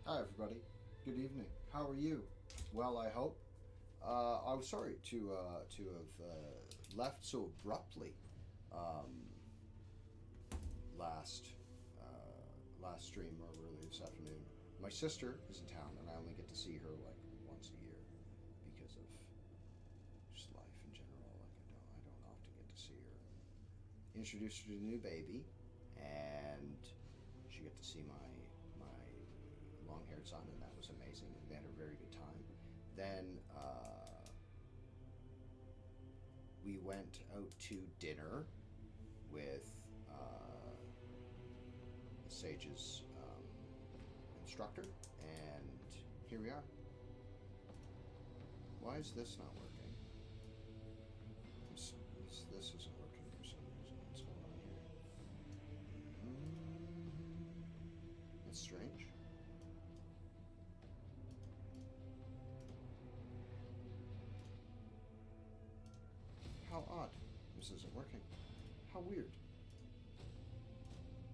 Hi, everybody. Good evening. How are you? Well, I hope. I was sorry to have left so abruptly um, last last stream or earlier this afternoon. My sister is in town, and I only get to see her like once a year because of just life in general. Like I don't often get to see her. Introduced her to the new baby, and she got to see my long-haired son, and that was amazing. And they had a very good time. Then we went out to dinner with Sage's instructor, and here we are. Why is this not working? This isn't working for some reason. What's going on here? That's strange. How odd. This isn't working. How weird.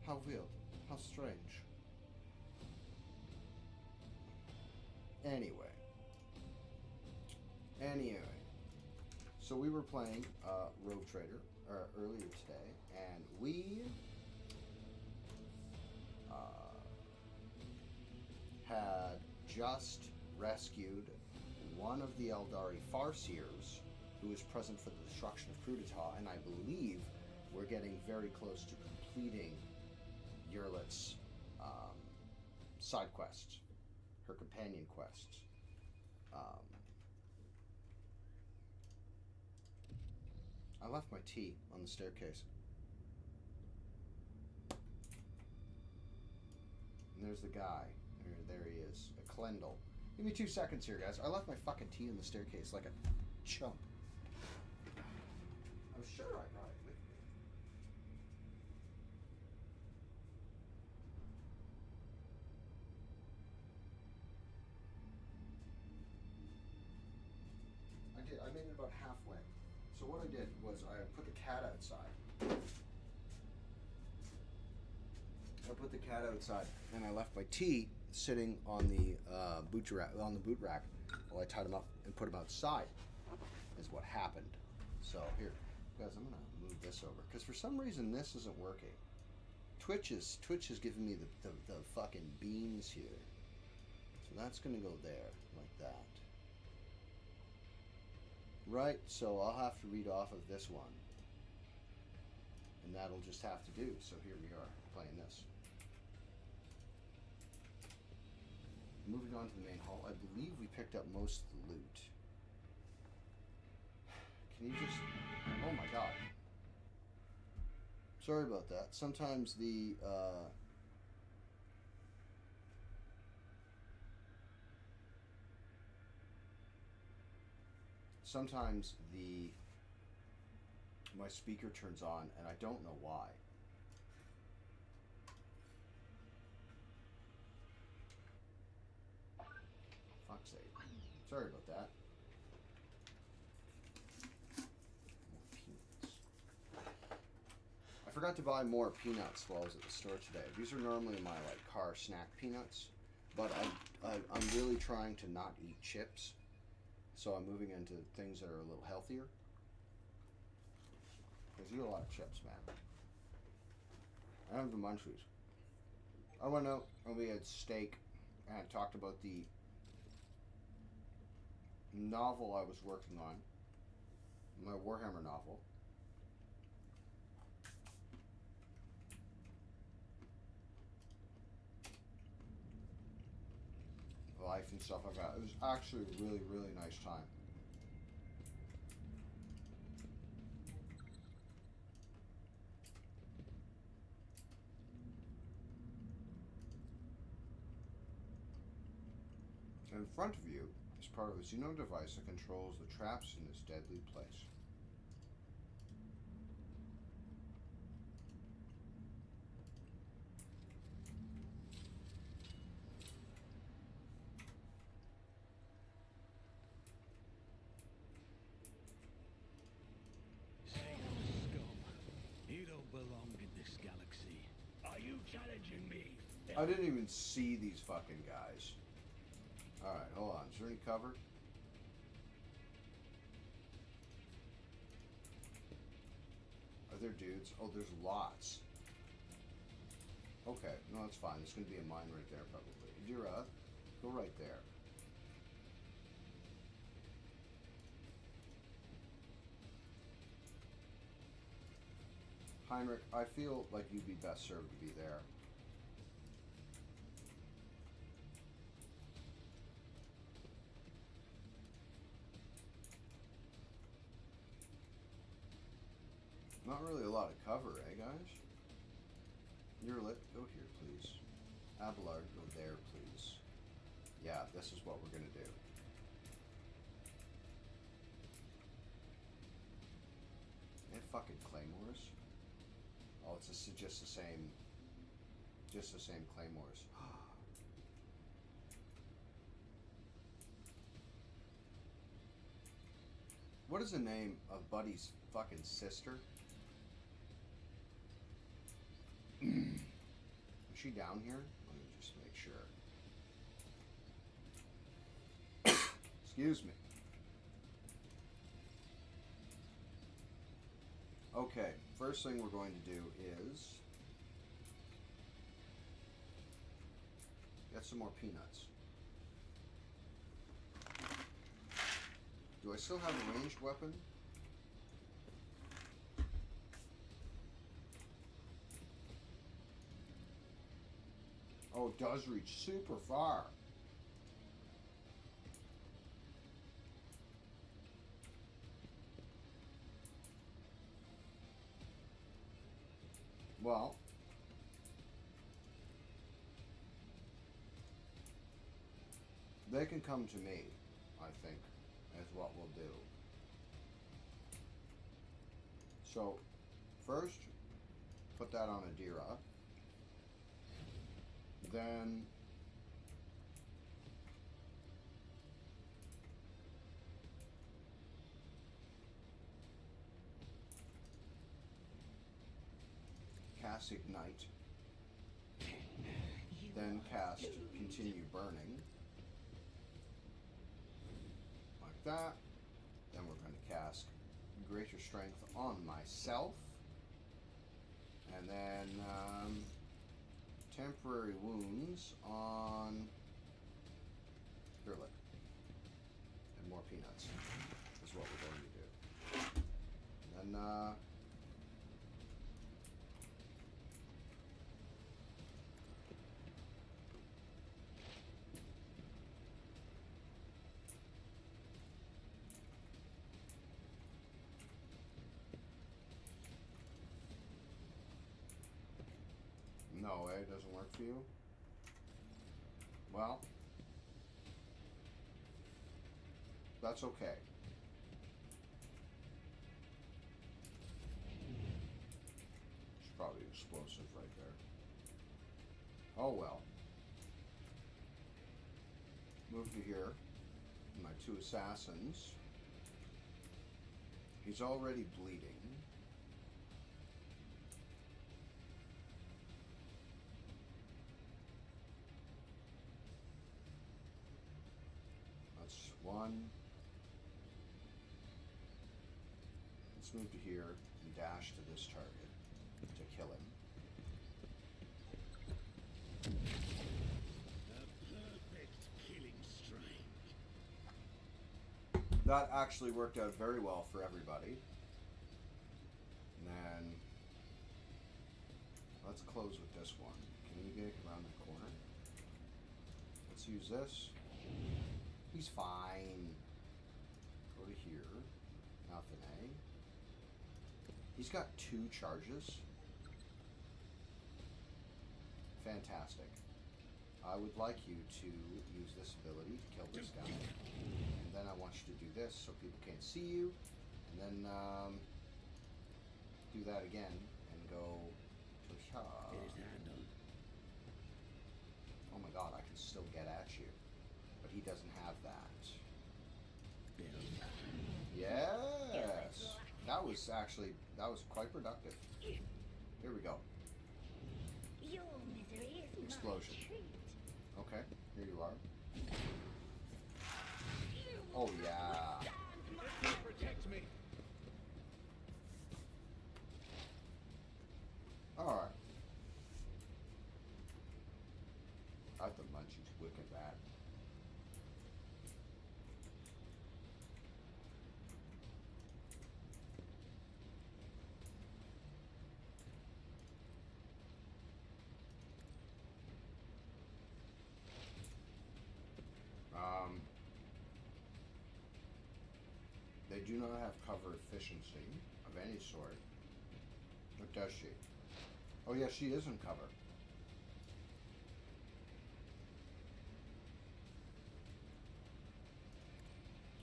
How weird. How strange. Anyway. So we were playing Rogue Trader earlier today, and we had just rescued one of the Eldari Farseers who was present for the destruction of Crudita, and I believe we're getting very close to completing Yurlit's side quests, her companion quests. I left my tea on the staircase. And there's the guy. There he is. A Klendel. Give me 2 seconds here, guys. I left my fucking tea on the staircase like a chump. I'm sure I brought it with me. I did. I made it about halfway. So what I did was I put the cat outside. And I left my tea sitting on the boot rack while I tied him up and put him outside. Is what happened. So here, guys, I'm gonna move this over because for some reason this isn't working. Twitch is giving me the fucking beans here. So that's gonna go there like that. Right, so I'll have to read off of this one. And that'll just have to do. So here we are, playing this. Moving on to the main hall, I believe we picked up most of the loot. Can you just... Oh my god. Sorry about that. Sometimes the... my speaker turns on and I don't know why. Fuck's sake. Sorry about that. More peanuts. I forgot to buy more peanuts while I was at the store today. These are normally my like car snack peanuts, but I'm really trying to not eat chips. So I'm moving into things that are a little healthier. Because you eat a lot of chips, man. I have the munchies. I went out and we had steak and I talked about the novel I was working on. My Warhammer novel. Life and stuff like that. It was actually a really, really nice time. In front of you is part of a Xeno device that controls the traps in this deadly place. You don't belong in this galaxy. Are you challenging me, I didn't even see these fucking guys. Alright, hold on. Is there any cover? Are there dudes? Oh, there's lots. Okay, no, that's fine. There's going to be a mine right there, probably. Dira, go right there. Heinrich, I feel like you'd be best served to be there. Not really a lot of cover, eh, guys? You're go here, please. Abelard, go there, please. Yeah, this is what we're gonna do. They have fucking claymores. Oh, it's just the same claymores. What is the name of Buddy's fucking sister? Is she down here? Let me just make sure. Excuse me. Okay, first thing we're going to do is get some more peanuts. Do I still have a ranged weapon? Oh, it does reach super far. Well, they can come to me, I think, is what we'll do. So, first, put that on a Dira. Then cast Ignite. Then cast Continue Burning. Like that. Then we're going to cast Greater Strength on myself. And then Temporary Wounds on Hurlet. And more peanuts is what we're going to do. And then no, it doesn't work for you? Well, that's okay. It's probably explosive right there. Oh well. Move to here. My two assassins. He's already bleeding. One. Let's move to here and dash to this target to kill him. A perfect killing strike. That actually worked out very well for everybody. And then let's close with this one. Can we get around the corner? Let's use this. He's fine. Go to here. Nothing, eh? He's got 2 charges. Fantastic. I would like you to use this ability to kill this guy. And then I want you to do this so people can't see you. And then do that again and go to here. Oh my god, I can still get at you. But he doesn't have that. Yes! That was quite productive. Here we go. Your misery is explosion. treat. Okay, here you are. Oh yeah. Protect me. Alright. I thought Munchie's wicked bad. They do not have cover efficiency of any sort. Or does she? Oh yeah, she is in cover.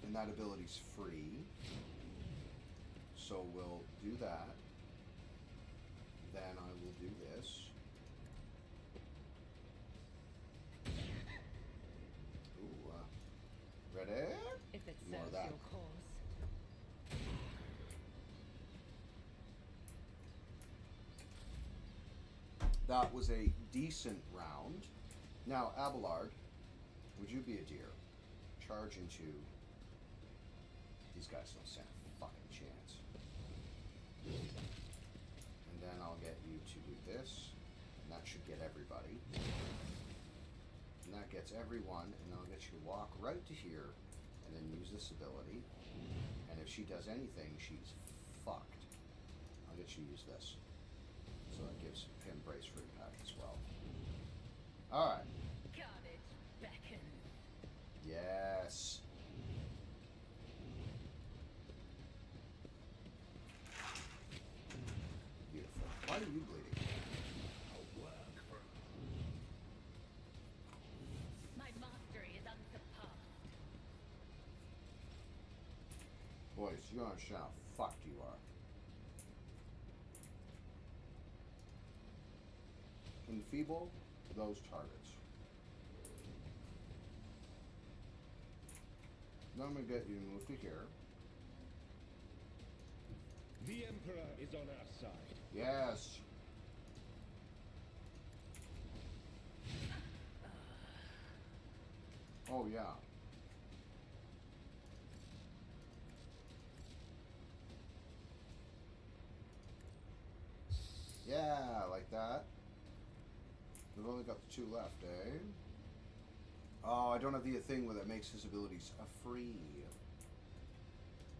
And that ability's free. So we'll do that. Then I will do this. Ooh, ready? If it More of serves that. your cause. That was a decent round. Now, Abelard, would you be a deer? Charge into... These guys don't stand a fucking chance. And then I'll get you to do this. And that should get everybody. And that gets everyone. And I'll get you to walk right to here. And then use this ability. And if she does anything, she's fucked. I'll get you to use this. So that gives him brace for impact as well. Alright. Carnage beckon. Yes. Beautiful. Why are you bleeding? I'll work for My mastery is unsurpassed. Boys, you don't understand how fucked you are. Enfeeble those targets. Now I'm going to get you to move to here. The Emperor is on our side. Yes. Oh, yeah. Yeah, like that. We've only got the two left, eh? Oh, I don't have the thing where that makes his abilities free.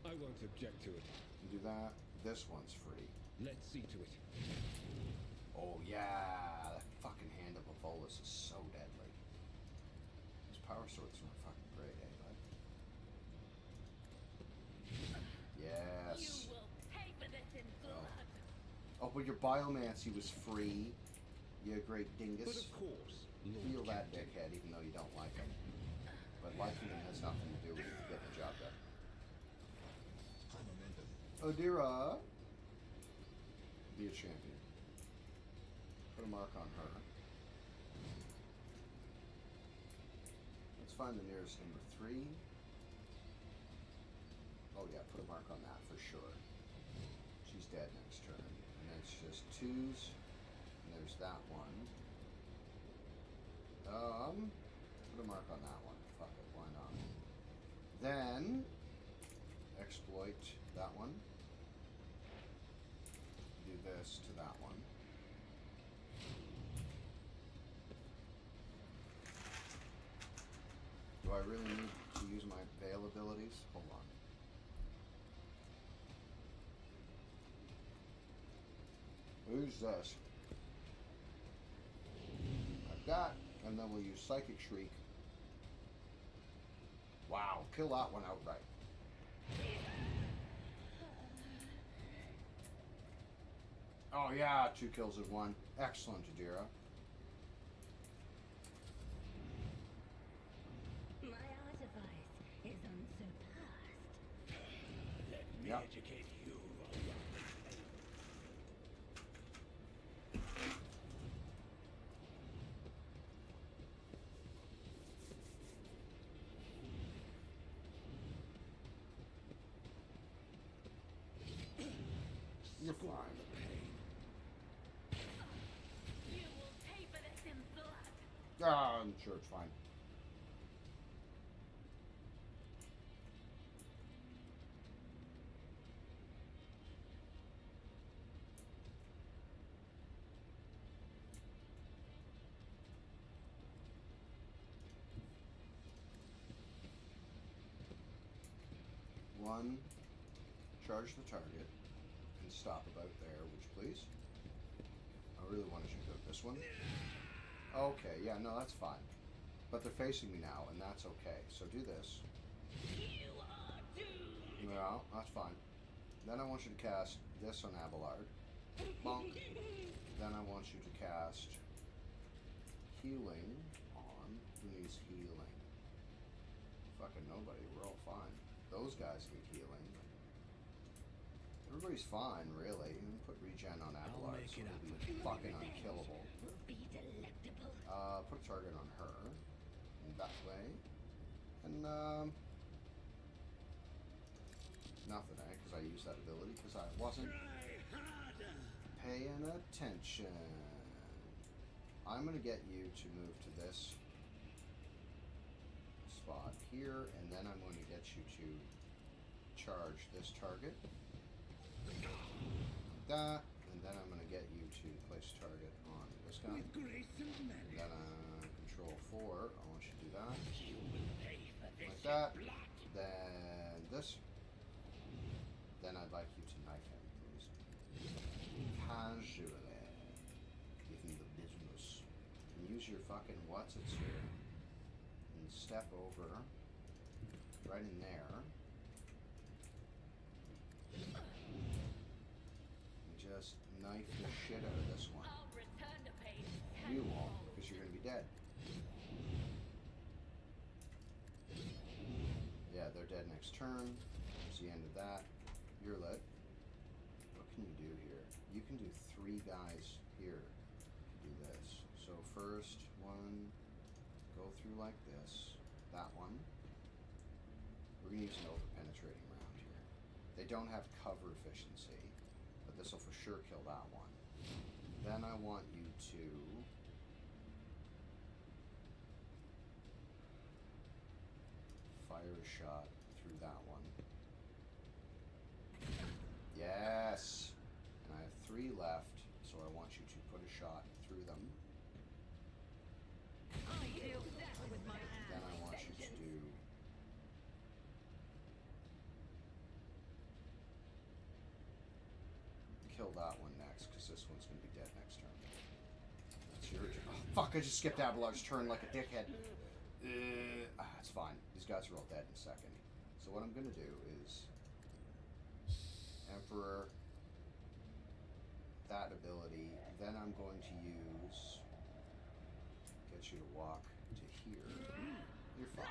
I won't object to it. You do that. This one's free. Let's see to it. Oh yeah, that fucking hand of a Volus is so deadly. His power sword's not fucking great, eh, bud? Yes. You will pay for this in blood. Oh, but your biomancy was free. You great But dingus. of course, Feel Lord that Captain. dickhead, even though you don't like him. But liking him has nothing to do with getting the job done. Odira, be a champion. Put a mark on her. Let's find the nearest number 3. Oh yeah, put a mark on that for sure. She's dead next turn. And then it's just 2s. And there's that one. Put a mark on that one. Fuck it, why not? Then exploit that one. Do this to that one. Do I really need to use my veil abilities? Hold on. Who's this? Like that, and then we'll use Psychic Shriek. Wow, kill that one outright. Oh yeah, 2 kills in 1. Excellent, Adira. My artifice is unsurpassed. Let me Yep. educate you. You're Scorn fine. the pain. You will pay for this in blood. I'm sure it's fine. One, charge the target and stop about there, would you please? I really wanted you to go to this one. Okay, yeah, no, that's fine. But they're facing me now, and that's okay. So do this. You are doomed. No, that's fine. Then I want you to cast this on Abelard. Bonk. Then I want you to cast healing on who needs healing. Fucking nobody. We're all fine. Those guys need healing. Everybody's fine, really. You can put regen on Abelard, make so it it'll up. be fucking unkillable. Will be delectable. Put a target on her. And that way. And, nothing, eh? Because I used that ability because I wasn't paying attention. I'm going to get you to move to this spot here, and then I'm going to get you to charge this target. Like that, and then I'm going to get you to place a target on this guy. With grace and And merit. then control 4, I want you to do that. You will pay for this Like that. in blood. Then this. Then I'd like you to knife him, please. Casually. Give him the business. And use your fucking what's-its here. And step over. Right in there. And just knife the shit out of this one. I'll return to pain. You won't, because you're going to be dead. Yeah, they're dead next turn. There's the end of that. You're lit. What can you do here? You can do 3 guys here. Do this. So first one, go through like this. That one. We're going to use an over-penetrating round here. They don't have cover efficiency, but this will for sure kill that one. Then I want you to fire a shot through that one. Yes! And I have 3 left, so I want you to put a shot through them. I deal that with my Then hand. I want you to do kill that one next, because this one's going to be dead next turn. That's your turn. Oh, fuck, I just skipped Abelard's turn like a dickhead. It's fine. These guys are all dead in a second. So what I'm going to do is Emperor, that ability, then I'm going to use, get you to walk to here. You're fine.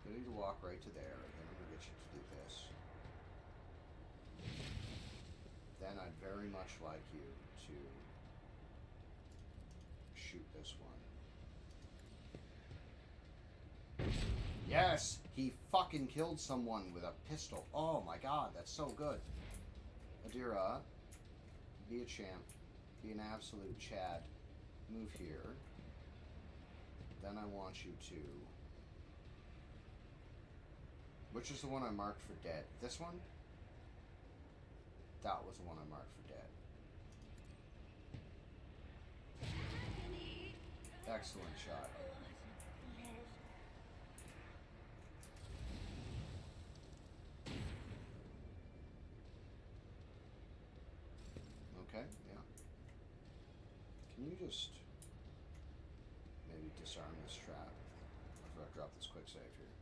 Get you to walk right to there, and then I'm going to get you to do this. Then I'd very much like you to shoot this one. Yes! He fucking killed someone with a pistol. Oh my god, that's so good. Adira, be a champ. Be an absolute Chad. Move here. Then I want you to... Which is the one I marked for dead? This one? That was the one I marked for dead. Excellent shot. Okay, yeah. Can you just maybe disarm this trap? I forgot to drop this quick save here.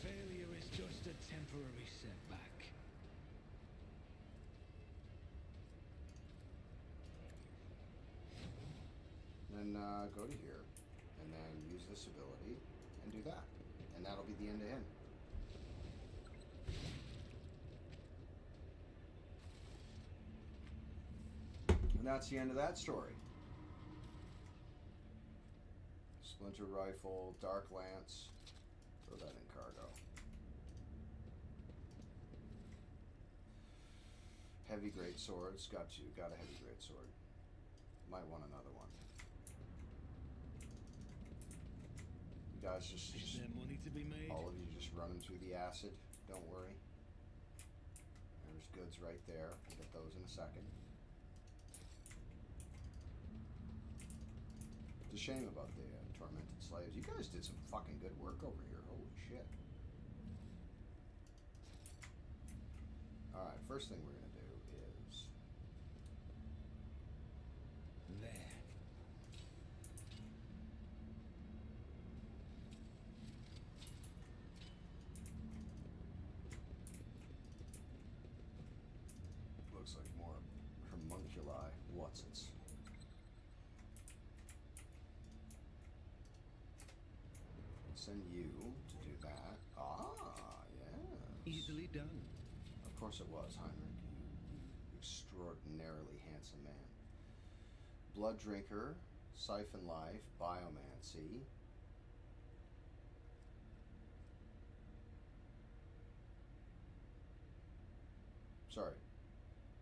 Failure is just a temporary setback. Then go to here, and then use this ability, and do that. And that'll be the end of him. And that's the end of that story. Splinter Rifle, Dark Lance. Throw that in cargo. heavy great swords. Got a heavy great sword. Might want another one. You guys just Is there money to be made? all of you just running through the acid. Don't worry. There's goods right there. We'll get those in a second. It's a shame about the tormented slaves. You guys did some fucking good work over here. Holy shit. Alright, first thing we're gonna do is There. looks like more homunculi. What's it? Send you to do that. Ah, yes. Easily done. Of course it was, Heinrich. You extraordinarily handsome man. Blood drinker, siphon life, biomancy. Sorry.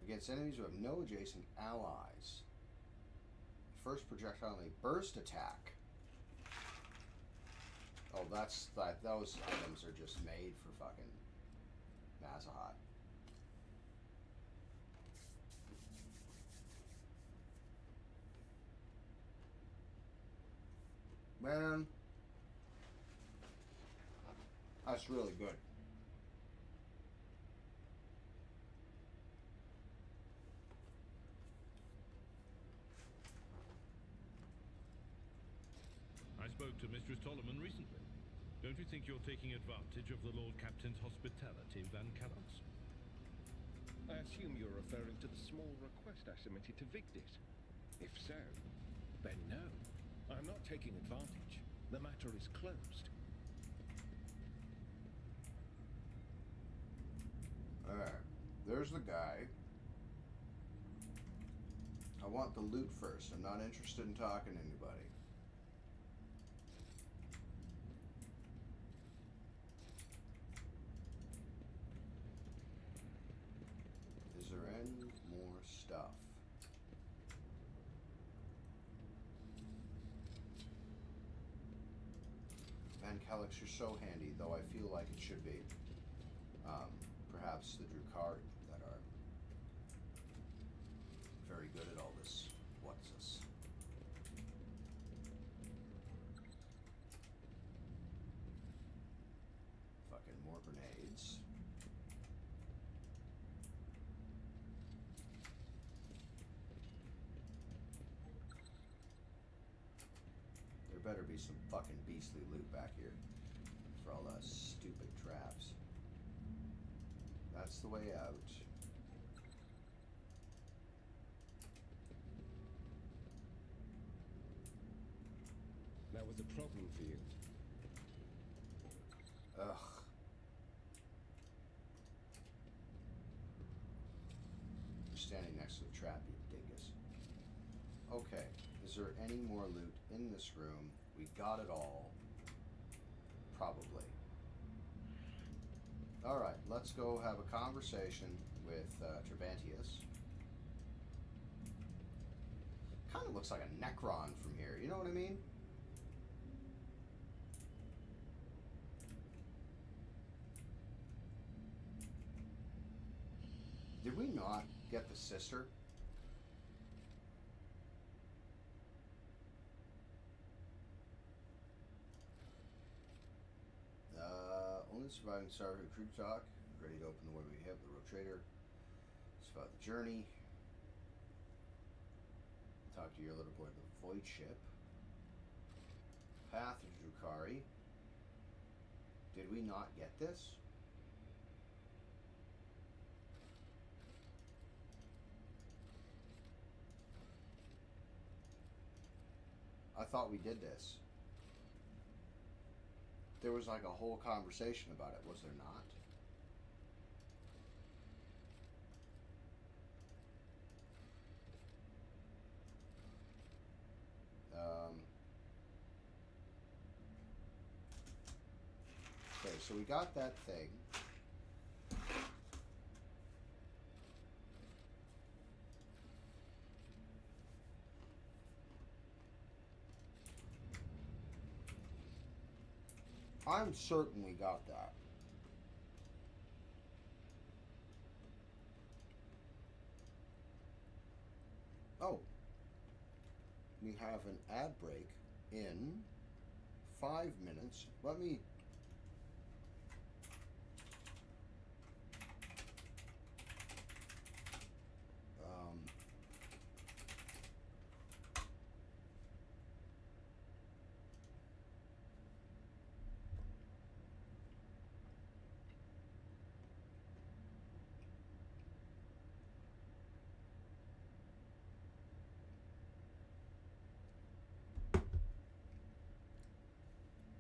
Against enemies who have no adjacent allies. First projectile only burst attack. Oh, that's that. Those items are just made for fucking Mazahat. Man, that's really good. I spoke to Mistress Tolleman recently. Don't you think you're taking advantage of the Lord Captain's hospitality, Van Callums? I assume you're referring to the small request I submitted to Vigdis. If so, then no. I'm not taking advantage. The matter is closed. Alright, there's the guy. I want the loot first. I'm not interested in talking to anybody. Is there any more stuff? Van Calix, you're so handy, though I feel like it should be. Perhaps the Drukari that are very good at all this. What's this? Fucking more grenades. There better be some fucking beastly loot back here for all those stupid traps. That's the way out. That was a problem for you. Ugh. You're standing next to the trap, you dingus. Okay, is there any more loot in this room? We got it all. Probably. Alright, let's go have a conversation with Trevantius. Kind of looks like a Necron from here, you know what I mean? Did we not get the sister? Only surviving Sergeant Crew Talk. Ready to open the way we have the Rogue Trader. It's about the journey. Talk to your little boy, the Void Ship. Path of Drukari. Did we not get this? I thought we did this. There was like a whole conversation about it, was there not? Okay, so we got that thing. I'm certain we got that. Oh. We have an ad break in 5 minutes. Let me...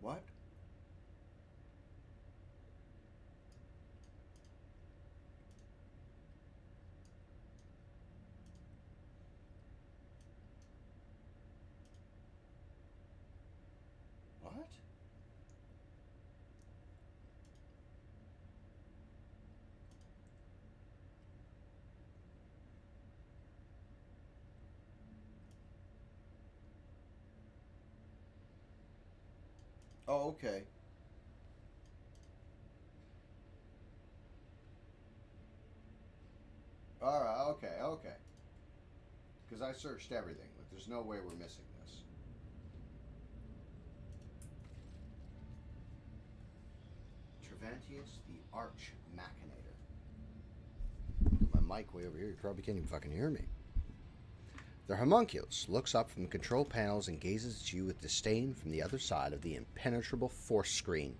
What? What? Oh, okay. Alright, okay. Because I searched everything. Like, there's no way we're missing this. Trevantius the Arch Machinator. My mic way over here. You probably can't even fucking hear me. The homunculus looks up from the control panels and gazes at you with disdain from the other side of the impenetrable force screen.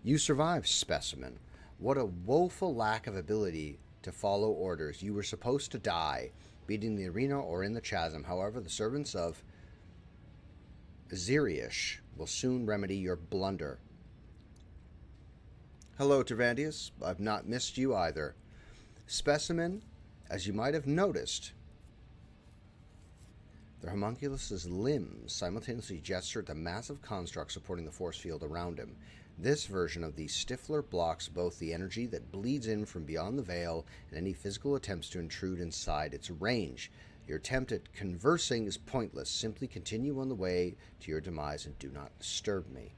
You survived, specimen. What a woeful lack of ability to follow orders. You were supposed to die, beating the arena or in the chasm. However, the servants of Zirish will soon remedy your blunder. Hello, Tervandius. I've not missed you either. Specimen, as you might have noticed, the homunculus's limbs simultaneously gesture at the massive construct supporting the force field around him. This version of the Stifler blocks both the energy that bleeds in from beyond the veil and any physical attempts to intrude inside its range. Your attempt at conversing is pointless. Simply continue on the way to your demise and do not disturb me.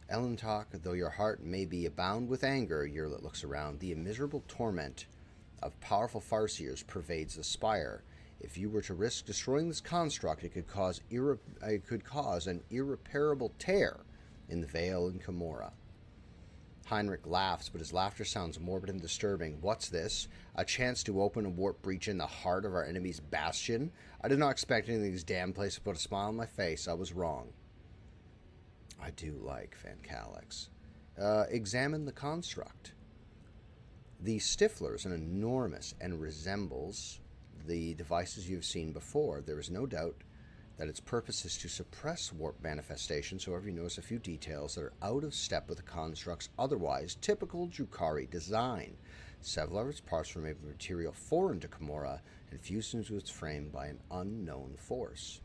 Elentok, though your heart may be abound with anger, Yerlet looks around. The immeasurable torment of powerful farseers pervades the spire. If you were to risk destroying this construct, it could cause an irreparable tear in the Veil and Camorra. Heinrich laughs, but his laughter sounds morbid and disturbing. What's this? A chance to open a warp breach in the heart of our enemy's bastion? I did not expect any of these damn places to put a smile on my face. I was wrong. I do like Van Calix. Examine the construct. The Stifler is enormous and resembles the devices you've seen before. There is no doubt that its purpose is to suppress warp manifestations. However, you notice a few details that are out of step with the construct's otherwise typical Drukhari design. Several of its parts were made of material foreign to Camorra and fused into its frame by an unknown force.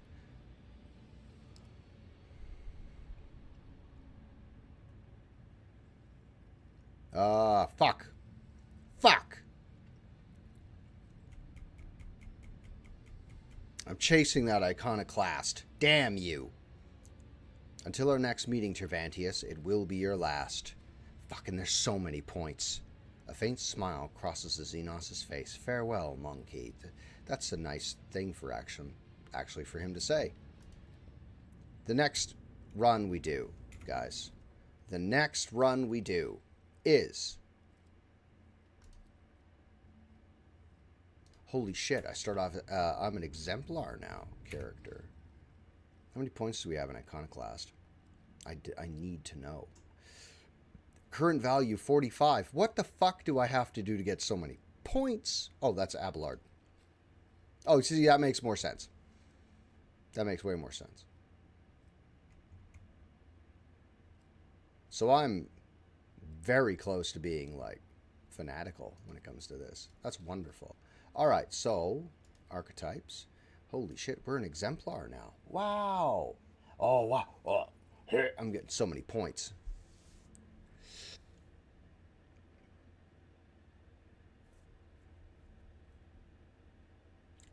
Fuck. I'm chasing that iconoclast. Damn you. Until our next meeting, Tervantius, it will be your last. Fucking, there's so many points. A faint smile crosses the Xenos' face. Farewell, monkey. That's a nice thing for actually for him to say. The next run we do, guys. The next run we do is... Holy shit, I start off... I'm an exemplar now character. How many points do we have in Iconoclast? I need to know. Current value 45. What the fuck do I have to do to get so many points? Oh, that's Abelard. Oh, see, that makes more sense. That makes way more sense. So I'm very close to being, like, fanatical when it comes to this. That's wonderful. All right, so archetypes. Holy shit, we're an exemplar now. Wow. Oh, wow. Oh, I'm getting so many points.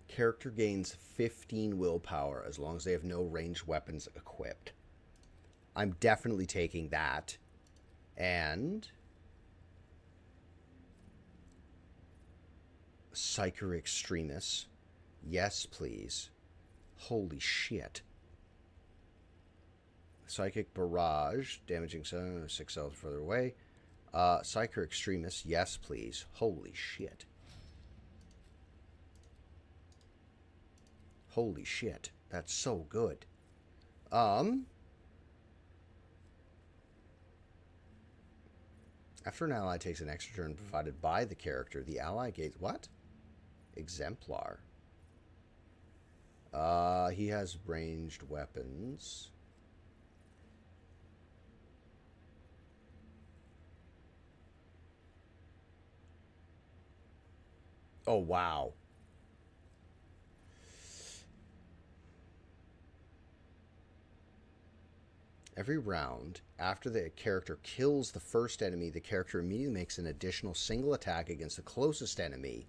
Character gains 15 willpower as long as they have no ranged weapons equipped. I'm definitely taking that. And Psyker Extremis. Yes, please. Holy shit. Psychic Barrage, damaging 6 cells further away. Psyker Extremis, yes, please. Holy shit. Holy shit. That's so good. After an ally takes an extra turn provided by the character, the ally gains... What? Exemplar. He has ranged weapons. Oh, wow. Every round, after the character kills the first enemy, the character immediately makes an additional single attack against the closest enemy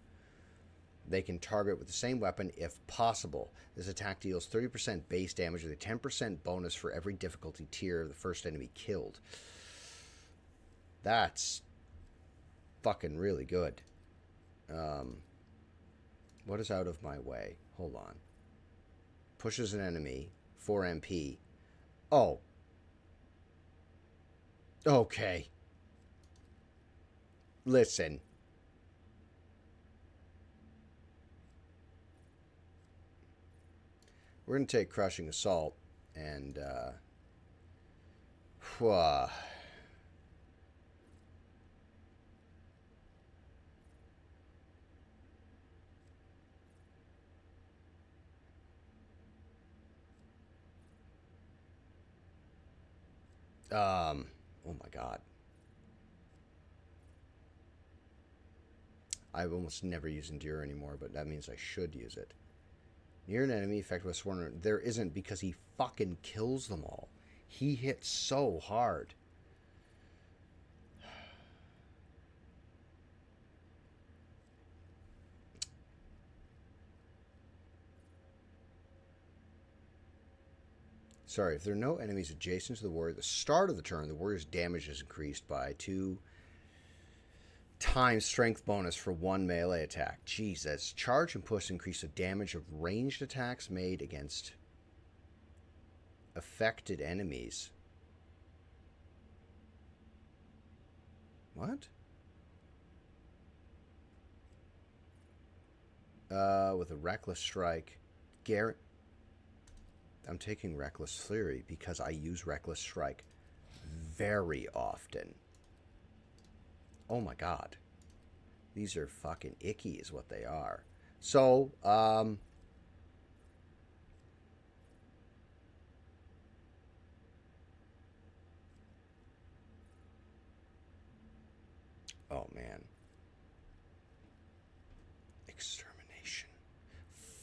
they can target with the same weapon if possible. This attack deals 30% base damage with a 10% bonus for every difficulty tier of the first enemy killed. That's fucking really good. What is out of my way? Hold on. Pushes an enemy. 4 MP. Oh. Okay. Listen. We're going to take Crushing Assault and, oh my god. I almost never use Endure anymore, but that means I should use it. Near an enemy affected with Sworn... There isn't, because he fucking kills them all. He hits so hard. Sorry, if there are no enemies adjacent to the warrior at the start of the turn, the warrior's damage is increased by 2 times strength bonus for 1 melee attack. Jesus. Charge and push increase the damage of ranged attacks made against affected enemies. What? With a Reckless Strike. Garrett. I'm taking Reckless Fury because I use Reckless Strike very often. Oh my god. These are fucking icky is what they are. So, oh man. Extermination.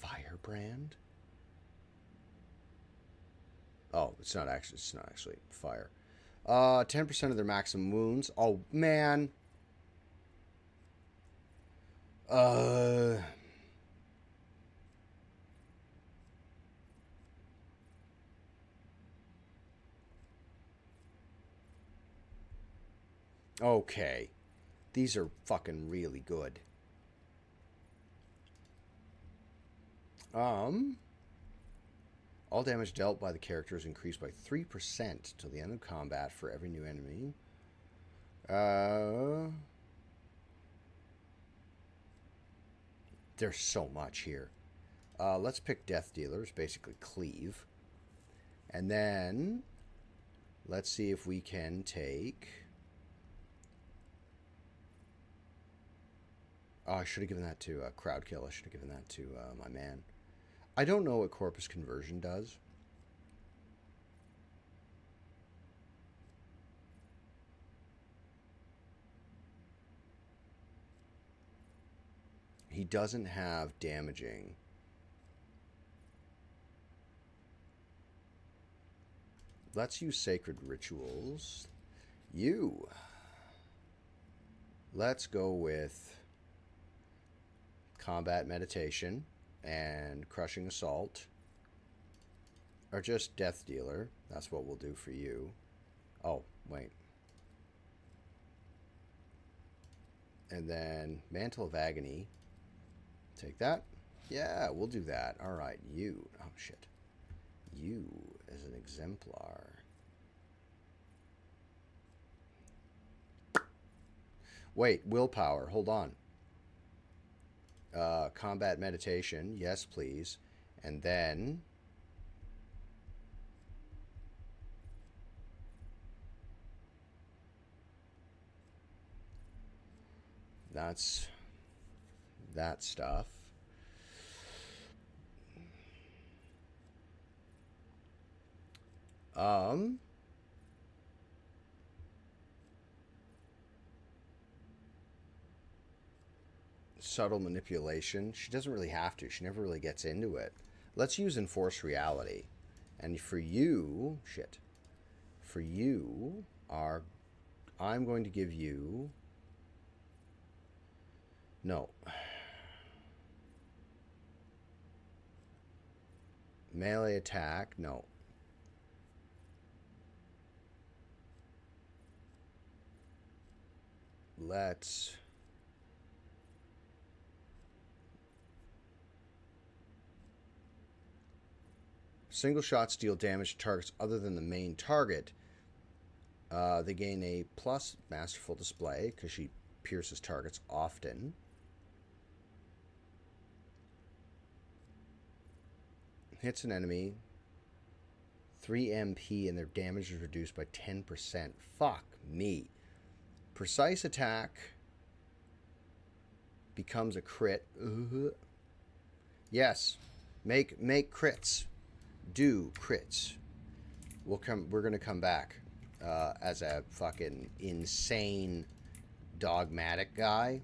Firebrand? Oh, it's not actually fire. 10% of their maximum wounds. Oh man. Okay. These are fucking really good. All damage dealt by the character is increased by 3% till the end of combat for every new enemy. There's so much here. Let's pick Death Dealers, basically cleave. And then let's see if we can take... Oh, I should have given that to Crowd Kill. I should have given that to my man. I don't know what Corpus Conversion does. He doesn't have damaging. Let's use Sacred Rituals. Let's go with Combat Meditation and Crushing Assault. Or just Death Dealer. That's what we'll do for you. Oh, wait. And then Mantle of Agony. Take that. Yeah, we'll do that. All right, you. Oh, shit. You as an exemplar. Wait, willpower. Hold on. Combat meditation. Yes, please. And then... That's that stuff. Subtle manipulation. She doesn't really have to. She never really gets into it. Let's use enforce reality. And for you, shit. For you are, I'm going to give you, no. Melee attack, no. Let's... Single shots deal damage to targets other than the main target. They gain a plus masterful display because she pierces targets often. Hits an enemy. 3 MP and their damage is reduced by 10%. Fuck me. Precise attack becomes a crit. Yes. Make crits. Do crits. We're gonna come back as a fucking insane dogmatic guy.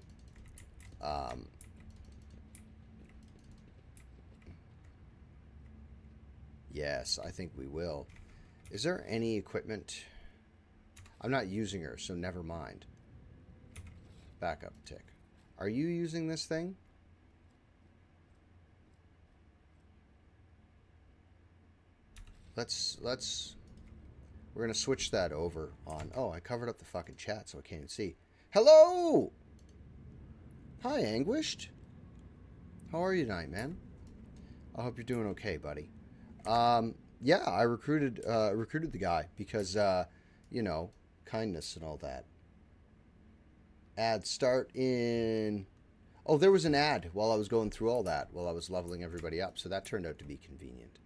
Yes, I think we will. Is there any equipment? I'm not using her, so never mind. Back up tick. Are you using this thing? We're going to switch that over on... Oh, I covered up the fucking chat so I can't even see. Hello! Hi, Anguished. How are you tonight, man? I hope you're doing okay, buddy. Yeah, I recruited the guy because, you know, kindness and all that. Ads start in... Oh, there was an ad while I was going through all that, while I was leveling everybody up, so that turned out to be convenient.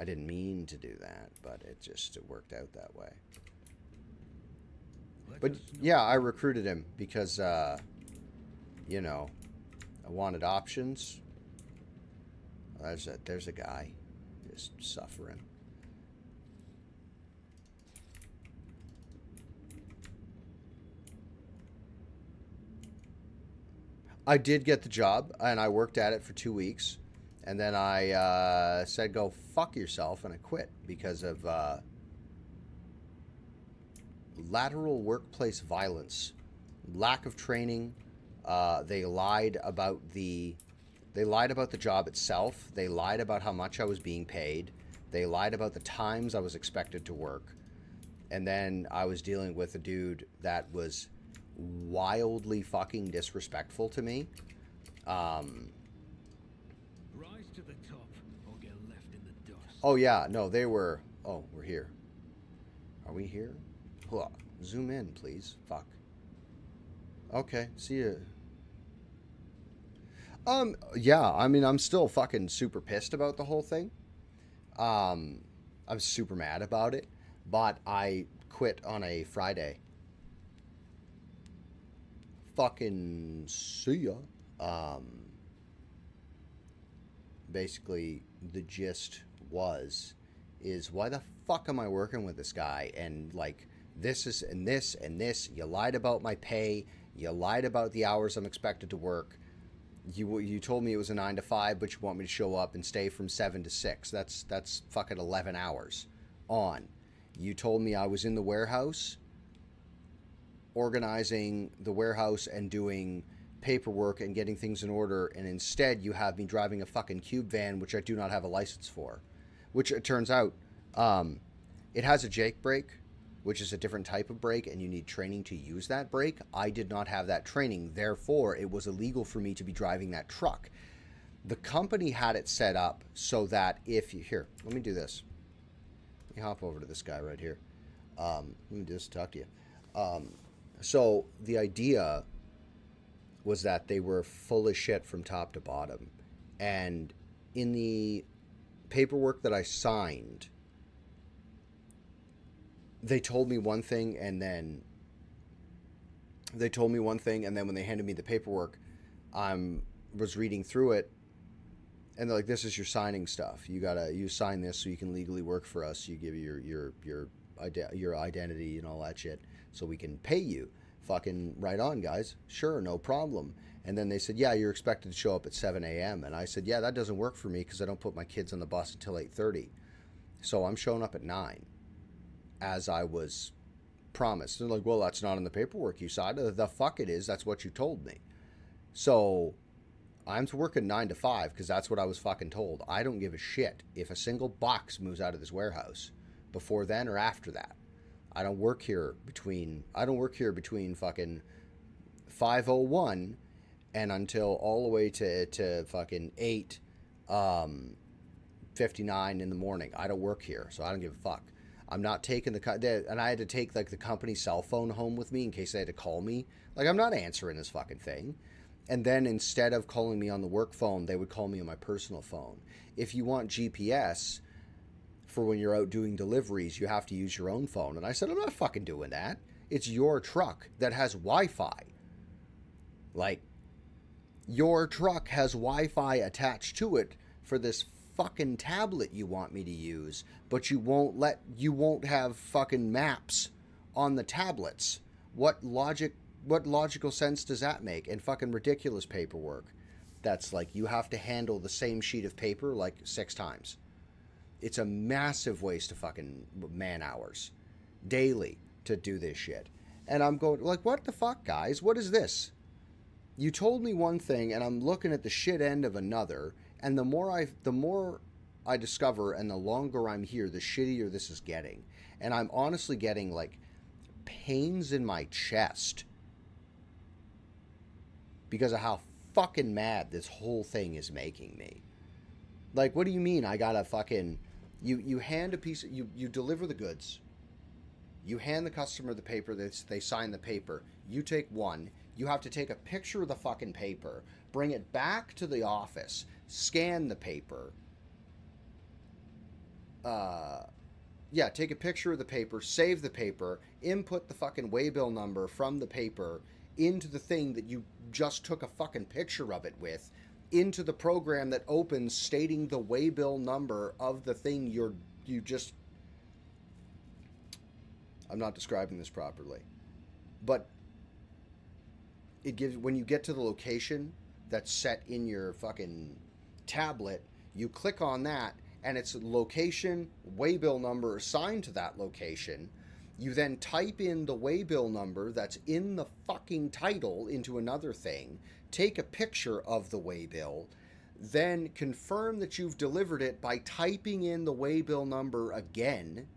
I didn't mean to do that, but it worked out that way. But yeah, I recruited him because, you know, I wanted options. There's a guy just suffering. I did get the job, and I worked at it for 2 weeks. And then I said, go fuck yourself, and I quit because of lateral workplace violence, lack of training. They lied about the job itself. They lied about how much I was being paid. They lied about the times I was expected to work. And then I was dealing with a dude that was wildly fucking disrespectful to me. To the top or get left in the dust. Oh yeah, no, they were. Oh, we're here. Are we here? Zoom in, please. Fuck. Okay, see you. Yeah, I mean, I'm still fucking super pissed about the whole thing. I'm super mad about it, but I quit on a Friday. Fucking see ya. Basically, the gist is why the fuck am I working with this guy? And like, this is, and this, and this. You lied about my pay. You lied about the hours I'm expected to work. You told me it was a 9 to 5, but you want me to show up and stay from 7 to 6. That's fucking 11 hours on. You told me I was in the warehouse, organizing the warehouse and doing paperwork and getting things in order, and instead you have me driving a fucking cube van, which I do not have a license for, which it turns out it has a Jake brake, which is a different type of brake, and you need training to use that brake. I did not have that training. Therefore, it was illegal for me to be driving that truck. The company had it set up so that if you... Here, let me do this. Let me hop over to this guy right here. Let me just talk to you. So the idea was that they were full of shit from top to bottom. And in the paperwork that I signed, they told me one thing, and then when they handed me the paperwork, I was reading through it, and they're like, "This is your signing stuff. You sign this so you can legally work for us. You give your identity and all that shit, so we can pay you." Fucking right on, guys. Sure, no problem. And then they said, "Yeah, you're expected to show up at 7 a.m. And I said, "Yeah, that doesn't work for me because I don't put my kids on the bus until 8:30. So I'm showing up at 9, as I was promised." They're like, "Well, that's not in the paperwork you signed." The fuck it is. That's what you told me. So I'm to work at 9 to 5 because that's what I was fucking told. I don't give a shit if a single box moves out of this warehouse before then or after that. I don't work here between fucking 5:01 and until all the way to fucking 8:59 in the morning. I don't work here, so I don't give a fuck. I'm not taking and I had to take like the company cell phone home with me in case they had to call me. Like, I'm not answering this fucking thing. And then instead of calling me on the work phone, they would call me on my personal phone. If you want GPS for when you're out doing deliveries, you have to use your own phone. And I said, I'm not fucking doing that. It's your truck that has Wi-Fi. Like, your truck has Wi-Fi attached to it for this fucking tablet you want me to use, but you won't have fucking maps on the tablets. What logical sense does that make? And fucking ridiculous paperwork. That's like, you have to handle the same sheet of paper like 6 times. It's a massive waste of fucking man hours daily to do this shit. And I'm going like, what the fuck, guys? What is this? You told me one thing and I'm looking at the shit end of another, and the more I discover and the longer I'm here, the shittier this is getting. And I'm honestly getting like pains in my chest because of how fucking mad this whole thing is making me. Like, what do you mean I gotta fucking... You hand a piece... You deliver the goods. You hand the customer the paper. They sign the paper. You take one. You have to take a picture of the fucking paper, bring it back to the office, scan the paper. Take a picture of the paper, save the paper, input the fucking waybill number from the paper into the thing that you just took a fucking picture of it with, into the program that opens stating the waybill number of the thing you just... I'm not describing this properly. But it gives, when you get to the location that's set in your fucking tablet, you click on that and it's location, waybill number assigned to that location. You then type in the waybill number that's in the fucking title into another thing, take a picture of the waybill, then confirm that you've delivered it by typing in the waybill number again.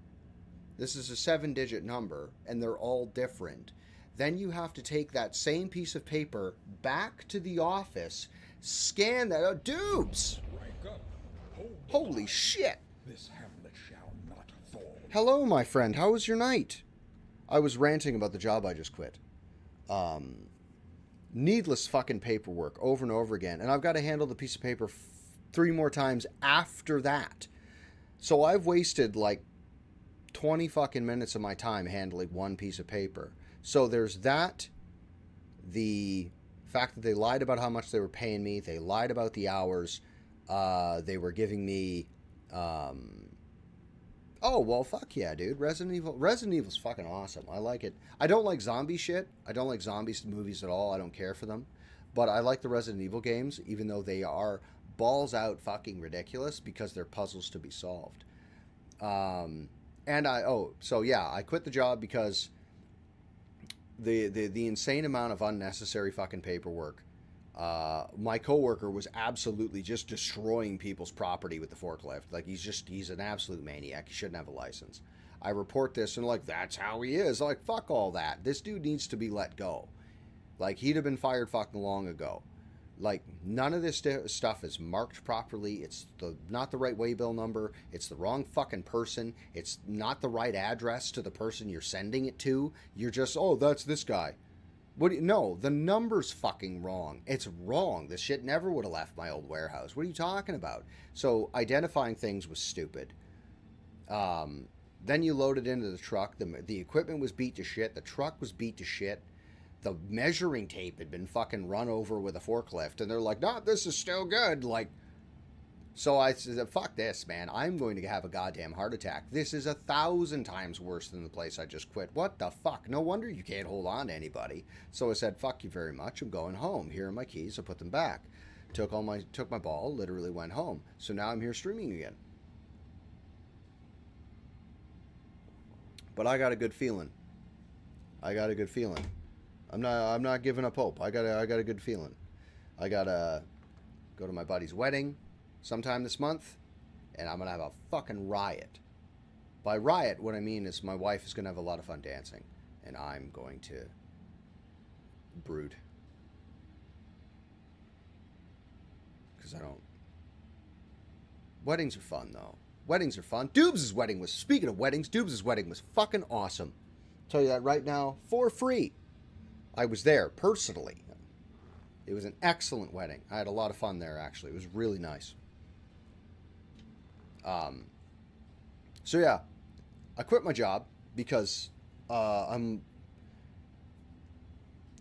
This is a 7-digit number, and they're all different. Then you have to take that same piece of paper back to the office, scan that. Oh, dudes! Wake up. Holy shit! This hamlet shall not fall. Hello, my friend. How was your night? I was ranting about the job I just quit. Needless fucking paperwork over and over again. And I've got to handle the piece of paper 3 more times after that. So I've wasted like 20 fucking minutes of my time handling one piece of paper. So there's that. The fact that they lied about how much they were paying me. They lied about the hours. They were giving me... Oh, well, fuck yeah, dude. Resident Evil's fucking awesome. I like it. I don't like zombie shit. I don't like zombie movies at all. I don't care for them. But I like the Resident Evil games, even though they are balls out fucking ridiculous because they're puzzles to be solved. I quit the job because the insane amount of unnecessary fucking paperwork My coworker was absolutely just destroying people's property with the forklift. Like, he's an absolute maniac. He shouldn't have a license. I report this and like, that's how he is. Like, fuck all that. This dude needs to be let go. Like, he'd have been fired fucking long ago. Like, none of this stuff is marked properly. It's not the right waybill number. It's the wrong fucking person. It's not the right address to the person you're sending it to. You're just, oh, that's this guy. No, the number's fucking wrong. It's wrong. This shit never would have left my old warehouse. What are you talking about? So identifying things was stupid. Then you load it into the truck. The equipment was beat to shit. The truck was beat to shit. The measuring tape had been fucking run over with a forklift. And they're like, no, this is still good. Like, so I said, fuck this, man. I'm going to have a goddamn heart attack. This is 1,000 times worse than the place I just quit. What the fuck? No wonder you can't hold on to anybody. So I said, fuck you very much. I'm going home. Here are my keys. I put them back. Took my ball, literally went home. So now I'm here streaming again. But I got a good feeling. I'm not giving up hope. I got a good feeling. I gotta go to my buddy's wedding sometime this month, and I'm gonna have a fucking riot. By riot, what I mean is my wife is gonna have a lot of fun dancing, and I'm going to brood. Because I don't. Weddings are fun, though. Weddings are fun. Dubes' wedding was, speaking of weddings, Dubes' wedding was fucking awesome. I'll tell you that right now, for free. I was there personally. It was an excellent wedding. I had a lot of fun there, actually. It was really nice. So yeah, I quit my job because I'm.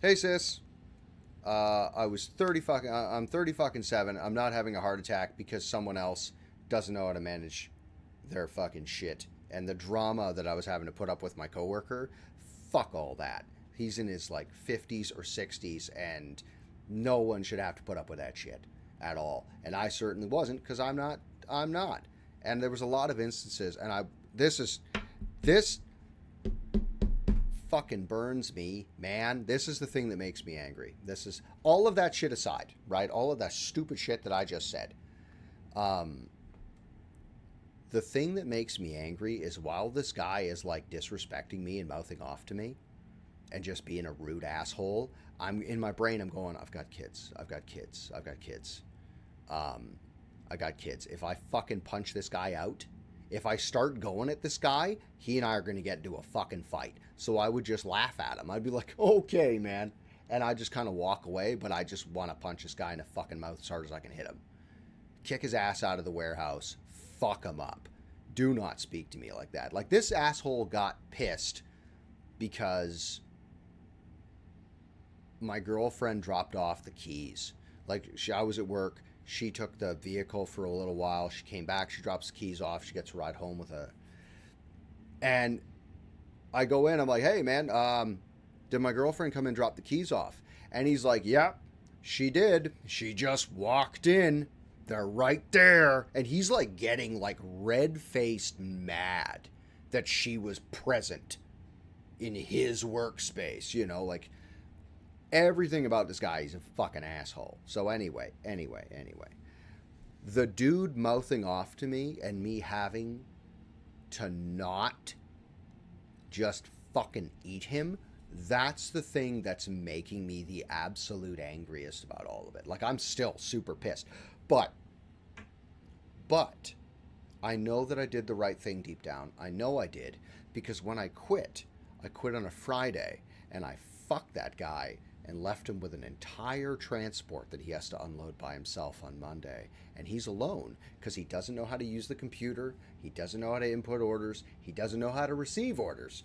Hey sis, I'm 7. I'm not having a heart attack because someone else doesn't know how to manage their fucking shit. And the drama that I was having to put up with my coworker, fuck all that. He's in his like 50s or 60s, and no one should have to put up with that shit at all. And I certainly wasn't, because I'm not. And there was a lot of instances, and this fucking burns me, man. This is the thing that makes me angry. This is all of that shit aside, right? All of that stupid shit that I just said. The thing that makes me angry is while this guy is like disrespecting me and mouthing off to me and just being a rude asshole, I'm in my brain, I'm going, I've got kids. I got kids. If I fucking punch this guy out, if I start going at this guy, he and I are going to get into a fucking fight. So I would just laugh at him. I'd be like, okay, man. And I just kind of walk away, but I just want to punch this guy in the fucking mouth as hard as I can hit him. Kick his ass out of the warehouse. Fuck him up. Do not speak to me like that. Like, this asshole got pissed because my girlfriend dropped off the keys. Like, I was at work. She took the vehicle for a little while. She came back. She drops the keys off. She gets a ride home with her. And I go in. I'm like, hey, man, did my girlfriend come and drop the keys off? And he's like, yep, she did. She just walked in. They're right there. And he's like getting like red-faced mad that she was present in his workspace. You know, like everything about this guy, he's a fucking asshole. So anyway. The dude mouthing off to me and me having to not just fucking eat him, that's the thing that's making me the absolute angriest about all of it. Like, I'm still super pissed. But I know that I did the right thing deep down. I know I did, because when I quit on a Friday, and I fucked that guy and left him with an entire transport that he has to unload by himself on Monday. And he's alone because he doesn't know how to use the computer. He doesn't know how to input orders. He doesn't know how to receive orders.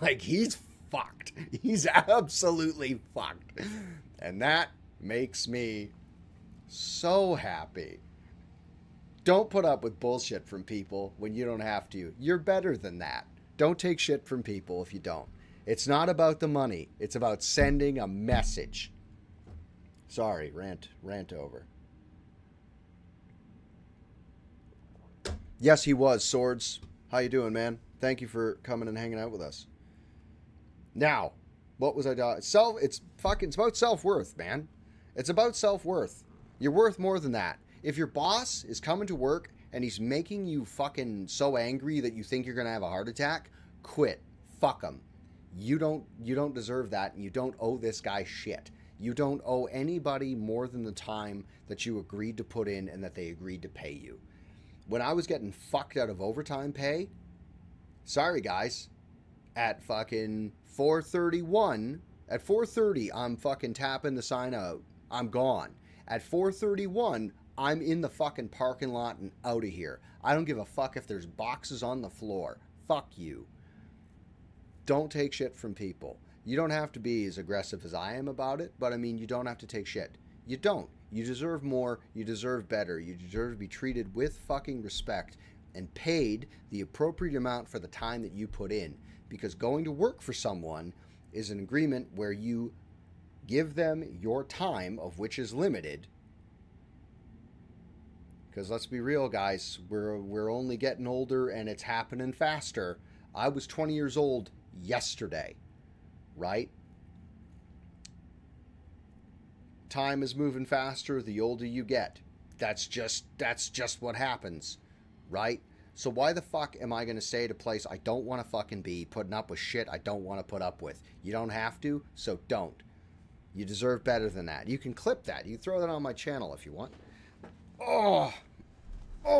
Like, he's fucked. He's absolutely fucked. And that makes me so happy. Don't put up with bullshit from people when you don't have to. You're better than that. Don't take shit from people if you don't. It's not about the money. It's about sending a message. Sorry, rant over. Yes, he was. Swords, how you doing, man? Thank you for coming and hanging out with us. Now, what was I doing? It's about self-worth, man. It's about self-worth. You're worth more than that. If your boss is coming to work and he's making you fucking so angry that you think you're going to have a heart attack, quit. Fuck him. You don't deserve that, and you don't owe this guy shit. You don't owe anybody more than the time that you agreed to put in and that they agreed to pay you. When I was getting fucked out of overtime pay, sorry guys, at fucking 4:31, at 4:30 I'm fucking tapping the sign out. I'm gone. At 4:31, I'm in the fucking parking lot and out of here. I don't give a fuck if there's boxes on the floor. Fuck you. Don't take shit from people. You don't have to be as aggressive as I am about it, but I mean, you don't have to take shit. You don't. You deserve more. You deserve better. You deserve to be treated with fucking respect and paid the appropriate amount for the time that you put in. Because going to work for someone is an agreement where you give them your time, of which is limited. Because let's be real, guys, we're only getting older and it's happening faster. I was 20 years old yesterday, right? Time is moving faster the older you get. That's just what happens, right? So why the fuck am I going to stay at a place I don't want to fucking be, putting up with shit I don't want to put up with? You don't have to, so don't. You deserve better than that. You can clip that. You can throw that on my channel if you want. Oh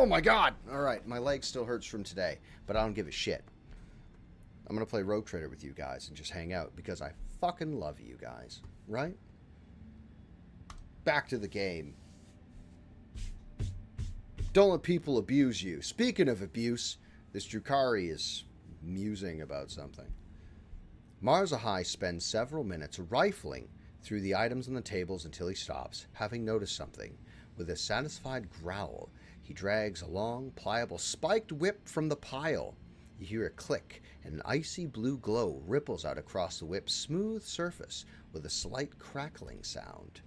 my God. All right, my leg still hurts from today, but I don't give a shit. I'm going to play Rogue Trader with you guys and just hang out because I fucking love you guys, right? Back to the game. Don't let people abuse you. Speaking of abuse, this Drukhari is musing about something. Marzahai spends several minutes rifling through the items on the tables until he stops, having noticed something. With a satisfied growl, he drags a long, pliable, spiked whip from the pile. You hear a click, and an icy blue glow ripples out across the whip's smooth surface with a slight crackling sound.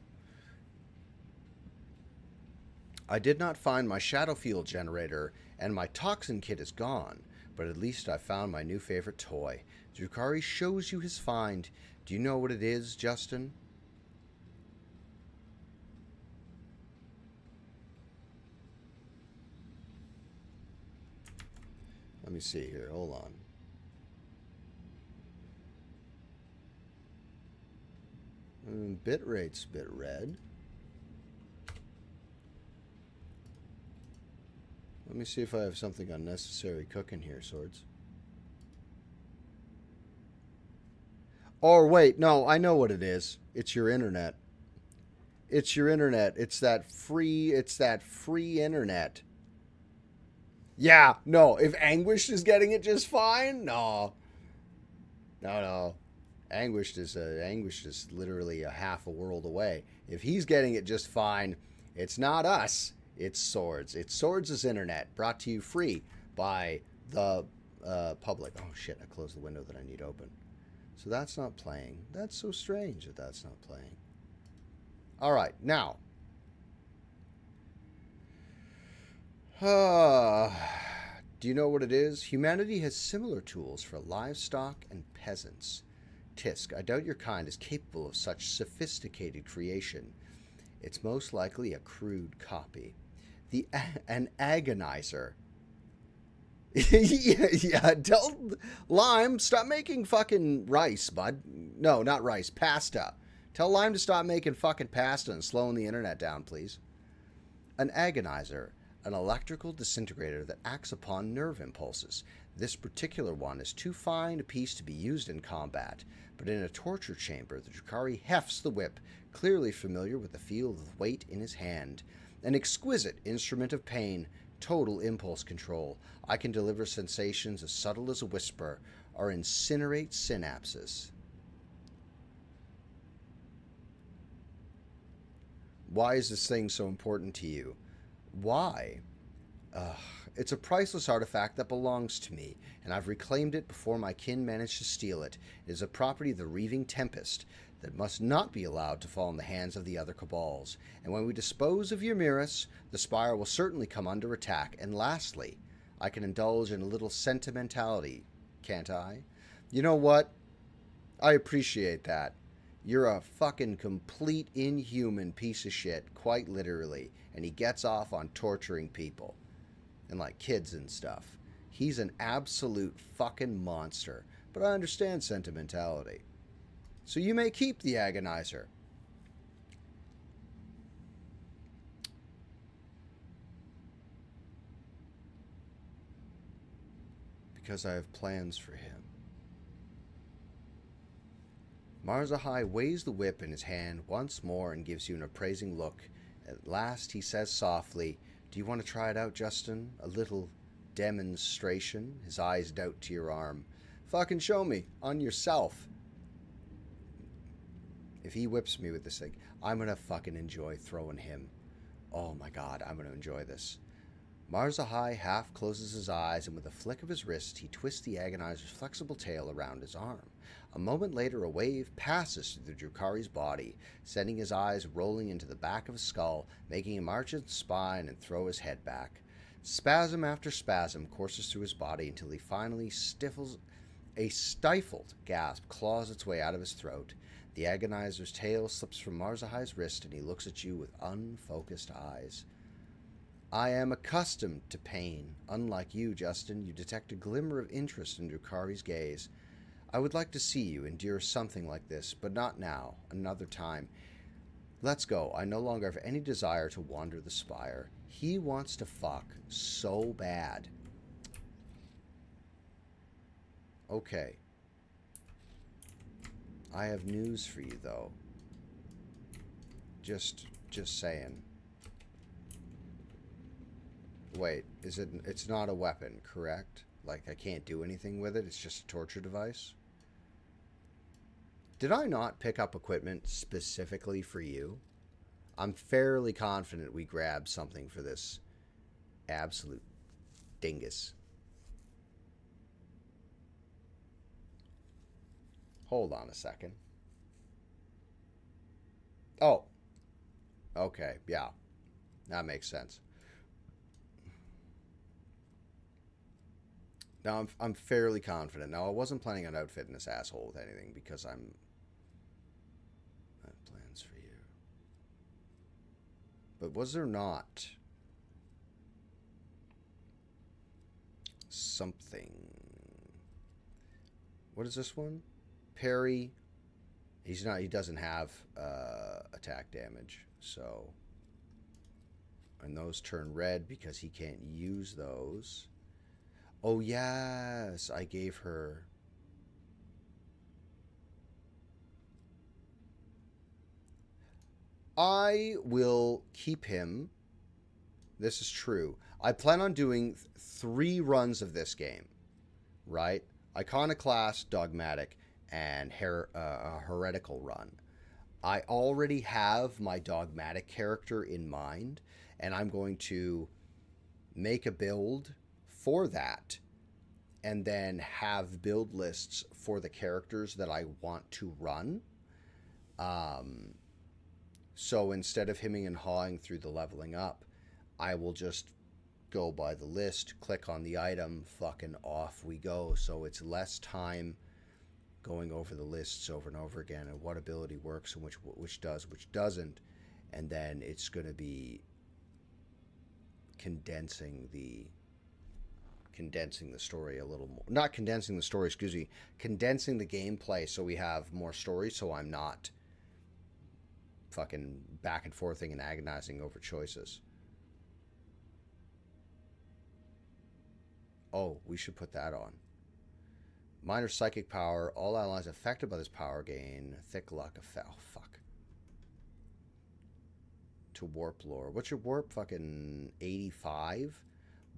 I did not find my shadow field generator, and my toxin kit is gone, but at least I found my new favorite toy. Drukhari shows you his find. Do you know what it is, Justin? Let me see here. Hold on. Bitrate's a bit red. Let me see if I have something unnecessary cooking here, Swords. Or wait, no, I know what it is. It's your internet. It's your internet. It's that free internet. Yeah, no, if Anguished is getting it just fine, no. Anguished is literally a half a world away. If he's getting it just fine, it's not us. It's Swords. It's Swords' internet, brought to you free by the public. Oh shit, I closed the window that I need open. So that's not playing. That's so strange that that's not playing. All right, now. Do you know what it is? Humanity has similar tools for livestock and peasants. Tisk, I doubt your kind is capable of such sophisticated creation. It's most likely a crude copy. An agonizer. yeah, tell Lime, stop making fucking rice, bud. No, not rice, pasta. Tell Lime to stop making fucking pasta and slowing the internet down, please. An agonizer, an electrical disintegrator that acts upon nerve impulses. This particular one is too fine a piece to be used in combat, but in a torture chamber, the Drukhari hefts the whip, clearly familiar with the feel of the weight in his hand. An exquisite instrument of pain, total impulse control. I can deliver sensations as subtle as a whisper, or incinerate synapses. Why is this thing so important to you? Why? It's a priceless artifact that belongs to me, and I've reclaimed it before my kin managed to steal it. It is a property of the Reaving Tempest that must not be allowed to fall in the hands of the other cabals. And when we dispose of Ymyrus, the Spire will certainly come under attack. And lastly, I can indulge in a little sentimentality, can't I? You know what? I appreciate that. You're a fucking complete inhuman piece of shit, quite literally. And he gets off on torturing people. And like kids and stuff. He's an absolute fucking monster. But I understand sentimentality. So you may keep the agonizer. Because I have plans for him. Marzahai weighs the whip in his hand once more and gives you an appraising look. At last he says softly, "Do you want to try it out, Justin? A little demonstration?" His eyes doubt to your arm. "Fucking show me. On yourself." If he whips me with this thing, I'm gonna fucking enjoy throwing him. Oh my god, I'm gonna enjoy this. Marzahai half closes his eyes, and with a flick of his wrist, he twists the agonizer's flexible tail around his arm. A moment later, a wave passes through the Drukari's body, sending his eyes rolling into the back of his skull, making him arch his spine and throw his head back. Spasm after spasm courses through his body until he finally stifles. A stifled gasp claws its way out of his throat. The agonizer's tail slips from Marzahai's wrist, and he looks at you with unfocused eyes. "I am accustomed to pain. Unlike you, Justin, you detect a glimmer of interest in Drukari's gaze. I would like to see you endure something like this, but not now, another time. Let's go. I no longer have any desire to wander the spire." He wants to fuck so bad. Okay. I have news for you, though. Just saying. Wait, it's not a weapon, correct? Like, I can't do anything with it, it's just a torture device? Did I not pick up equipment specifically for you? I'm fairly confident we grabbed something for this absolute dingus. Hold on a second. Oh. Okay, yeah. That makes sense. Now, I'm fairly confident. Now, I wasn't planning on outfitting this asshole with anything because I have plans for you. But was there not something? What is this one? Parry. He doesn't have attack damage, so. And those turn red because he can't use those. Oh, yes, I gave her. I will keep him. This is true. I plan on doing 3 runs of this game, right? Iconoclast, Dogmatic, and a Heretical run. I already have my Dogmatic character in mind, and I'm going to make a build for that and then have build lists for the characters that I want to run. So instead of hemming and hawing through the leveling up, I will just go by the list, click on the item, fucking off we go. So it's less time going over the lists over and over again and what ability works and which does, which doesn't. And then it's going to be condensing the story a little more. Not condensing the story, excuse me. Condensing the gameplay so we have more story, so I'm not fucking back and forthing and agonizing over choices. Oh, we should put that on. Minor psychic power. All allies affected by this power gain thick luck effect. Oh, fuck. To warp lore. What's your warp? Fucking 85?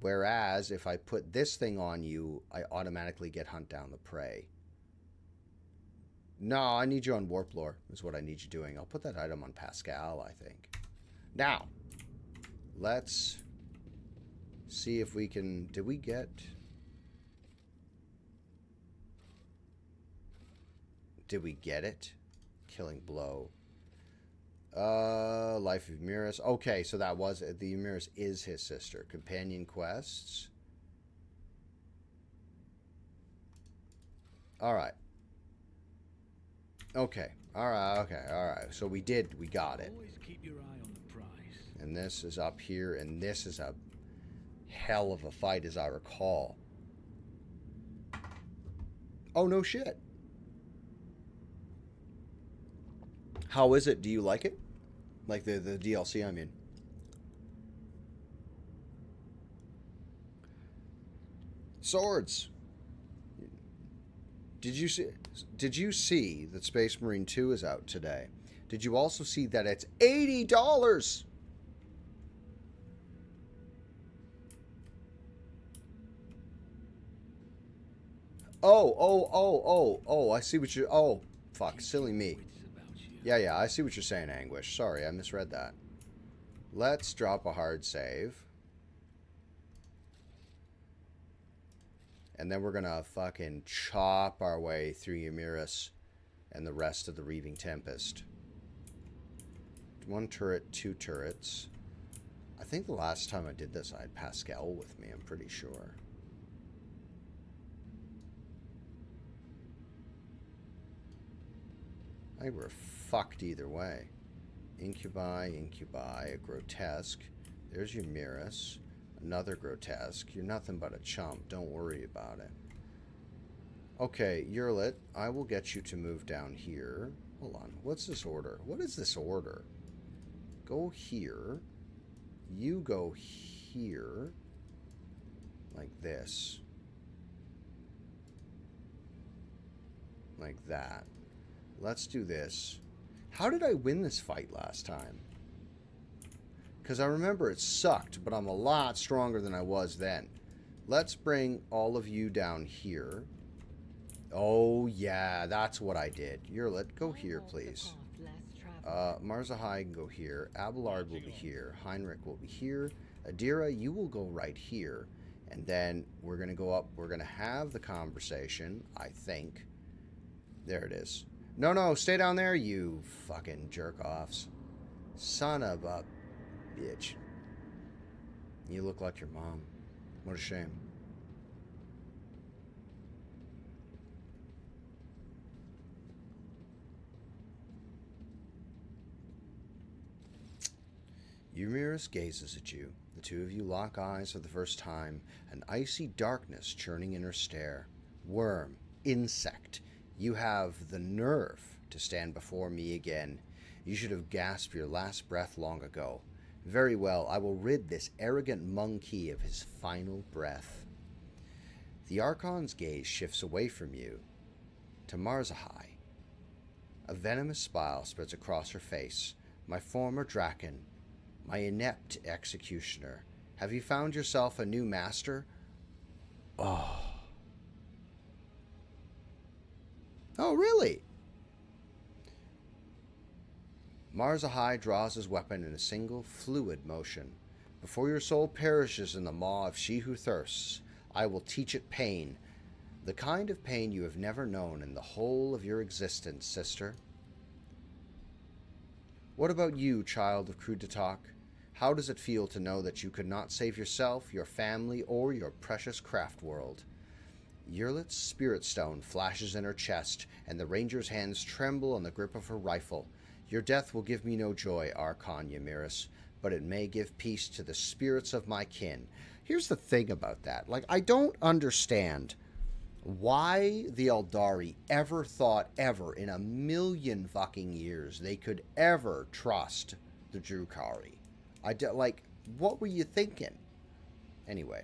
Whereas, if I put this thing on you, I automatically get hunt down the prey. No, I need you on warp lore, is what I need you doing. I'll put that item on Pascal, I think. Now, let's see if we can... Did we get... Did we get it? Killing blow. Life of Eurus. Okay, so that was it. The Eurus is his sister. Companion quests. Alright. Okay. Alright. So we got it. Always keep your eye on the prize. And this is up here, and this is a hell of a fight as I recall. Oh, no shit. How is it? Do you like it? Like the DLC, I mean. Swords. Did you see that Space Marine 2 is out today? Did you also see that it's $80? Oh, I see what you're... Oh, fuck, silly me. Yeah, I see what you're saying, Anguish. Sorry, I misread that. Let's drop a hard save. And then we're gonna fucking chop our way through Ymyrus and the rest of the Reaving Tempest. 1 turret, 2 turrets. I think the last time I did this, I had Pascal with me, I'm pretty sure. I think we're fucked either way. Incubi, a grotesque. There's Ymyrus. Another grotesque. You're nothing but a chump. Don't worry about it. Okay, Yurlit, I will get you to move down here. Hold on. What's this order? What is this order? Go here. You go here. Like this. Like that. Let's do this. How did I win this fight last time? Because I remember it sucked, but I'm a lot stronger than I was then. Let's bring all of you down here. Oh, yeah, that's what I did. Yurlit, go here, please. Marzahai can go here. Abelard will be here. Heinrich will be here. Adira, you will go right here. And then we're going to go up. We're going to have the conversation, I think. There it is. No, stay down there, you fucking jerk-offs. Son of a bitch. You look like your mom. What a shame. Ymyrus gazes at you. The two of you lock eyes for the first time, an icy darkness churning in her stare. Worm, insect, you have the nerve to stand before me again. You should have gasped your last breath long ago. Very well, I will rid this arrogant monkey of his final breath. The Archon's gaze shifts away from you to Marzahai. A venomous smile spreads across her face. My former Draken, my inept executioner, have you found yourself a new master? Oh, really? Marzahai draws his weapon in a single, fluid motion. Before your soul perishes in the maw of she who thirsts, I will teach it pain. The kind of pain you have never known in the whole of your existence, sister. What about you, child of Krudatak? How does it feel to know that you could not save yourself, your family, or your precious craft world? Yurlit's spirit stone flashes in her chest, and the ranger's hands tremble on the grip of her rifle. Your death will give me no joy, Archon Ymyrus, but it may give peace to the spirits of my kin. Here's the thing about that. Like, I don't understand why the Eldari ever thought ever in a million fucking years they could ever trust the Drukhari. Like, what were you thinking? Anyway.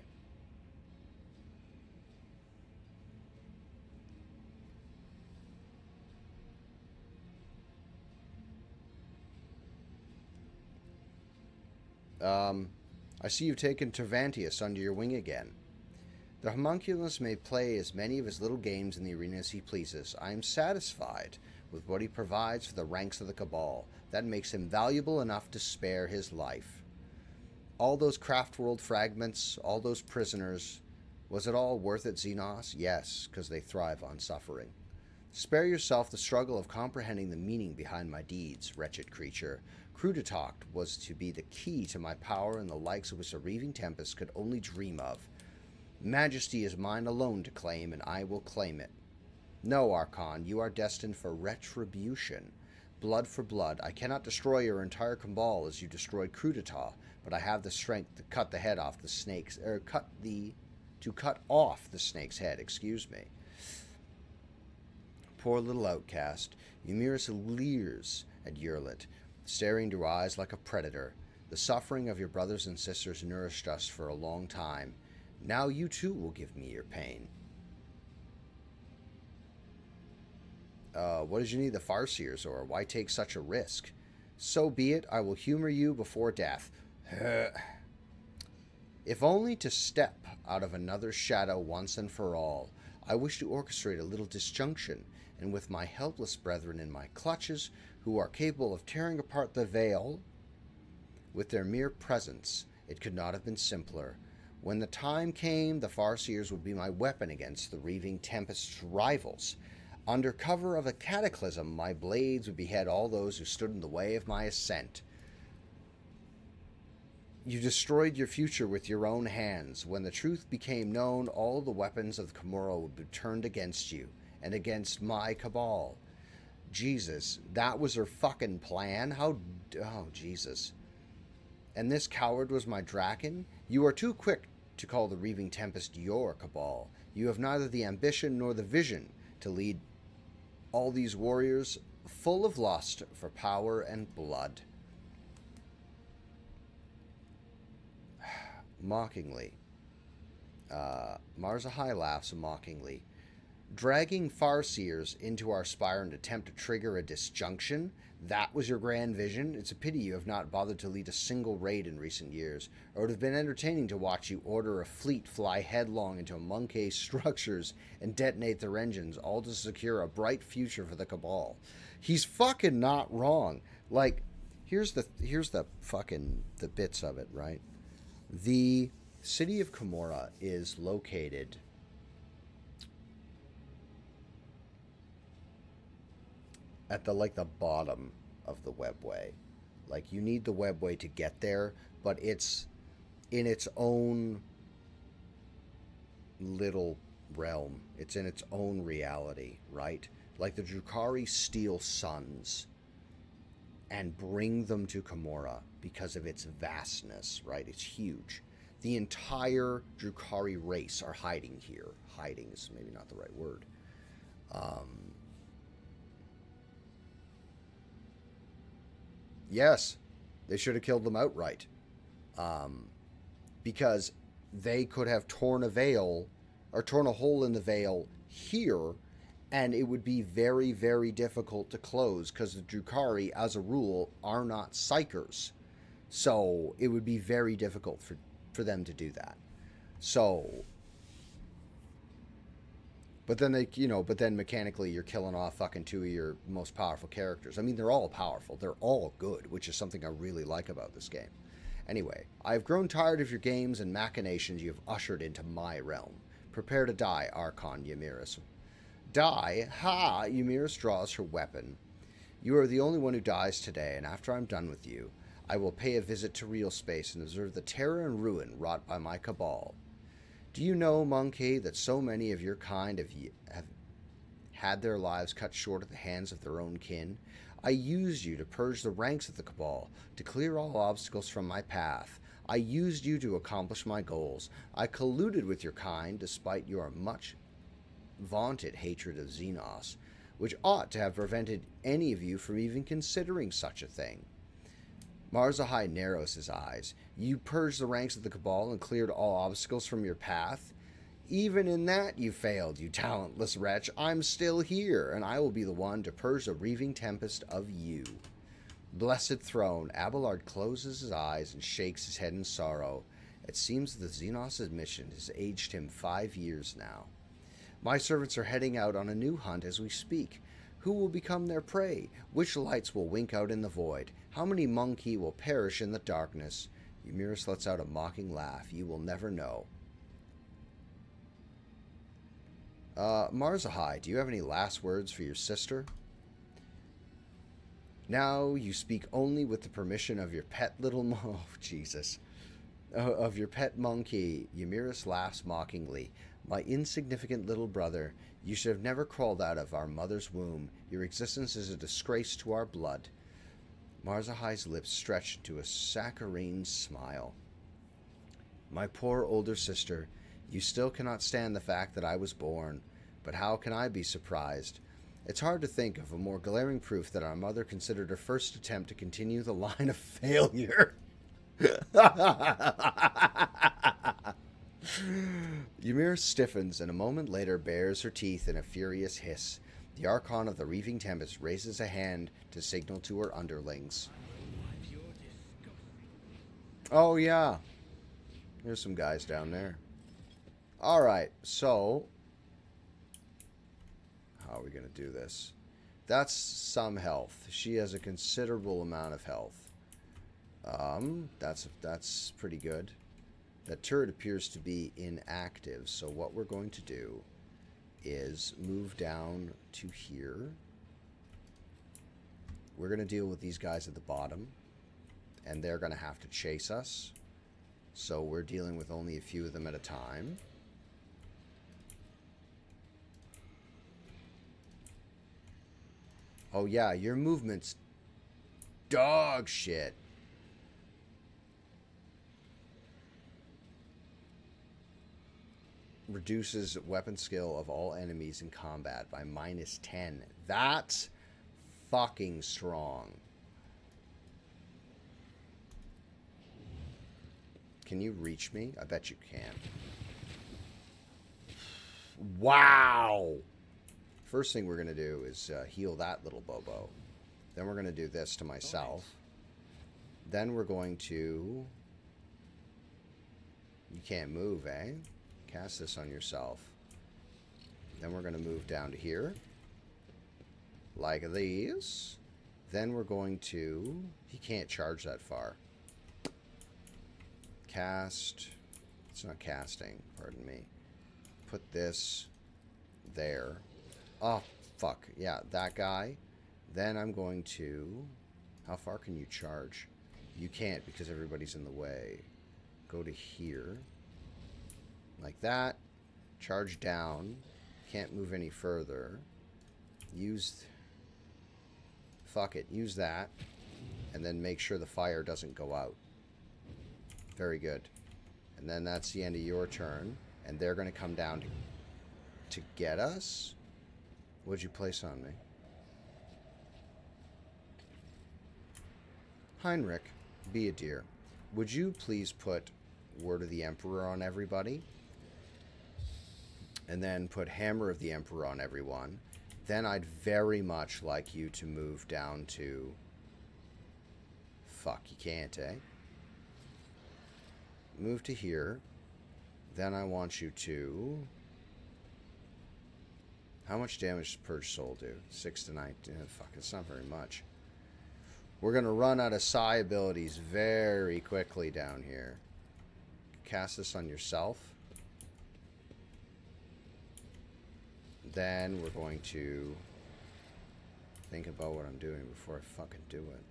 I see you've taken Tervantius under your wing again. The homunculus may play as many of his little games in the arena as he pleases. I am satisfied with what he provides for the ranks of the Cabal. That makes him valuable enough to spare his life. All those craft-world fragments, all those prisoners, was it all worth it, Xenos? Yes, because they thrive on suffering. Spare yourself the struggle of comprehending the meaning behind my deeds, wretched creature. Krudatak was to be the key to my power and the likes of which the Reaving Tempest could only dream of. Majesty is mine alone to claim, and I will claim it. No, Archon, you are destined for retribution. Blood for blood. I cannot destroy your entire cabal as you destroyed Crudita, but I have the strength to cut the head off the snake's, to cut off the snake's head, excuse me. Poor little outcast. Eumerus leers at Yurlit, staring into her eyes like a predator. The suffering of your brothers and sisters nourished us for a long time. Now you too will give me your pain. What did you need the Farseers, or why take such a risk? So be it, I will humor you before death. If only to step out of another shadow once and for all. I wish to orchestrate a little disjunction, and with my helpless brethren in my clutches, who are capable of tearing apart the veil with their mere presence, it could not have been simpler. When the time came, the Farseers would be my weapon against the Reaving Tempest's rivals. Under cover of a cataclysm, my blades would behead all those who stood in the way of my ascent. You destroyed your future with your own hands. When the truth became known, all the weapons of the Camorra would be turned against you, and against my cabal. Jesus, that was her fucking plan? Oh, Jesus. And this coward was my Draken? You are too quick to call the Reaving Tempest your cabal. You have neither the ambition nor the vision to lead all these warriors full of lust for power and blood. Mockingly. Marzahai laughs mockingly. Dragging Farseers into our spire and attempt to trigger a disjunction? That was your grand vision? It's a pity you have not bothered to lead a single raid in recent years, or it would have been entertaining to watch you order a fleet fly headlong into Monkey structures and detonate their engines, all to secure a bright future for the Cabal. He's fucking not wrong. Like, here's the fucking the bits of it, right? The city of Camorra is located at the bottom of the webway. Like, you need the webway to get there, but it's in its own little realm. It's in its own reality, right? Like, the Drukhari steal suns and bring them to Camorra because of its vastness, right? It's huge. The entire Drukhari race are hiding here. Hiding is maybe not the right word. Yes, they should have killed them outright. Because they could have torn a veil, or torn a hole in the veil here, and it would be very, very difficult to close, because the Drukhari, as a rule, are not psychers. So it would be very difficult for them to do that. So, but then but then mechanically you're killing off fucking two of your most powerful characters. I mean, they're all powerful. They're all good, which is something I really like about this game. Anyway, I've grown tired of your games and machinations you have ushered into my realm. Prepare to die, Archon Eumerus. Die? Ha! Eumerus draws her weapon. You are the only one who dies today, and after I'm done with you, I will pay a visit to real space and observe the terror and ruin wrought by my cabal. Do you know, Monkey, that so many of your kind have had their lives cut short at the hands of their own kin? I used you to purge the ranks of the Cabal, to clear all obstacles from my path. I used you to accomplish my goals. I colluded with your kind, despite your much vaunted hatred of Xenos, which ought to have prevented any of you from even considering such a thing. Marzahai narrows his eyes. You purged the ranks of the Cabal and cleared all obstacles from your path? Even in that you failed, you talentless wretch. I'm still here, and I will be the one to purge the Reaving Tempest of you. Blessed throne, Abelard closes his eyes and shakes his head in sorrow. It seems that Xenos' mission has aged him 5 years now. My servants are heading out on a new hunt as we speak. Who will become their prey? Which lights will wink out in the void? How many Monkey will perish in the darkness? Eumerus lets out a mocking laugh. You will never know. Marzahai, do you have any last words for your sister? Now you speak only with the permission of your pet little Oh, Jesus. Of your pet monkey, Ymiris laughs mockingly. My insignificant little brother, you should have never crawled out of our mother's womb. Your existence is a disgrace to our blood. Marzahai's lips stretch into a saccharine smile. My poor older sister, you still cannot stand the fact that I was born, but how can I be surprised? It's hard to think of a more glaring proof that our mother considered her first attempt to continue the line of failure. Ymir stiffens and a moment later bares her teeth in a furious hiss. The Archon of the Reaving Tempest raises a hand to signal to her underlings. Oh, yeah. There's some guys down there. Alright, so how are we going to do this? That's some health. She has a considerable amount of health. That's pretty good. That turret appears to be inactive, so what we're going to do is move down to here. We're going to deal with these guys at the bottom, and they're going to have to chase us. So we're dealing with only a few of them at a time. Oh yeah, your movement's dog shit. Reduces weapon skill of all enemies in combat by -10. That's fucking strong. Can you reach me? I bet you can. Wow! First thing we're going to do is heal that little Bobo. Then we're going to do this to myself. Then we're going to... You can't move, eh? Cast this on yourself. Then we're going to move down to here. Like these. Then we're going to... He can't charge that far. Cast... It's not casting, pardon me. Put this there. Oh, fuck. Yeah, that guy. Then I'm going to... How far can you charge? You can't because everybody's in the way. Go to here. Like that. Charge down. Can't move any further. Use... Fuck it. Use that. And then make sure the fire doesn't go out. Very good. And then that's the end of your turn. And they're going to come down to get us. What'd you place on me? Heinrich, be a dear. Would you please put Word of the Emperor on everybody? And then put Hammer of the Emperor on everyone. Then I'd very much like you to move down to... Fuck, you can't, eh? Move to here. Then I want you to... How much damage does Purge Soul do? 6 to 9. Fuck, it's not very much. We're going to run out of psi abilities very quickly down here. Cast this on yourself. Then we're going to think about what I'm doing before I fucking do it.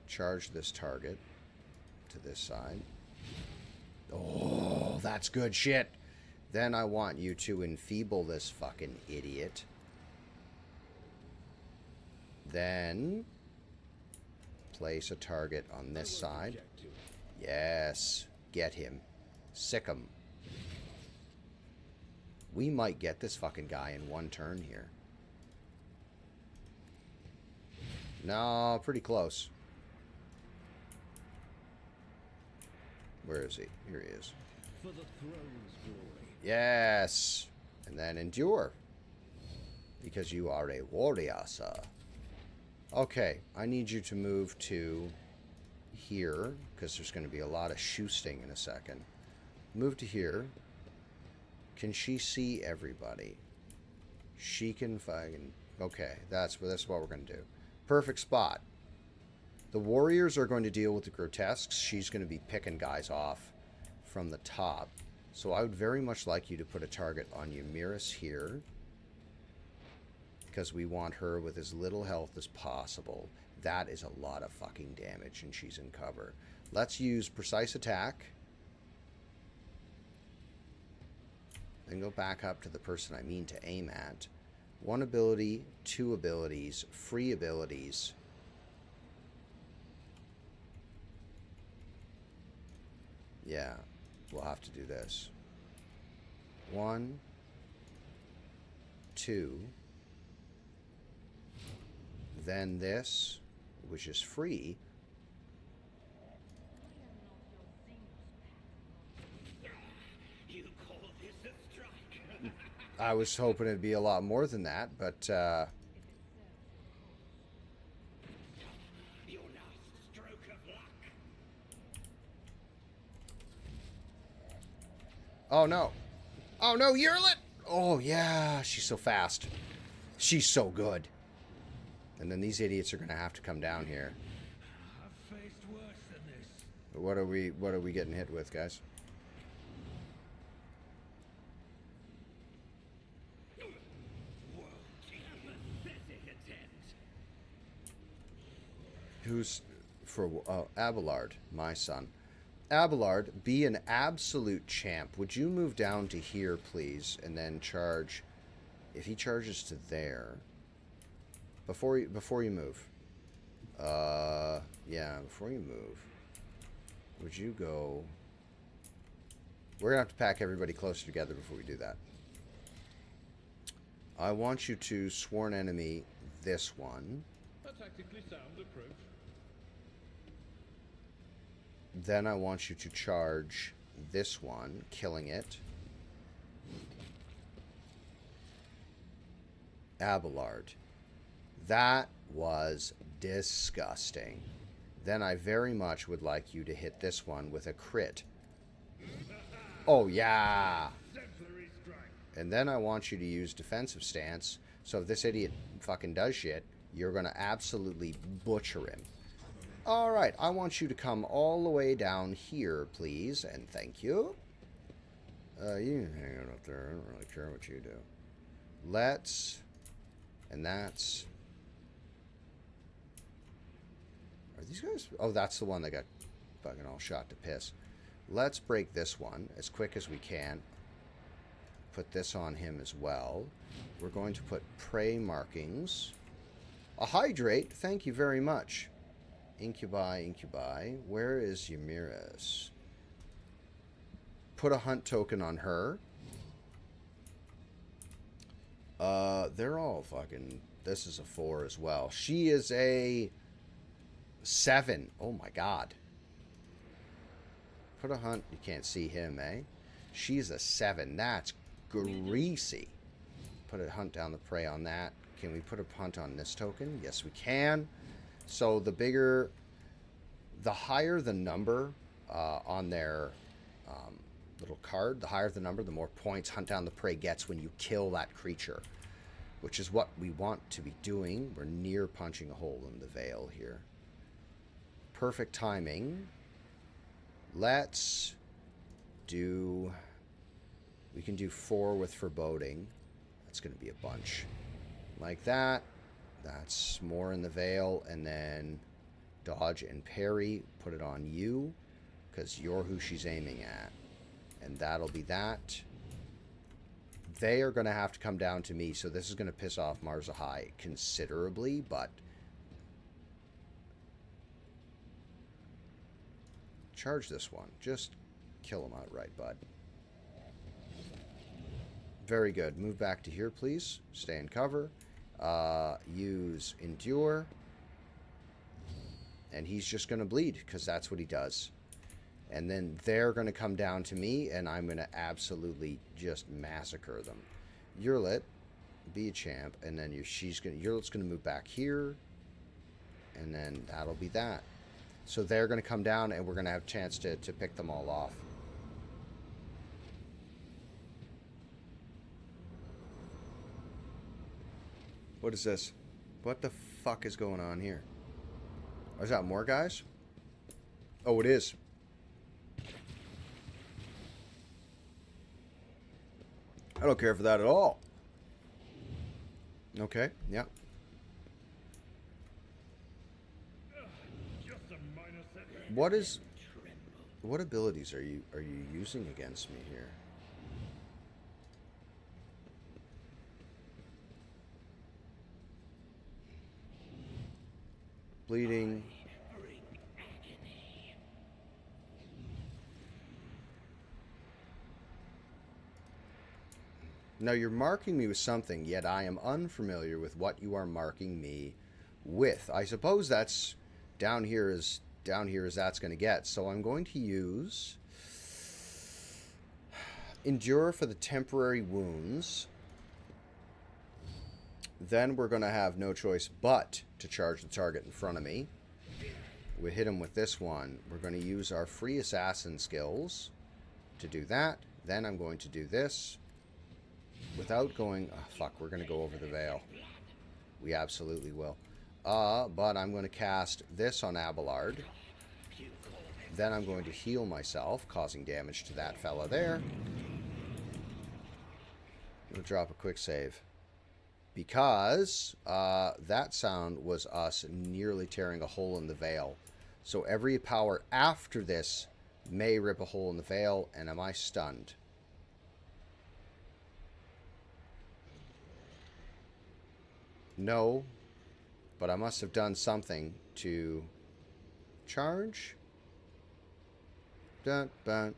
Charge this target to this side. Oh, that's good shit. Then I want you to enfeeble this fucking idiot. Then place a target on this side. Yes. Get him. Sick him. We might get this fucking guy in one turn here. No, pretty close. Where is he? Here he is. For the throne's glory. Yes. And then endure. Because you are a warrior, sir. Okay, I need you to move to here, because there's going to be a lot of shoosting in a second. Move to here. Can she see everybody? She can fucking... Okay, that's what we're going to do. Perfect spot. The warriors are going to deal with the grotesques. She's going to be picking guys off from the top. So I would very much like you to put a target on Ymiris here. Because we want her with as little health as possible. That is a lot of fucking damage, and she's in cover. Let's use precise attack. Then go back up to the person I mean to aim at. 1 ability, 2 abilities, free abilities. Yeah, we'll have to do this. 1, 2, then this, which is free. You call this a strike? I was hoping it'd be a lot more than that, but Your last stroke of luck. oh no. Oh no, Yerlet! Oh yeah, she's so fast. She's so good. And then these idiots are gonna have to come down here. I've faced worse than this. What are we getting hit with, guys? Pathetic attempt. Who's for Abelard, my son. Abelard, be an absolute champ. Would you move down to here, please, and then charge? If he charges to there, before you move, yeah, before you move, would you go? We're gonna have to pack everybody closer together before we do that. I want you to sworn enemy this one. A tactically sound approach. Then I want you to charge this one, killing it. Abelard. That was disgusting. Then I very much would like you to hit this one with a crit. Oh, yeah. Exemplary strike. And then I want you to use defensive stance. So if this idiot fucking does shit, you're going to absolutely butcher him. All right, I want you to come all the way down here, please, and thank you. You can hang out up there. I don't really care what you do. Let's, and that's. Are these guys? Oh, that's the one that got fucking all shot to piss. Let's break this one as quick as we can. Put this on him as well. We're going to put prey markings. A hydrate, thank you very much. Incubi. Where is Yamiris? Put a hunt token on her. They're all fucking... This is a 4 as well. She is a 7. Oh my god. Put a hunt... You can't see him, eh? She's a 7. That's greasy. Put a hunt down the prey on that. Can we put a hunt on this token? Yes, we can. So the bigger, the higher the number on their little card, the higher the number, the more points Hunt Down the Prey gets when you kill that creature, which is what we want to be doing. We're near punching a hole in the veil here. Perfect timing. Let's do, we can do 4 with Foreboding. That's going to be a bunch. Like that. That's more in the veil, and then dodge and parry, put it on you, because you're who she's aiming at. And that'll be that. They are going to have to come down to me, so this is going to piss off Marzahai considerably, but... Charge this one. Just kill him outright, bud. Very good. Move back to here, please. Stay in cover. Use Endure. And he's just going to bleed, because that's what he does. And then they're going to come down to me, and I'm going to absolutely just massacre them. Yerlet, be a champ, and then Yerlet's going to move back here, and then that'll be that. So they're going to come down, and we're going to have a chance to pick them all off. What is this? What the fuck is going on here? Oh, is that more guys? Oh, it is. I don't care for that at all. Okay, yeah. Just a minor setback. What is... What abilities are you using against me here? Bleeding. Now you're marking me with something, yet I am unfamiliar with what you are marking me with. I suppose that's down here as that's going to get. So I'm going to use Endure for the temporary wounds. Then we're going to have no choice but to charge the target in front of me. We hit him with this one. We're going to use our free assassin skills to do that. Then I'm going to do this. Without going... Oh, fuck, we're going to go over the veil. We absolutely will. But I'm going to cast this on Abelard. Then I'm going to heal myself, causing damage to that fella there. We'll drop a quick save. Because that sound was us nearly tearing a hole in the veil. So every power after this may rip a hole in the veil. And am I stunned? No. But I must have done something to charge. Dun, dun,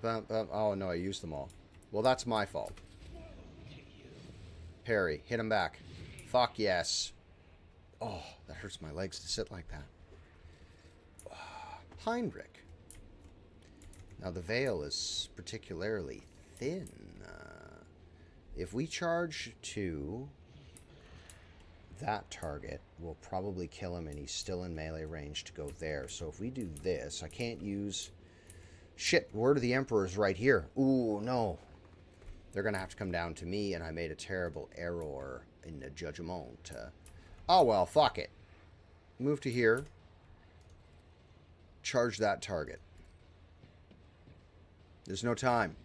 dun, dun. Oh, no, I used them all. Well, that's my fault. Parry. Hit him back. Fuck yes. Oh, that hurts my legs to sit like that. Heinrich. Now, the veil is particularly thin. If we charge to that target, we'll probably kill him, and he's still in melee range to go there. So if we do this, I can't use... Shit, Word of the Emperor is right here. Ooh, no. They're going to have to come down to me, and I made a terrible error in the judgment. Oh, well, fuck it. Move to here. Charge that target. There's no time.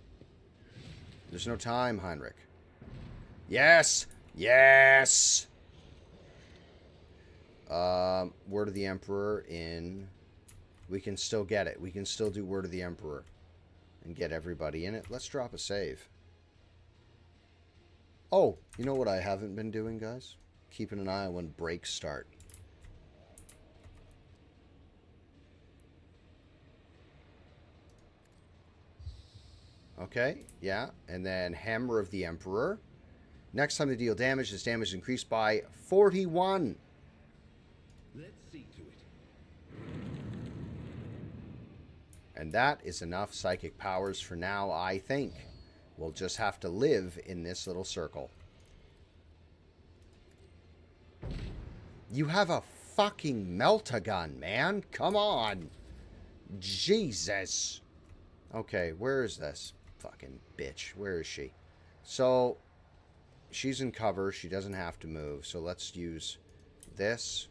There's no time, Heinrich. Yes! Yes! Word of the Emperor in... We can still get it. We can still do Word of the Emperor and get everybody in it. Let's drop a save. Oh, you know what I haven't been doing, guys? Keeping an eye on when breaks start. Okay, yeah. And then Hammer of the Emperor. Next time they deal damage, this damage is increased by 41. Let's see to it. And that is enough psychic powers for now, I think. We'll just have to live in this little circle. You have a fucking melt-a-gun, man. Come on. Jesus. Okay, where is this fucking bitch? Where is she? So, she's in cover. She doesn't have to move. So let's use this.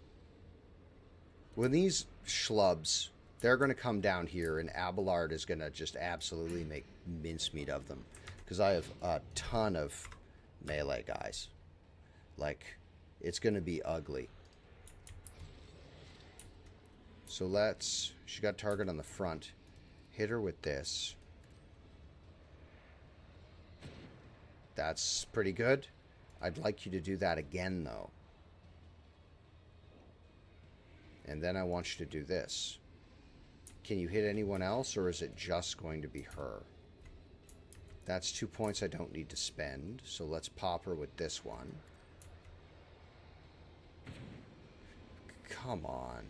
When these schlubs, they're going to come down here, and Abelard is going to just absolutely make mincemeat of them. Because I have a ton of melee guys. Like, it's going to be ugly. So let's... She got target on the front. Hit her with this. That's pretty good. I'd like you to do that again, though. And then I want you to do this. Can you hit anyone else, or is it just going to be her? That's 2 points I don't need to spend, so let's pop her with this one. Come on.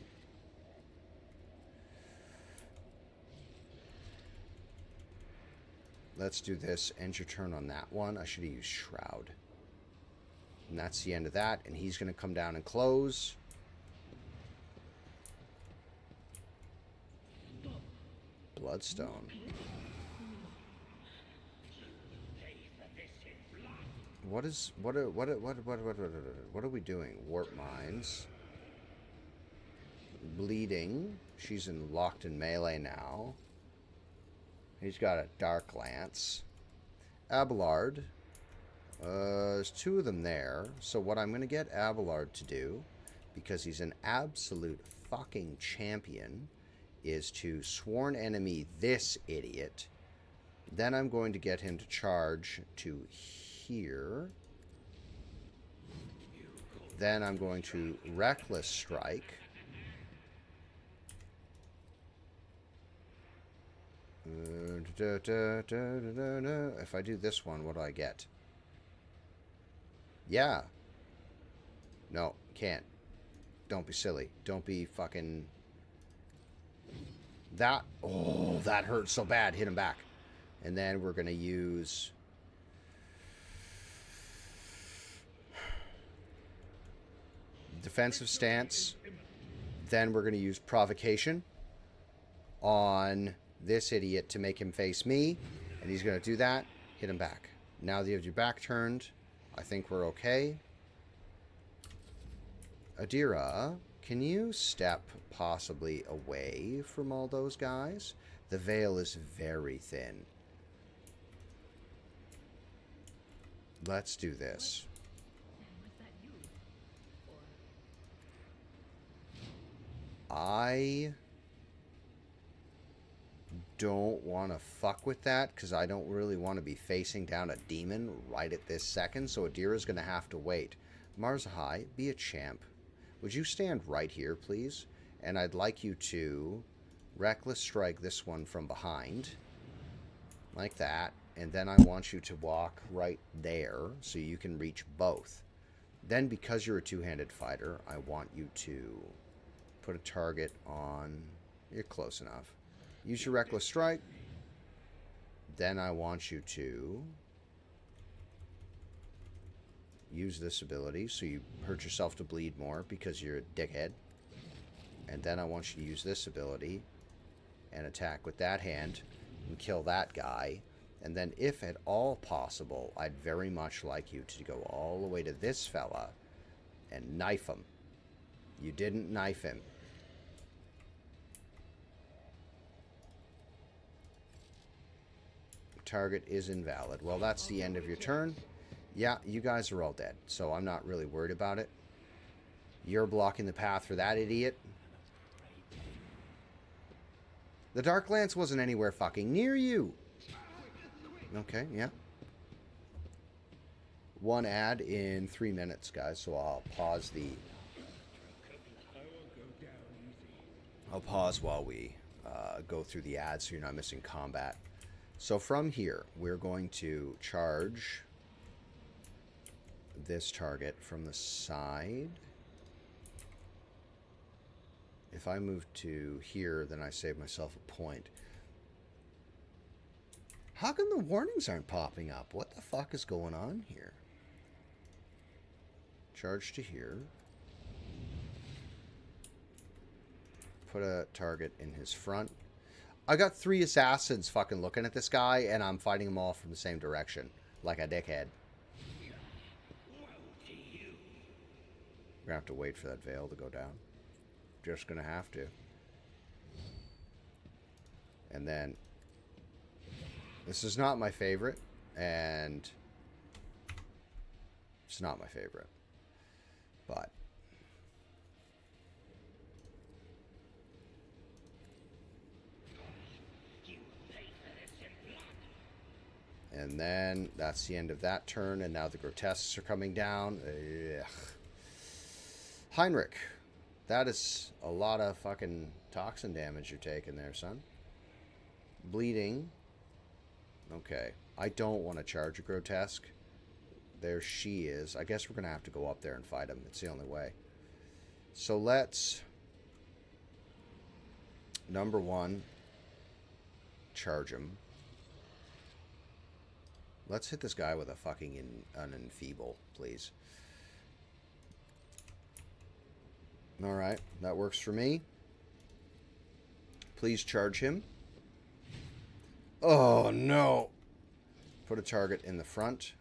Let's do this. End your turn on that one. I should have used Shroud. And that's the end of that, and he's going to come down and close. Bloodstone. What are we doing? Warp mines. Bleeding. She's locked in melee now. He's got a dark lance. Abelard. There's two of them there. So what I'm going to get Abelard to do, because he's an absolute fucking champion, is to sworn enemy this idiot. Then I'm going to get him to charge to here. Then I'm going to reckless strike. If I do this one, what do I get? Yeah. No, can't. Don't be silly. Don't be fucking... That... Oh, that hurts so bad. Hit him back. And then we're going to use... defensive stance. Then we're going to use provocation on this idiot to make him face me. And he's going to do that. Hit him back. Now that you have your back turned, I think we're okay. Adira, can you step possibly away from all those guys? The veil is very thin. Let's do this. Was that you? Or I don't want to fuck with that because I don't really want to be facing down a demon right at this second, so Adira's going to have to wait. Marzahai, be a champ. Would you stand right here, please? And I'd like you to reckless strike this one from behind. Like that. And then I want you to walk right there so you can reach both. Then, because you're a two-handed fighter, I want you to put a target on... You're close enough. Use your reckless strike. Then I want you to use this ability so you hurt yourself to bleed more because you're a dickhead. And then I want you to use this ability and attack with that hand and kill that guy. And then if at all possible, I'd very much like you to go all the way to this fella and knife him. You didn't knife him. Target is invalid. Well, that's the end of your turn. Yeah, you guys are all dead, so I'm not really worried about it. You're blocking the path for that idiot. The Dark Lance wasn't anywhere fucking near you. Okay, yeah. One ad in 3 minutes, guys, so I'll pause the... I'll pause while we go through the ads so you're not missing combat. So from here, we're going to charge this target from the side. If I move to here, then I save myself a point. How come the warnings aren't popping up? What the fuck is going on here? Charge to here. Put a target in his front. I got 3 assassins fucking looking at this guy, and I'm fighting them all from the same direction. Like a dickhead. We're gonna have to wait for that veil to go down. Just gonna have to. And then... This is not my favorite, and... It's not my favorite. But... And then that's the end of that turn, and now the grotesques are coming down. Ugh. Heinrich, that is a lot of fucking toxin damage you're taking there, son. Bleeding. Okay. I don't want to charge a grotesque. There she is. I guess we're going to have to go up there and fight him. It's the only way. So let's... Number 1. Charge him. Let's hit this guy with a fucking an enfeeble, please. Alright, that works for me. Please charge him. Oh, no! Put a target in the front,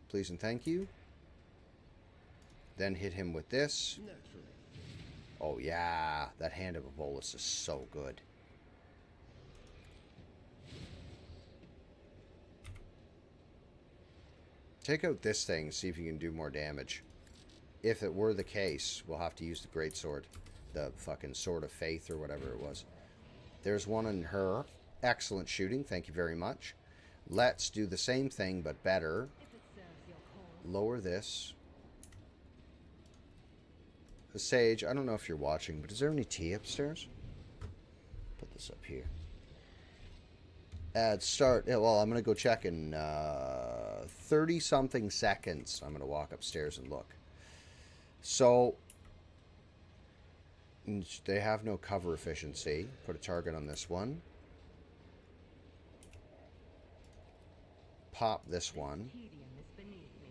please and thank you. Then hit him with this. Oh, yeah. That Hand of a Bolus is so good. Take out this thing, see if you can do more damage. If it were the case, we'll have to use the greatsword. The fucking Sword of Faith or whatever it was. There's one in her. Excellent shooting. Thank you very much. Let's do the same thing, but better. If it serves your cause. Lower this. Sage, I don't know if you're watching, but is there any tea upstairs? Put this up here. Add start. Yeah, well, I'm going to go check in 30-something seconds. I'm going to walk upstairs and look. So, they have no cover efficiency. Put a target on this one. Pop this one. Tedium is beneath me.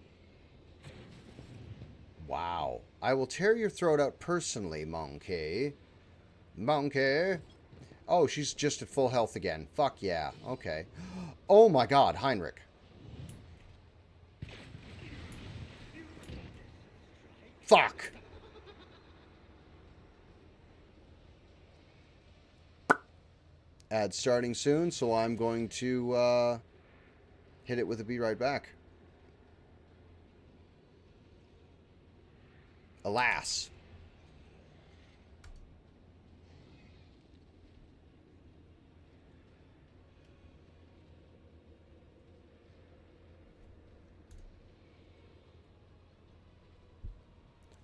Wow. I will tear your throat out personally, monkey. Monkey. Oh, she's just at full health again. Fuck yeah. Okay. Oh my god, Heinrich. Fuck. Ad starting soon, so I'm going to hit it with a be right back. Alas.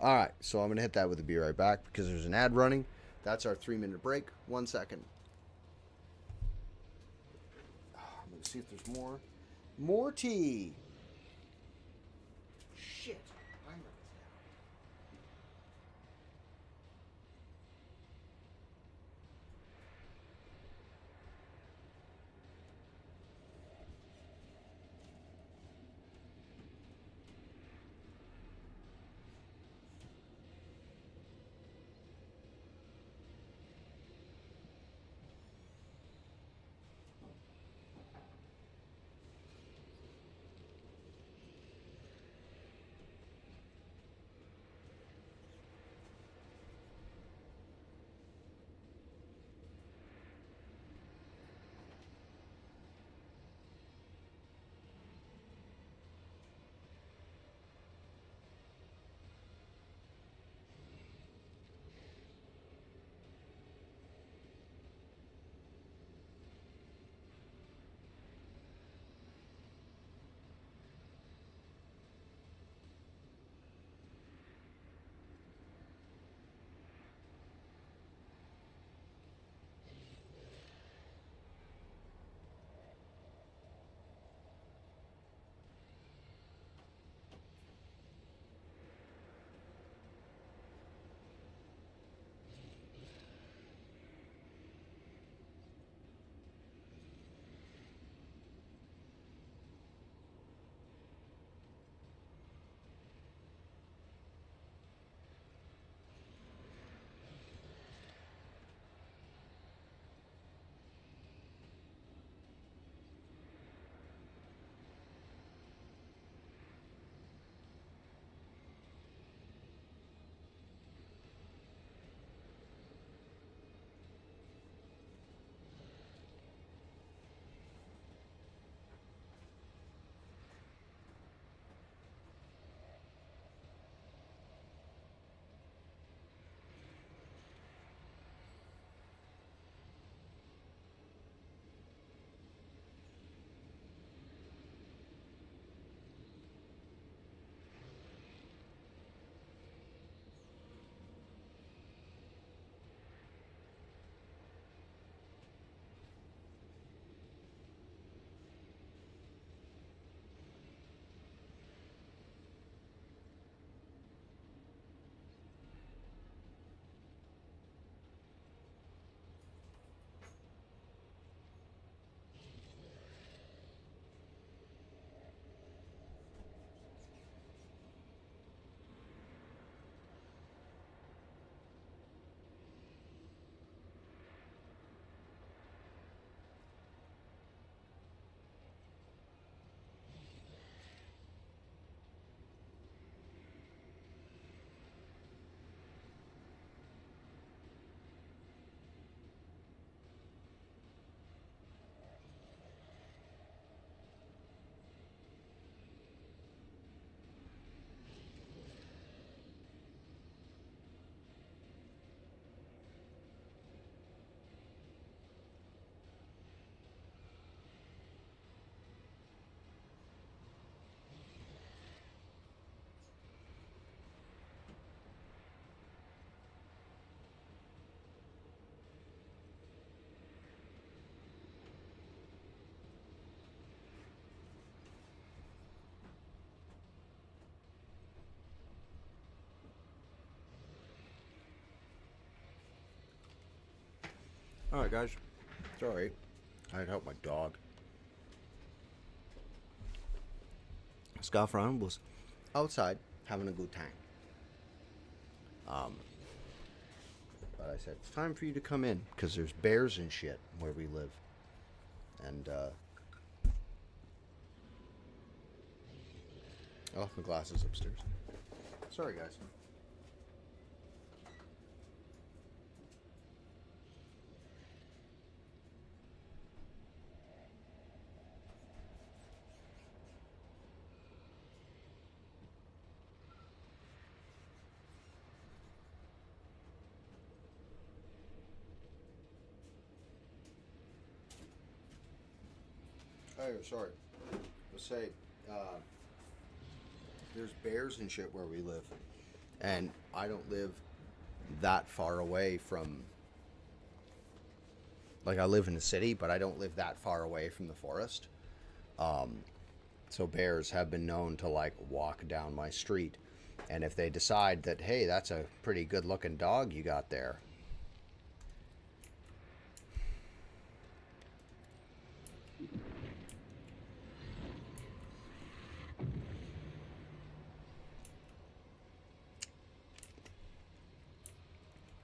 Alright, so I'm going to hit that with a be right back because there's an ad running. That's our 3-minute break. 1 second. I'm going to see if there's more. More tea. Shit. Alright, guys. Sorry. I had helped my dog. Scoffron was outside having a good time. But I said, it's time for you to come in, because there's bears and shit where we live. And, I left my glasses upstairs. Sorry, guys. Oh, sorry. Let's say, there's bears and shit where we live. And I don't live that far away from... Like, I live in the city, but I don't live that far away from the forest. So bears have been known to, like, walk down my street. And if they decide that, hey, that's a pretty good-looking dog you got there...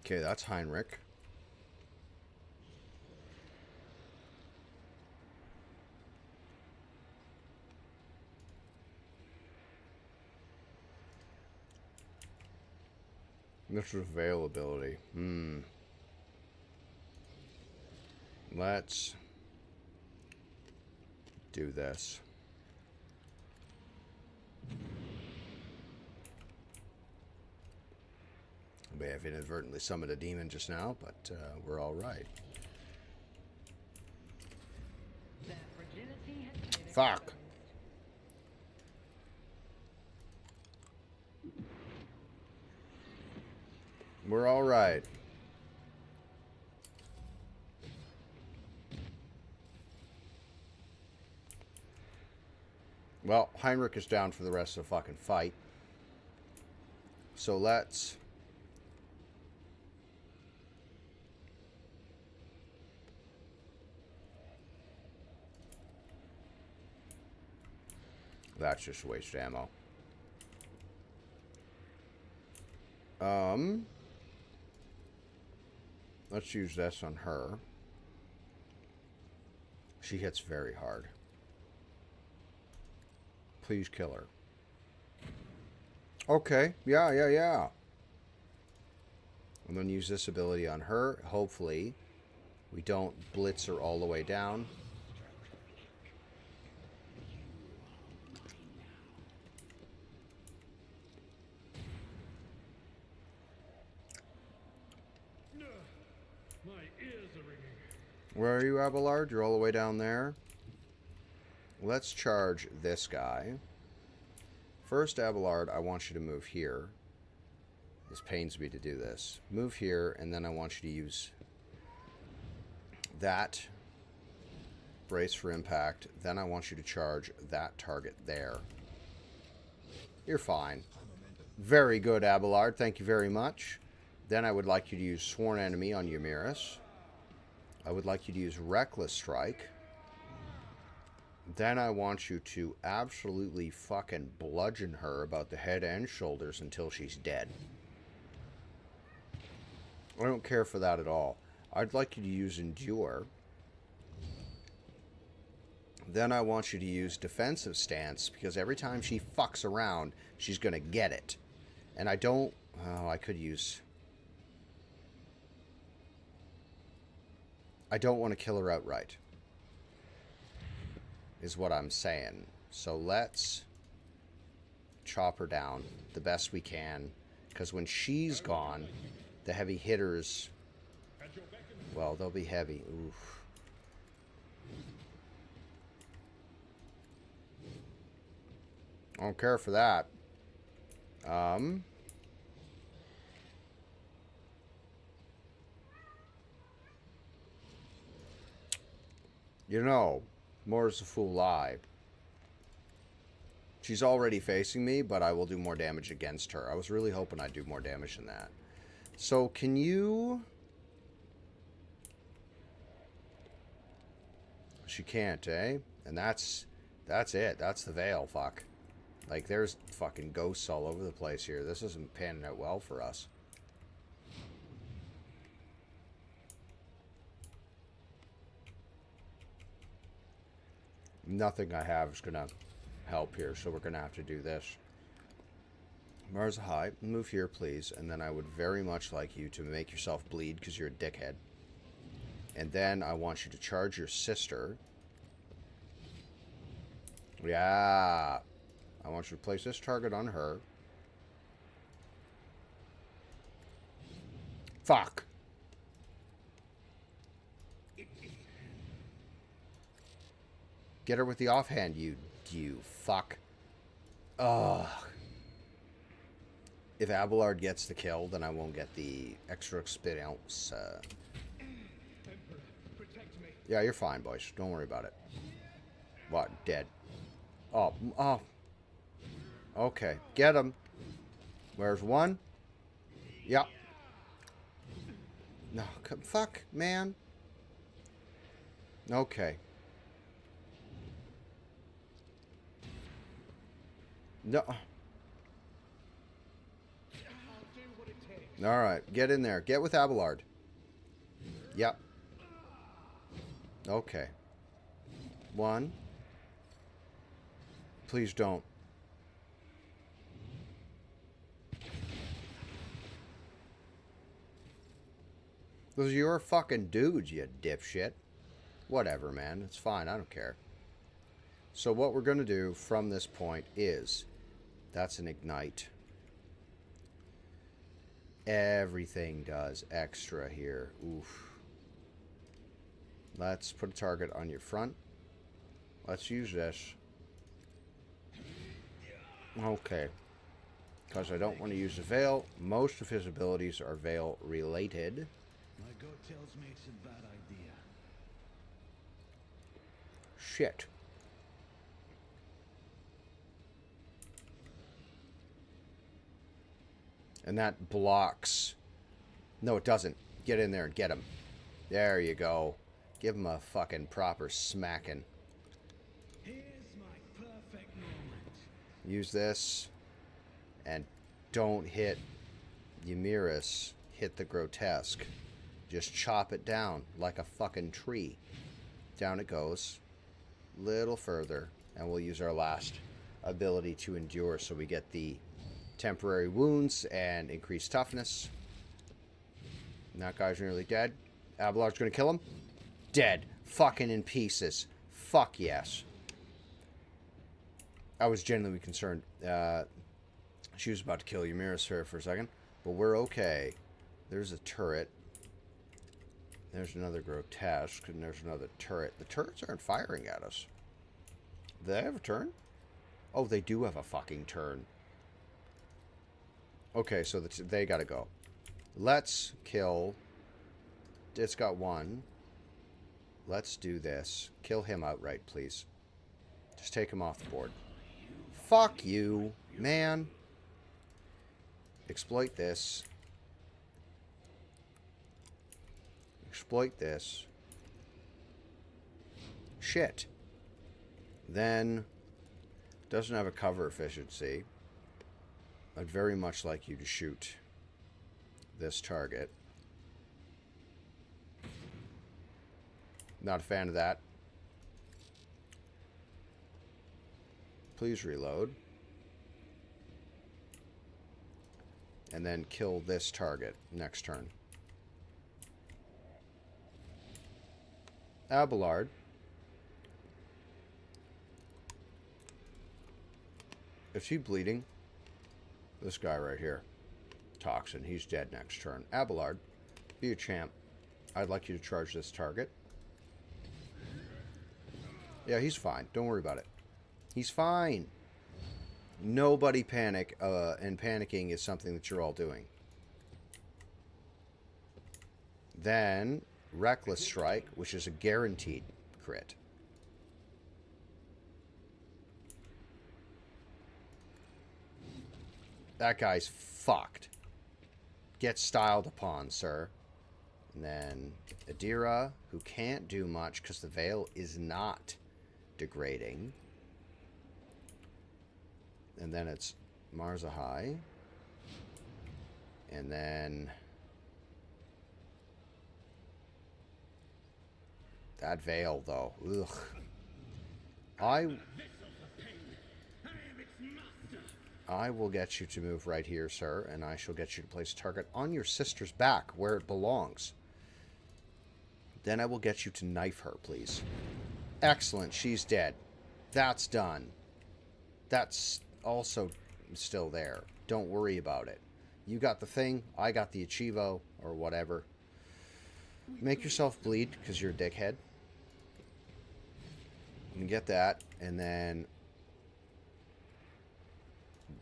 Okay, that's Heinrich. This is availability. Let's do this. I may have inadvertently summoned a demon just now, but we're all right. Their fragility has been Fuck. exposed. We're all right. Well, Heinrich is down for the rest of the fucking fight. So let's... That's just waste ammo. Let's use this on her. She hits very hard. Please kill her. Okay. Yeah. And then use this ability on her. Hopefully, we don't blitz her all the way down. My ears are ringing. Where are you, Abelard? You're all the way down there. Let's charge this guy. First, Abelard, I want you to move here. This pains me to do this. Move here, and then I want you to use that. Brace for impact. Then I want you to charge that target there. You're fine. Very good, Abelard. Thank you very much. Then I would like you to use Sworn Enemy on Ymiris. I would like you to use Reckless Strike. Then I want you to absolutely fucking bludgeon her about the head and shoulders until she's dead. I don't care for that at all. I'd like you to use Endure. Then I want you to use Defensive Stance, because every time she fucks around, she's going to get it. And I don't... Oh, I could use... I don't want to kill her outright, is what I'm saying. So let's chop her down the best we can, because when she's gone, the heavy hitters, well, they'll be heavy. Oof. I don't care for that. You know, more's the fool lie. She's already facing me, but I will do more damage against her. I was really hoping I'd do more damage than that. So, can you... She can't, eh? And that's it. That's the veil, fuck. Like, there's fucking ghosts all over the place here. This isn't panning out well for us. Nothing I have is gonna help here, so we're gonna have to do this. Marza, hi. Move here, please. And then I would very much like you to make yourself bleed because you're a dickhead. And then I want you to charge your sister. Yeah. I want you to place this target on her. Fuck. Get her with the offhand, you fuck. Ugh. If Abelard gets the kill, then I won't get the extra experience. Emperor, protect me. Yeah, you're fine, boys. Don't worry about it. What? Dead. Oh. Okay. Get him. Where's one? Yep. No, fuck, man. Okay. No. Alright, get in there. Get with Abelard. Yep. Okay. One. Please don't. Those are your fucking dudes, you dipshit. Whatever, man. It's fine. I don't care. So what we're going to do from this point is... That's an ignite. Everything does extra here. Oof. Let's put a target on your front. Let's use this. Okay. Because I don't want to use the veil. Most of his abilities are veil related. My gut tells me it's a bad idea. Shit. And that blocks. No, it doesn't. Get in there and get him. There you go. Give him a fucking proper smacking. Here's my perfect moment. Use this. And don't hit Ymyrus. Hit the grotesque. Just chop it down like a fucking tree. Down it goes. Little further. And we'll use our last ability to endure so we get the temporary wounds and increased toughness. And that guy's nearly dead. Abelard's gonna kill him. Dead. Fucking in pieces. Fuck yes. I was genuinely concerned. She was about to kill Ymyrus for a second. But we're okay. There's a turret. There's another grotesque. And there's another turret. The turrets aren't firing at us. Do they have a turn? Oh, they do have a fucking turn. Okay, so they gotta go. Let's kill... It's got one. Let's do this. Kill him outright, please. Just take him off the board. Fuck you, man. Exploit this. Exploit this. Shit. Then... Doesn't have a cover efficiency. I'd very much like you to shoot this target. Not a fan of that. Please reload. And then kill this target next turn. Abelard. Is he bleeding? This guy right here. Toxin. He's dead next turn. Abelard, be a champ. I'd like you to charge this target. Yeah, he's fine. Don't worry about it. He's fine. Nobody panic, and panicking is something that you're all doing. Then, Reckless Strike, which is a guaranteed crit. That guy's fucked. Get styled upon, sir. And then Adira, who can't do much because the veil is not degrading. And then it's Marzahai. And then that veil, though. Ugh. I will get you to move right here, sir, and I shall get you to place a target on your sister's back where it belongs. Then I will get you to knife her, please. Excellent. She's dead. That's done. That's also still there. Don't worry about it. You got the thing. I got the Achivo, or whatever. Make yourself bleed, because you're a dickhead. And get that, and then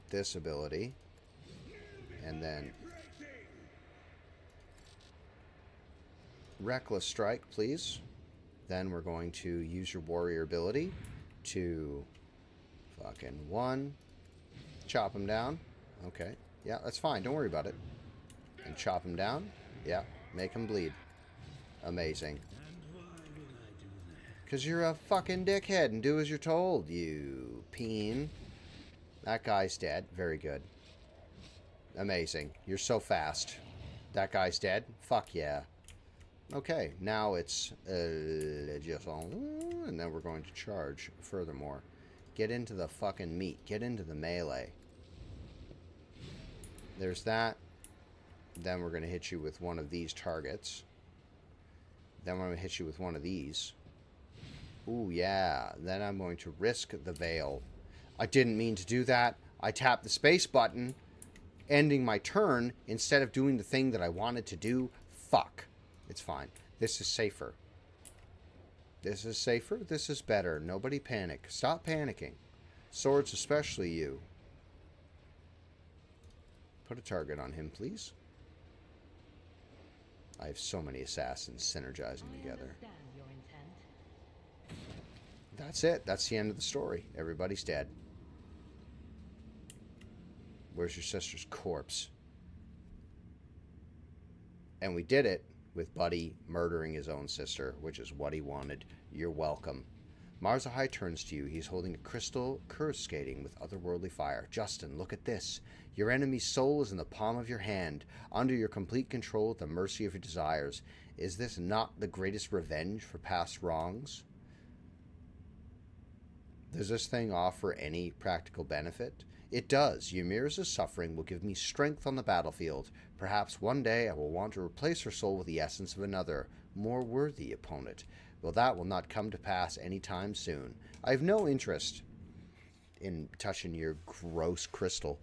this ability, and then Reckless Strike, please. Then we're going to use your warrior ability to fucking chop him down. Okay, yeah, that's fine, don't worry about it. And chop him down. Yeah, make him bleed. Amazing. Because you're a fucking dickhead and do as you're told, you peen. That guy's dead. Very good. Amazing. You're so fast. That guy's dead? Fuck yeah. Okay, now it's just and then we're going to charge furthermore. Get into the fucking meat. Get into the melee. There's that. Then we're going to hit you with one of these targets. Then we're going to hit you with one of these. Ooh, yeah. Then I'm going to risk the veil. I didn't mean to do that. I tapped the space button, ending my turn, instead of doing the thing that I wanted to do. Fuck. It's fine. This is safer. This is safer. This is better. Nobody panic. Stop panicking. Swords, especially you. Put a target on him, please. I have so many assassins synergizing together. That's it. That's the end of the story. Everybody's dead. Where's your sister's corpse? And we did it with Buddy murdering his own sister, which is what he wanted. You're welcome. Marzahai turns to you. He's holding a crystal coruscating with otherworldly fire. Justin, look at this. Your enemy's soul is in the palm of your hand, under your complete control at the mercy of your desires. Is this not the greatest revenge for past wrongs? Does this thing offer any practical benefit? It does. Ymira's suffering will give me strength on the battlefield. Perhaps one day I will want to replace her soul with the essence of another, more worthy opponent. Well, that will not come to pass any time soon. I have no interest in touching your gross crystal.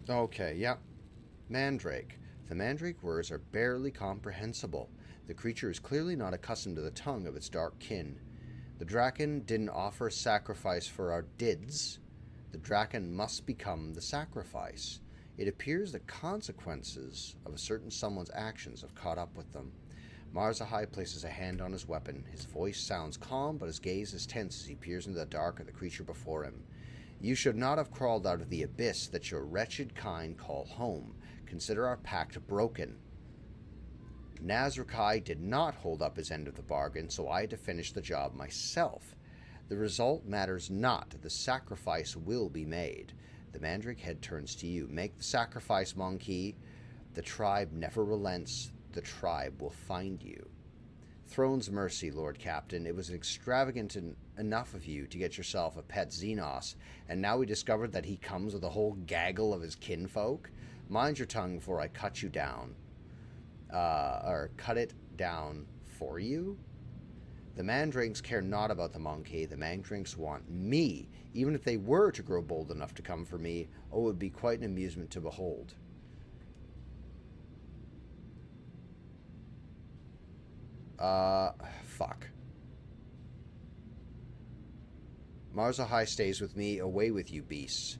Okay, yeah. Mandrake. The Mandrake words are barely comprehensible. The creature is clearly not accustomed to the tongue of its dark kin. The Draken didn't offer sacrifice for our dids. The Draken must become the sacrifice. It appears the consequences of a certain someone's actions have caught up with them. Marzahai places a hand on his weapon. His voice sounds calm, but his gaze is tense as he peers into the dark of the creature before him. You should not have crawled out of the abyss that your wretched kind call home. Consider our pact broken. Nazrakai did not hold up his end of the bargain, so I had to finish the job myself. The result matters not. The sacrifice will be made. The Mandrake head turns to you. Make the sacrifice, monkey. The tribe never relents. The tribe will find you. Throne's mercy, Lord Captain. It was extravagant enough of you to get yourself a pet Xenos, and now we discovered that he comes with a whole gaggle of his kinfolk. Mind your tongue before I cut you down. Or cut it down for you? The Mandrakes care not about the monkey. The Mandrakes want me. Even if they were to grow bold enough to come for me, oh, it would be quite an amusement to behold. Fuck. Marzahai stays with me. Away with you, beasts.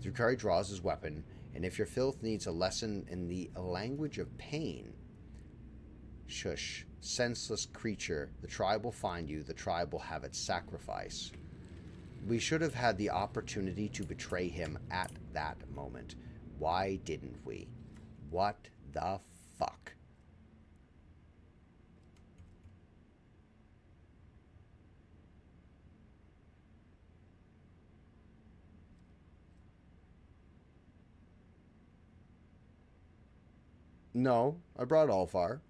Drukari draws his weapon. And if your filth needs a lesson in the language of pain, shush, senseless creature, the tribe will find you, the tribe will have its sacrifice. We should have had the opportunity to betray him at that moment. Why didn't we? What the fuck? No, I brought Alfar.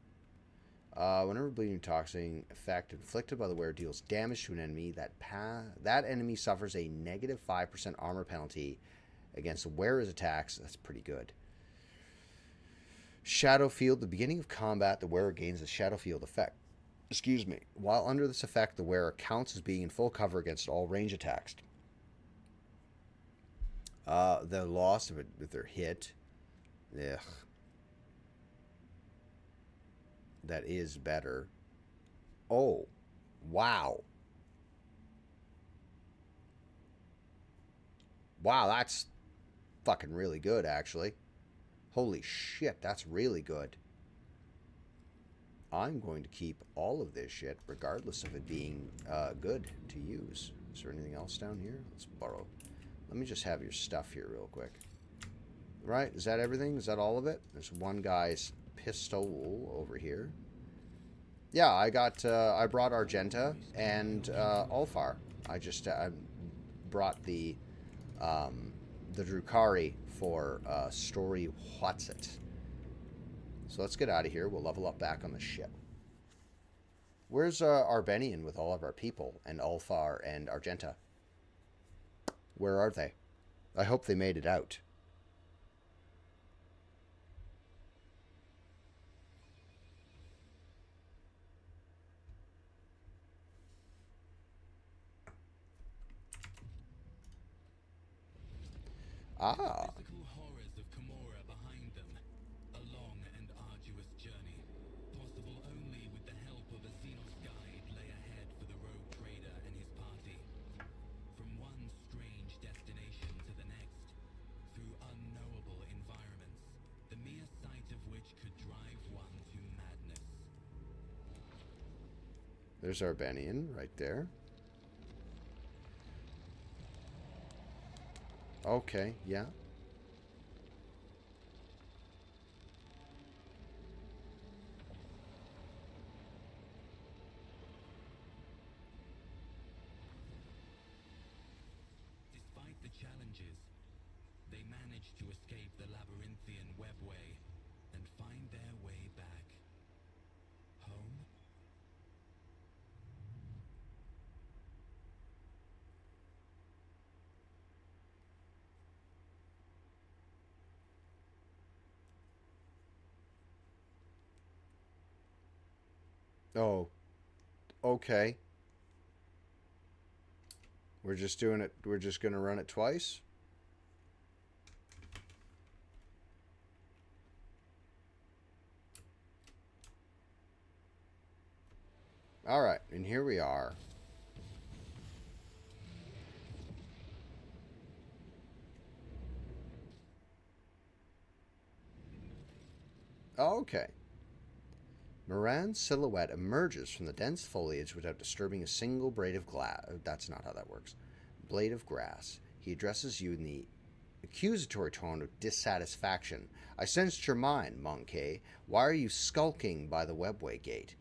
Whenever bleeding toxin effect inflicted by the wearer deals damage to an enemy, that enemy suffers a negative 5% armor penalty against the wearer's attacks. That's pretty good. Shadow Field. The beginning of combat, the wearer gains a Shadow Field effect. Excuse me. While under this effect, the wearer counts as being in full cover against all range attacks. The loss of it if they're hit. Ugh. That is better. Oh, wow. Wow, that's fucking really good, actually. Holy shit, that's really good. I'm going to keep all of this shit, regardless of it being good to use. Is there anything else down here? Let's borrow. Let me just have your stuff here real quick. Right, is that everything? Is that all of it? There's one guy's pistol over here. Yeah, I brought Argenta and Ulfar. I brought the Drukhari for story Whatsit. So let's get out of here. We'll level up back on the ship. Where's Arbenian with all of our people and Ulfar and Argenta? Where are they? I hope they made it out. Ah. Physical horrors of Camorra behind them. A long and arduous journey. Possible only with the help of a Xenos guide lay ahead for the rogue trader and his party. From one strange destination to the next, through unknowable environments, the mere sight of which could drive one to madness. There's Arbenian right there. Okay, yeah. Despite the challenges, they managed to escape the labyrinthian webway and find their way back home. Oh, okay. We're just doing it. We're just going to run it twice. All right, and here we are. Okay. Moran's silhouette emerges from the dense foliage without disturbing a single blade of glass. That's not how that works. Blade of grass. He addresses you in the accusatory tone of dissatisfaction. I sensed your mind, Monkey. Why are you skulking by the webway gate?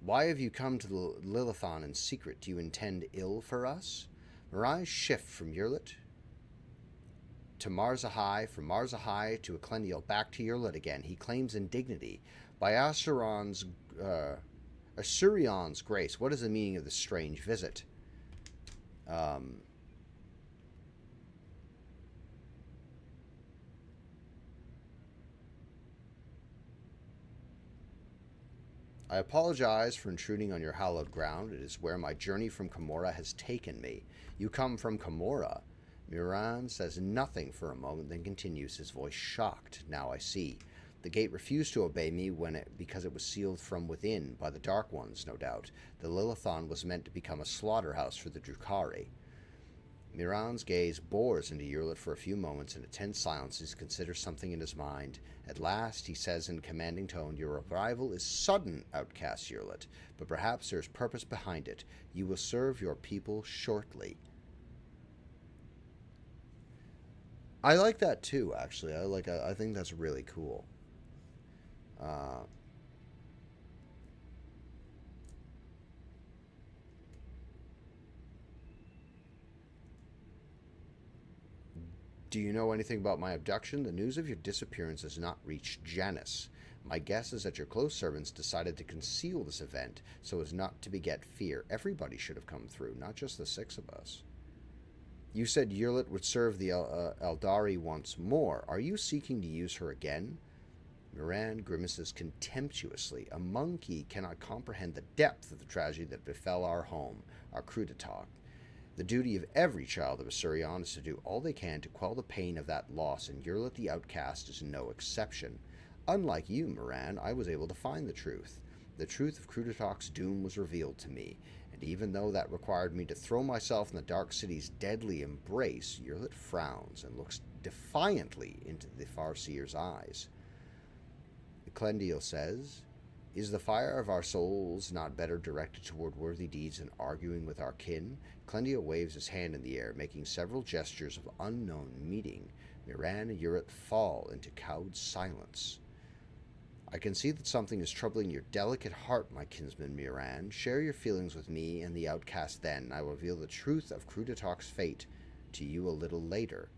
Why have you come to the Lilithon in secret? Do you intend ill for us? Mirai's shift from Yurlit to Marzahai, from Marzahai to Ekleniel, back to Yurlit again. He claims indignity. By Assurion's grace, what is the meaning of this strange visit? I apologize for intruding on your hallowed ground. It is where my journey from Camorra has taken me. You come from Camorra. Miran says nothing for a moment, then continues, his voice shocked. Now I see. The gate refused to obey me because it was sealed from within by the Dark Ones, no doubt. The Lilithon was meant to become a slaughterhouse for the Drukhari. Miran's gaze bores into Yurlit for a few moments in a tense silence as he considers something in his mind. At last, he says in a commanding tone, "Your arrival is sudden, outcast Yurlit, but perhaps there is purpose behind it. You will serve your people shortly." I like that too, actually. I think that's really cool. Do you know anything about my abduction? The news of your disappearance has not reached Janus. My guess is that your close servants decided to conceal this event so as not to beget fear. Everybody should have come through, not just the 6 of us. You said Yurlit would serve the Eldari once more. Are you seeking to use her again? Miran grimaces contemptuously. A monkey cannot comprehend the depth of the tragedy that befell our home, our Crudatalk. The duty of every child of Asurion is to do all they can to quell the pain of that loss, and Yurlit the Outcast is no exception. Unlike you, Miran, I was able to find the truth. The truth of Crudatalk's doom was revealed to me, and even though that required me to throw myself in the Dark City's deadly embrace, Yurlit frowns and looks defiantly into the Farseer's eyes. Clendiel says, "Is the fire of our souls not better directed toward worthy deeds than arguing with our kin?" Clendiel waves his hand in the air, making several gestures of unknown meaning. Miran and Yurlit fall into cowed silence. "I can see that something is troubling your delicate heart, my kinsman Miran. Share your feelings with me and the outcast then. I will reveal the truth of Crudatalk's fate to you a little later.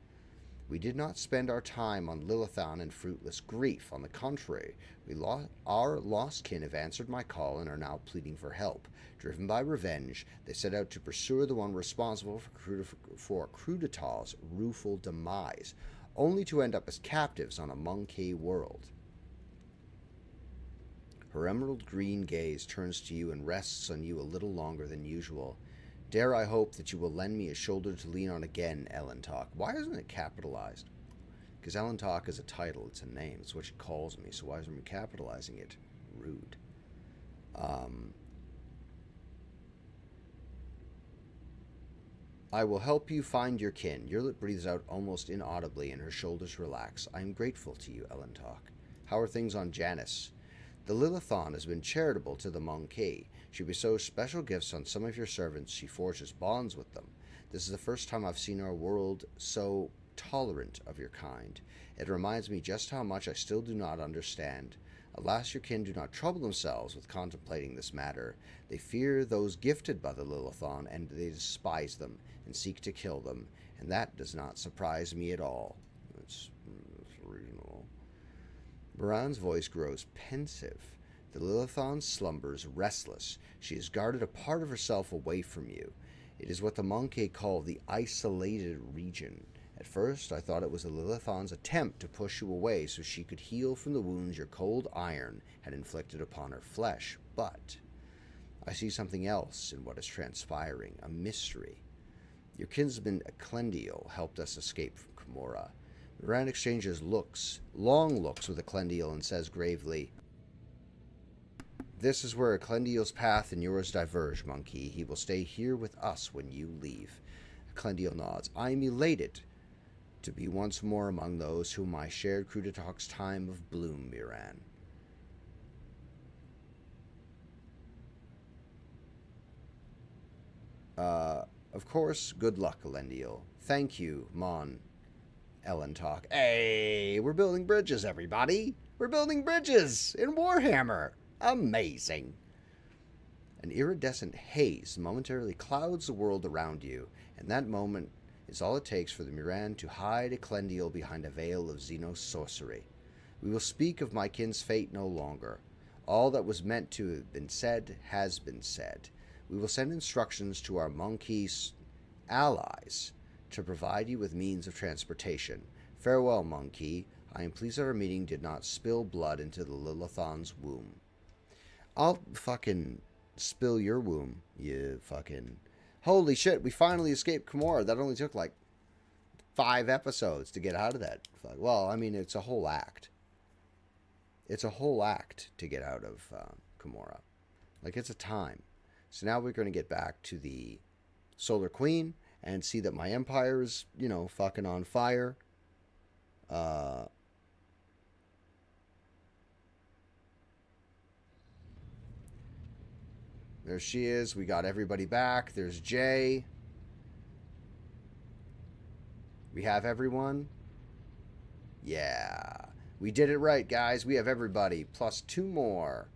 We did not spend our time on Lilithan in fruitless grief. On the contrary, our lost kin have answered my call and are now pleading for help. Driven by revenge, they set out to pursue the one responsible for Crudatal's rueful demise, only to end up as captives on a monkey world." Her emerald green gaze turns to you and rests on you a little longer than usual. "Dare I hope that you will lend me a shoulder to lean on again, Elentalk." Why isn't it capitalized? Because Elentalk is a title, it's a name, it's what she calls me, so why isn't we capitalizing it? Rude. "I will help you find your kin." Yurlit breathes out almost inaudibly and her shoulders relax. "I am grateful to you, Elentalk. How are things on Janus?" "The Lilithon has been charitable to the Monkey. She bestows special gifts on some of your servants. She forges bonds with them. This is the first time I've seen our world so tolerant of your kind. It reminds me just how much I still do not understand. Alas, your kin do not trouble themselves with contemplating this matter. They fear those gifted by the Lilithon, and they despise them and seek to kill them, and that does not surprise me at all." It's reasonable. Miran's voice grows pensive. The Lilithon slumbers restless. She has guarded a part of herself away from you. It is what the Monkey call the isolated region. At first, I thought it was the Lilithon's attempt to push you away so she could heal from the wounds your cold iron had inflicted upon her flesh. But I see something else in what is transpiring, a mystery. Your kinsman Clendiel helped us escape from Camorra. Miran exchanges long looks with Clendiel and says gravely, "This is where Clendiel's path and yours diverge, Monkey. He will stay here with us when you leave." Clendiel nods. "I am elated to be once more among those whom I shared Crudatalk's time of bloom, Miran." Of course, good luck, Elendil. Thank you, Mon Elentalk. Hey, we're building bridges, everybody. We're building bridges in Warhammer. Amazing. An iridescent haze momentarily clouds the world around you, and that moment is all it takes for the Miran to hide Clendiel behind a veil of Xenos sorcery. We will speak of my kin's fate no longer. All that was meant to have been said has been said. We will send instructions to our monkey's allies to provide you with means of transportation. Farewell, Monkey. I am pleased that our meeting did not spill blood into the Lilithon's womb. I'll fucking spill your womb, you fucking... Holy shit, we finally escaped Camorra. That only took like 5 episodes to get out of that. Well, I mean, it's a whole act. It's a whole act to get out of Camorra. Like, it's a time. So now we're going to get back to the Solar Queen and see that my empire is, fucking on fire. There she is. We got everybody back. There's Jay. We have everyone. Yeah. We did it right, guys. We have everybody, plus 2 more.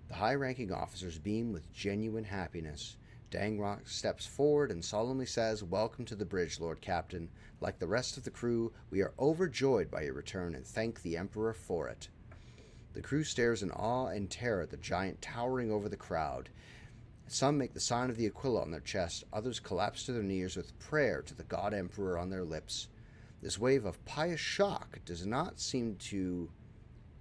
The high-ranking officers beam with genuine happiness. Dangrock steps forward and solemnly says, "Welcome to the bridge, Lord Captain. Like the rest of the crew, we are overjoyed by your return and thank the Emperor for it." The crew stares in awe and terror at the giant towering over the crowd. Some make the sign of the Aquila on their chest, others collapse to their knees with prayer to the God Emperor on their lips. This wave of pious shock does not seem to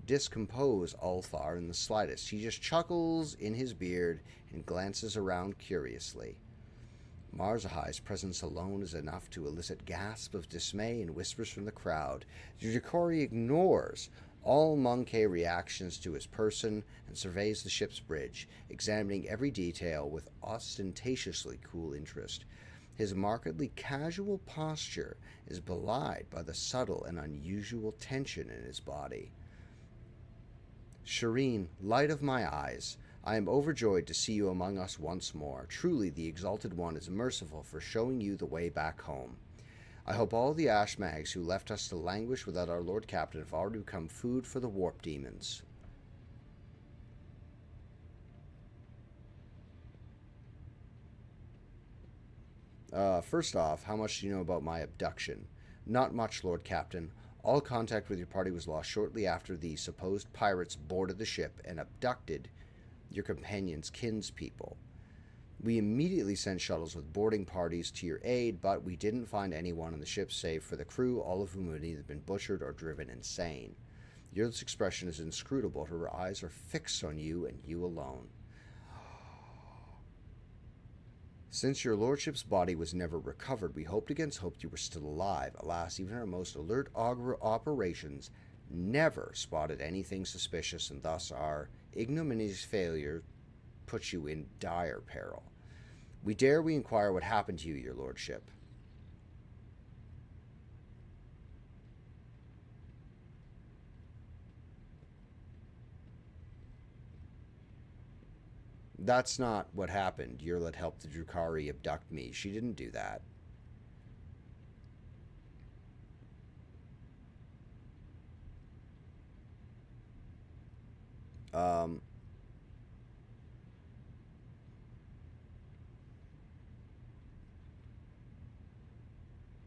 discompose Ulfar in the slightest. He just chuckles in his beard and glances around curiously. Marzahai's presence alone is enough to elicit gasps of dismay and whispers from the crowd. Drukari ignores all Monkey reactions to his person and surveys the ship's bridge, examining every detail with ostentatiously cool interest. His markedly casual posture is belied by the subtle and unusual tension in his body. "Shireen, light of my eyes, I am overjoyed to see you among us once more. Truly the Exalted One is merciful for showing you the way back home. I hope all the Ashmags who left us to languish without our Lord Captain have already become food for the warp demons." First off, how much do you know about my abduction? Not much, Lord Captain. All contact with your party was lost shortly after the supposed pirates boarded the ship and abducted your companion's kinspeople. We immediately sent shuttles with boarding parties to your aid, but we didn't find anyone on the ship save for the crew, all of whom had either been butchered or driven insane. Yurla's expression is inscrutable. Her eyes are fixed on you and you alone. "Since your lordship's body was never recovered, we hoped against hope you were still alive. Alas, even our most alert augur operations never spotted anything suspicious, and thus our ignominious failure puts you in dire peril. We inquire what happened to you, your lordship?" "That's not what happened. Yurla helped the Drukari abduct me. She didn't do that."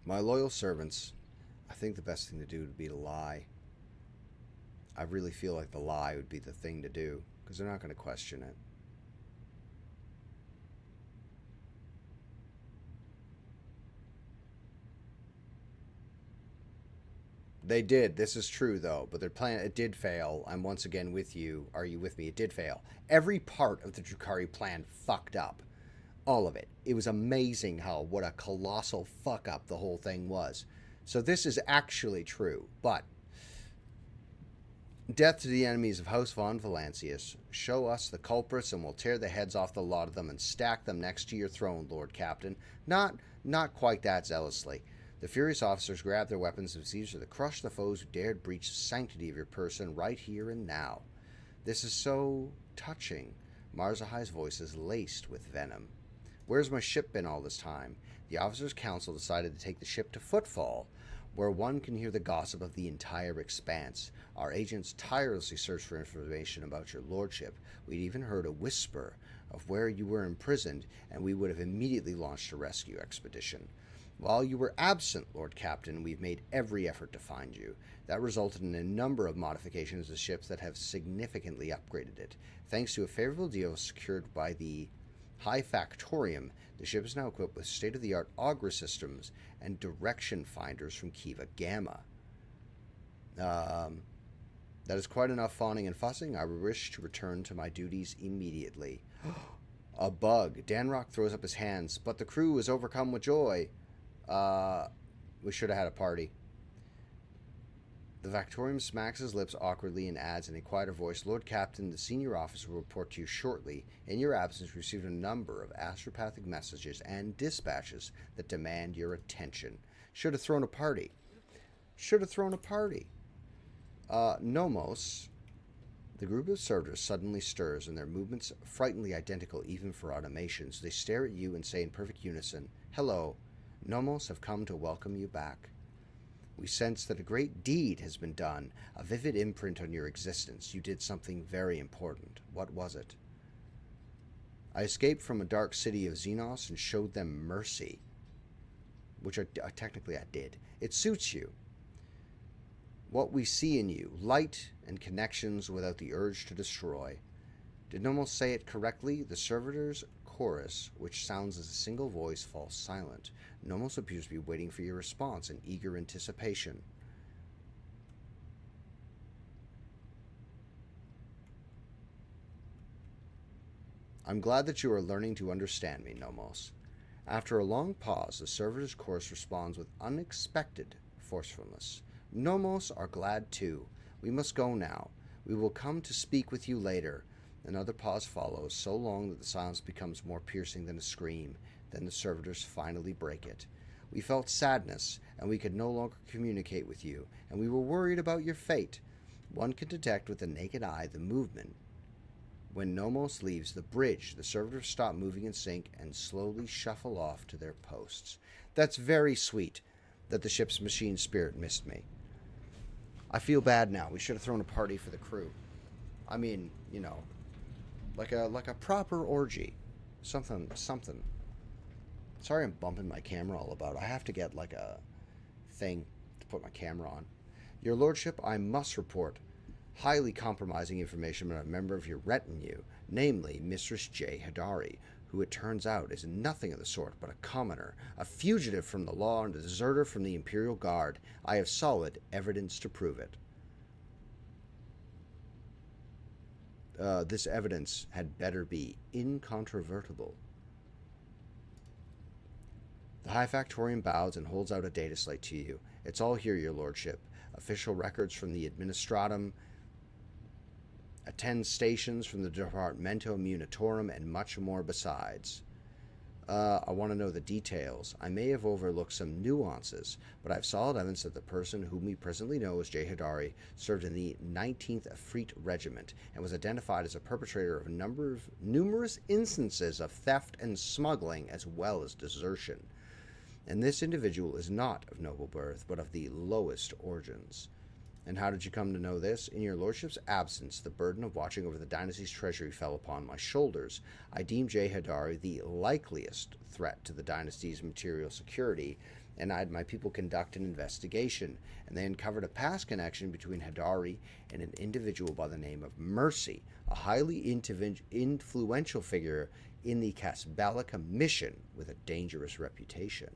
My loyal servants, I think the best thing to do would be to lie. I really feel like the lie would be the thing to do, because they're not going to question it. They did. This is true, though. But their plan, it did fail. I'm once again with you. Are you with me? It did fail. Every part of the Drukari plan fucked up. All of it. It was amazing what a colossal fuck up the whole thing was. So this is actually true. But death to the enemies of House von Valancius. Show us the culprits and we'll tear the heads off the lot of them and stack them next to your throne, Lord Captain. Not quite that zealously. The furious officers grabbed their weapons and seized to crush the foes who dared breach the sanctity of your person right here and now. This is so touching. Marzahai's voice is laced with venom. Where's my ship been all this time? The officers' council decided to take the ship to Footfall, where one can hear the gossip of the entire expanse. Our agents tirelessly searched for information about your lordship. We'd even heard a whisper of where you were imprisoned, and we would have immediately launched a rescue expedition. While you were absent, Lord Captain, we've made every effort to find you. That resulted in a number of modifications to ships that have significantly upgraded it. Thanks to a favorable deal secured by the High Factorium, the ship is now equipped with state-of-the-art augur systems and direction finders from Kiva Gamma. That is quite enough fawning and fussing. I wish to return to my duties immediately. A bug. Danrock throws up his hands, but the crew is overcome with joy. We should have had a party. The Vactorium smacks his lips awkwardly and adds in a quieter voice, Lord Captain, the senior officer will report to you shortly. In your absence, we received a number of astropathic messages and dispatches that demand your attention. Should have thrown a party. Should have thrown a party. Nomos, the group of servitors suddenly stirs, and their movements frighteningly identical even for automations. They stare at you and say in perfect unison, Hello, Nomos have come to welcome you back. We sense that a great deed has been done, a vivid imprint on your existence. You did something very important. What was it? I escaped from a dark city of Xenos and showed them mercy, which technically I did. It suits you. What we see in you, light and connections without the urge to destroy. Did Nomos say it correctly? The servitors' chorus, which sounds as a single voice, falls silent. Nomos appears to be waiting for your response in eager anticipation. I'm glad that you are learning to understand me, Nomos. After a long pause, the servitor's chorus responds with unexpected forcefulness. Nomos are glad too. We must go now. We will come to speak with you later. Another pause follows, so long that the silence becomes more piercing than a scream. Then the servitors finally break it. We felt sadness, and we could no longer communicate with you, and we were worried about your fate. One can detect with the naked eye the movement. When Nomos leaves the bridge, the servitors stop moving in sync and slowly shuffle off to their posts. That's very sweet that the ship's machine spirit missed me. I feel bad now. We should have thrown a party for the crew. I mean, you know, like a proper orgy. Something. Sorry I'm bumping my camera all about. I have to get like a thing to put my camera on. Your lordship, I must report highly compromising information about a member of your retinue, namely Mistress J. Hidari, who it turns out is nothing of the sort but a commoner, a fugitive from the law and a deserter from the Imperial Guard. I have solid evidence to prove it. This evidence had better be incontrovertible. The High Factorium bows and holds out a data slate to you. It's all here, your lordship. Official records from the Administratum, attend stations from the Departamento Munitorum, and much more besides. I want to know the details. I may have overlooked some nuances, but I have solid evidence that the person whom we presently know as J. Hidari served in the 19th Afreet Regiment and was identified as a perpetrator of numerous instances of theft and smuggling as well as desertion. And this individual is not of noble birth, but of the lowest origins. And how did you come to know this? In your lordship's absence, the burden of watching over the dynasty's treasury fell upon my shoulders. I deemed J. Hidari the likeliest threat to the dynasty's material security, and I had my people conduct an investigation, and they uncovered a past connection between Hidari and an individual by the name of Mercy, a highly influential figure in the Casbalica mission with a dangerous reputation.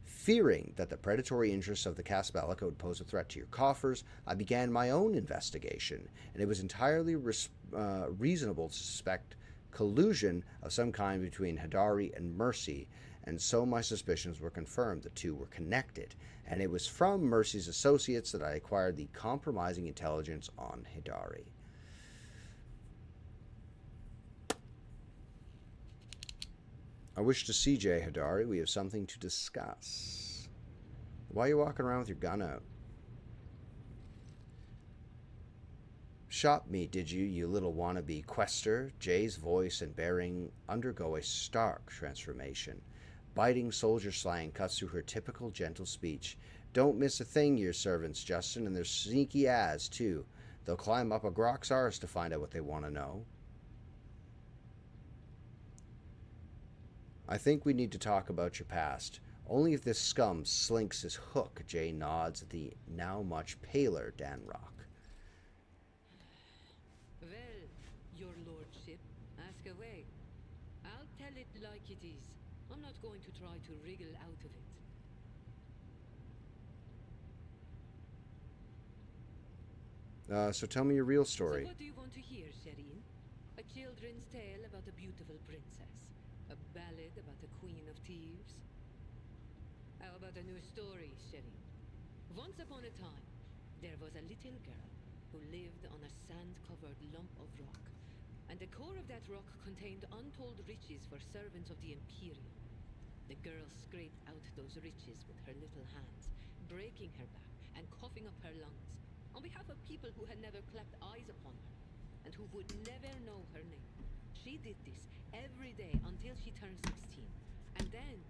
Fearing that the predatory interests of the Casbalica would pose a threat to your coffers, I began my own investigation, and it was entirely reasonable to suspect collusion of some kind between Hidari and Mercy, and so my suspicions were confirmed. The two were connected, and it was from Mercy's associates that I acquired the compromising intelligence on Hidari. I wish to see J. Hidari. We have something to discuss. Why are you walking around with your gun out? Shot me, did you, you little wannabe quester? Jay's voice and bearing undergo a stark transformation. Biting soldier slang cuts through her typical gentle speech. Don't miss a thing, your servants, Justin, and they're sneaky as, too. They'll climb up a grok's arse to find out what they want to know. I think we need to talk about your past. Only if this scum slinks his hook, Jay nods at the now much paler Danrock. Well, your lordship, ask away. I'll tell it like it is. I'm not going to try to wriggle out of it. So tell me your real story. So what do you want to hear, Shireen? A children's tale about a beautiful princess? A ballad about a queen of thieves? How about a new story, Shireen? Once upon a time, There was a little girl who lived on a sand-covered lump of rock, and the core of that rock contained untold riches for servants of the Imperium. The girl scraped out those riches with her little hands, breaking her back and coughing up her lungs, on behalf of people who had never clapped eyes upon her, and who would never know her name. She did this every day until she turned 16, and then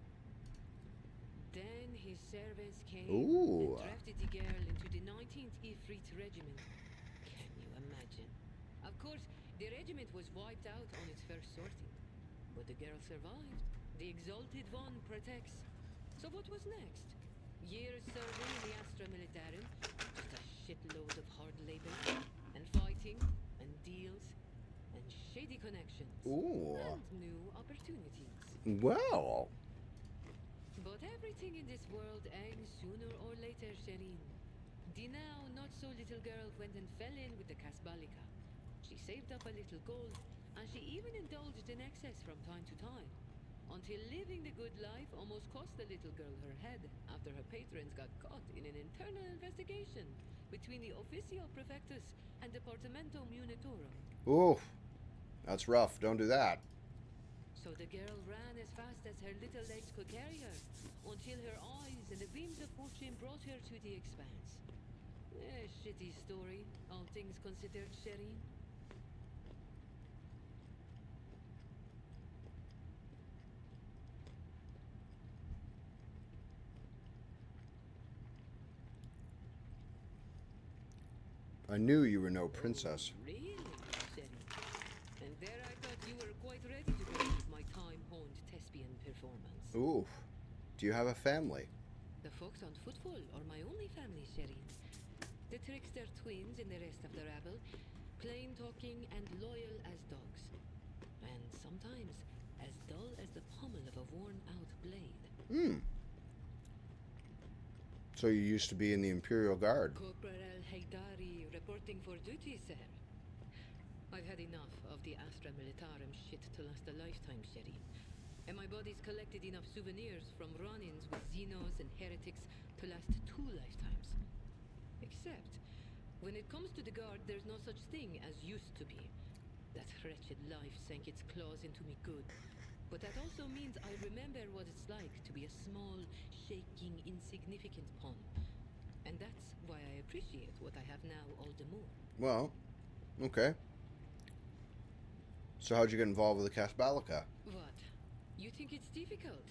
his servants came Ooh. and drafted the girl into the 19th Ifrit Regiment. Can you imagine? Of course, the regiment was wiped out on its first sortie, but the girl survived. The Exalted One protects. So what was next? Years serving in the Astra Militarum, just a shitload of hard labor, and fighting, and deals, and shady connections. Ooh. And new opportunities. Well. But everything in this world ends sooner or later, Shireen. The now not-so-little girl went and fell in with the Kasbalika. She saved up a little gold, and she even indulged in excess from time to time, until living the good life almost cost the little girl her head after her patrons got caught in an internal investigation between the Officio Prefectus and Departamento Munitorum. Ooh. That's rough. Don't do that. So the girl ran as fast as her little legs could carry her, until her eyes and the beams of fortune brought her to the expanse. A shitty story, all things considered, Shireen. I knew you were no princess. Really, Shireen? And there I thought you were quite ready to believe my time-honed thespian performance. Ooh. Do you have a family? The folks on Footfall are my only family, Shireen. The trickster twins and the rest of the rabble, plain-talking and loyal as dogs. And sometimes as dull as the pommel of a worn-out blade. Hmm. So you used to be in the Imperial Guard. Corporal Haydari reporting for duty, sir. I've had enough of the Astra Militarum shit to last a lifetime, Shireen. And my body's collected enough souvenirs from run-ins with Xenos and heretics to last 2 lifetimes. Except, when it comes to the Guard, there's no such thing as used to be. That wretched life sank its claws into me good. But that also means I remember what it's like to be a small, shaking, insignificant pawn. And that's why I appreciate what I have now all the more. Well, okay. So how'd you get involved with the Kasbalika? What? You think it's difficult?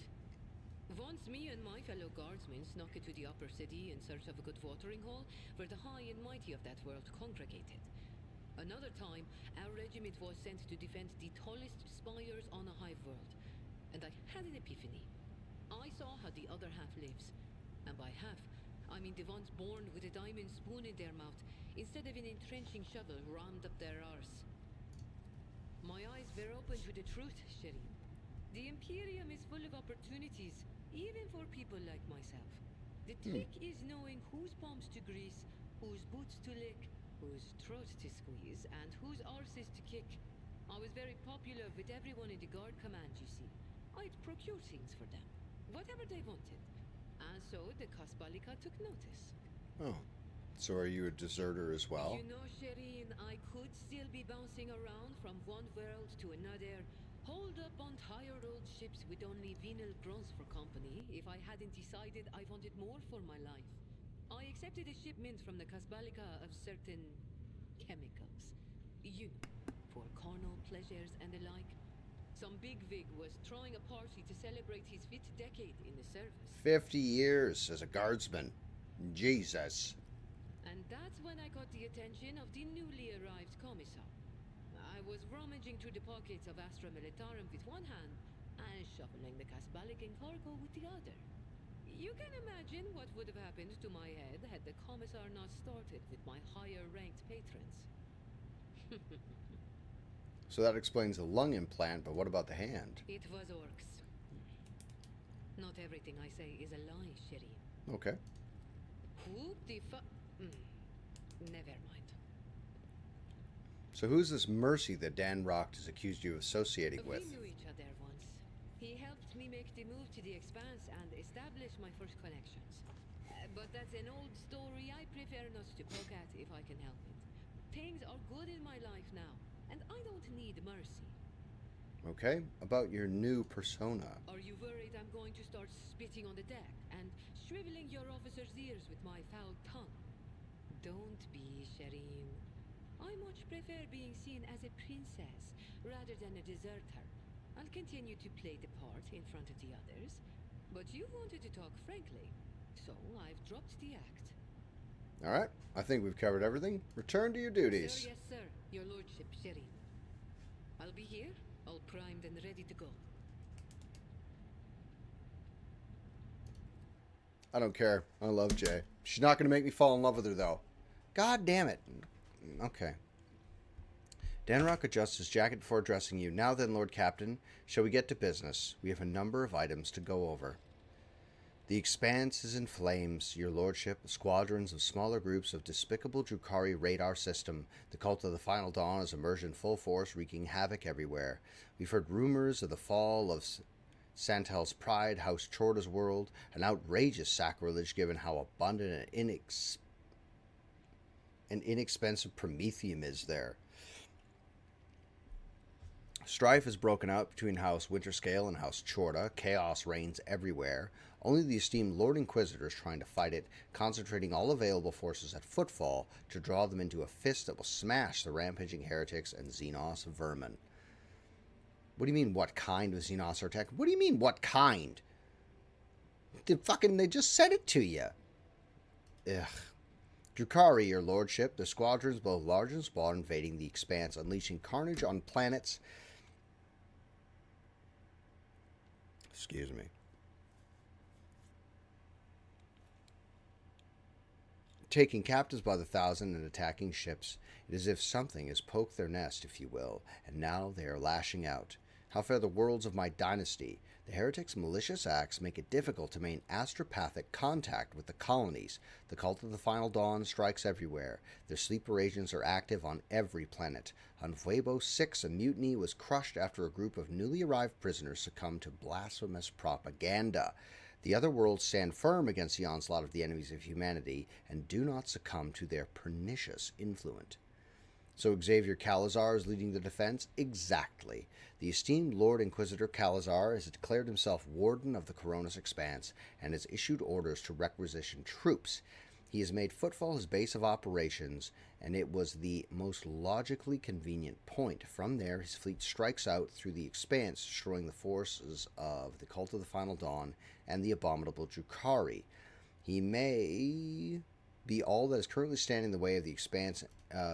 Once me and my fellow guardsmen snuck into the upper city in search of a good watering hole, where the high and mighty of that world congregated. Another time, our regiment was sent to defend the tallest spires on a hive world. And I had an epiphany. I saw how the other half lives. And by half, I mean the ones born with a diamond spoon in their mouth, instead of an entrenching shovel rammed up their arse. My eyes were open to the truth, Shireen. The Imperium is full of opportunities, even for people like myself. The trick is knowing whose palms to grease, whose boots to lick, whose throat to squeeze, and whose arses to kick. I was very popular with everyone in the Guard Command, you see. I'd procure things for them, whatever they wanted. And so the Kasbalika took notice. Oh. So are you a deserter as well? You know, Shireen, I could still be bouncing around from one world to another, holed up on tired old ships with only venal grunts for company, if I hadn't decided I wanted more for my life. I accepted a shipment from the Kasbalika of certain chemicals. You know, for carnal pleasures and the like. Some bigwig was throwing a party to celebrate his 5th decade in the service. 50 years as a guardsman. Jesus. And that's when I got the attention of the newly arrived commissar. I was rummaging through the pockets of Astra Militarum with one hand and shuffling the Kasbalican cargo with the other. You can imagine what would have happened to my head had the commissar not started with my higher-ranked patrons. So that explains the lung implant, but what about the hand? It was orcs. Not everything I say is a lie, Shireen. Okay. Who the Never mind. So who's this Mercy that Dan Rock has accused you of associating with? We knew each other once. He helped me make the move to the Expanse and establish my first connections. But that's an old story I prefer not to poke at if I can help it. Things are good in my life now, and I don't need mercy. Okay, about your new persona. Are you worried I'm going to start spitting on the deck and shriveling your officers' ears with my foul tongue? Don't be, Shireen. I much prefer being seen as a princess rather than a deserter. I'll continue to play the part in front of the others, but you wanted to talk frankly, so I've dropped the act. All right, I think we've covered everything. Return to your duties. Sir, yes, sir. Your lordship, Shireen. I'll be here, all primed and ready to go. I don't care. I love Jay. She's not going to make me fall in love with her, though. God damn it. Okay. Danrock adjusts his jacket before addressing you. Now then, Lord Captain, shall we get to business? We have a number of items to go over. The Expanse is in flames, your lordship. Squadrons of smaller groups of despicable Drukhari raid our system. The cult of the Final Dawn has emerged in full force, wreaking havoc everywhere. We've heard rumors of the fall of Santel's pride, House Chorda's world, an outrageous sacrilege given how abundant and inexpensive promethium is there. Strife has broken out between House Winterscale and House Chorda. Chaos reigns everywhere. Only the esteemed Lord Inquisitor is trying to fight it, concentrating all available forces at footfall to draw them into a fist that will smash the rampaging heretics and Xenos vermin. What do you mean, what kind of Xenos are attack? What do you mean, what kind? They just said it to you. Ugh. Drukhari, your lordship, the squadrons, both large and small, are invading the Expanse, unleashing carnage on planets. Excuse me. Taking captives by the thousand and attacking ships. It is as if something has poked their nest, if you will, and now they are lashing out. How fare the worlds of my dynasty? The heretics' malicious acts make it difficult to maintain astropathic contact with the colonies. The cult of the Final Dawn strikes everywhere. Their sleeper agents are active on every planet. On Fuebo 6, a mutiny was crushed after a group of newly arrived prisoners succumbed to blasphemous propaganda. The other worlds stand firm against the onslaught of the enemies of humanity and do not succumb to their pernicious influence. So Xavier Calazar is leading the defense? Exactly. The esteemed Lord Inquisitor Calazar has declared himself Warden of the Coronis Expanse and has issued orders to requisition troops. He has made Footfall his base of operations, and it was the most logically convenient point. From there, his fleet strikes out through the Expanse, destroying the forces of the Cult of the Final Dawn and the abominable Drukhari. He may be all that is currently standing in the way of the Expanse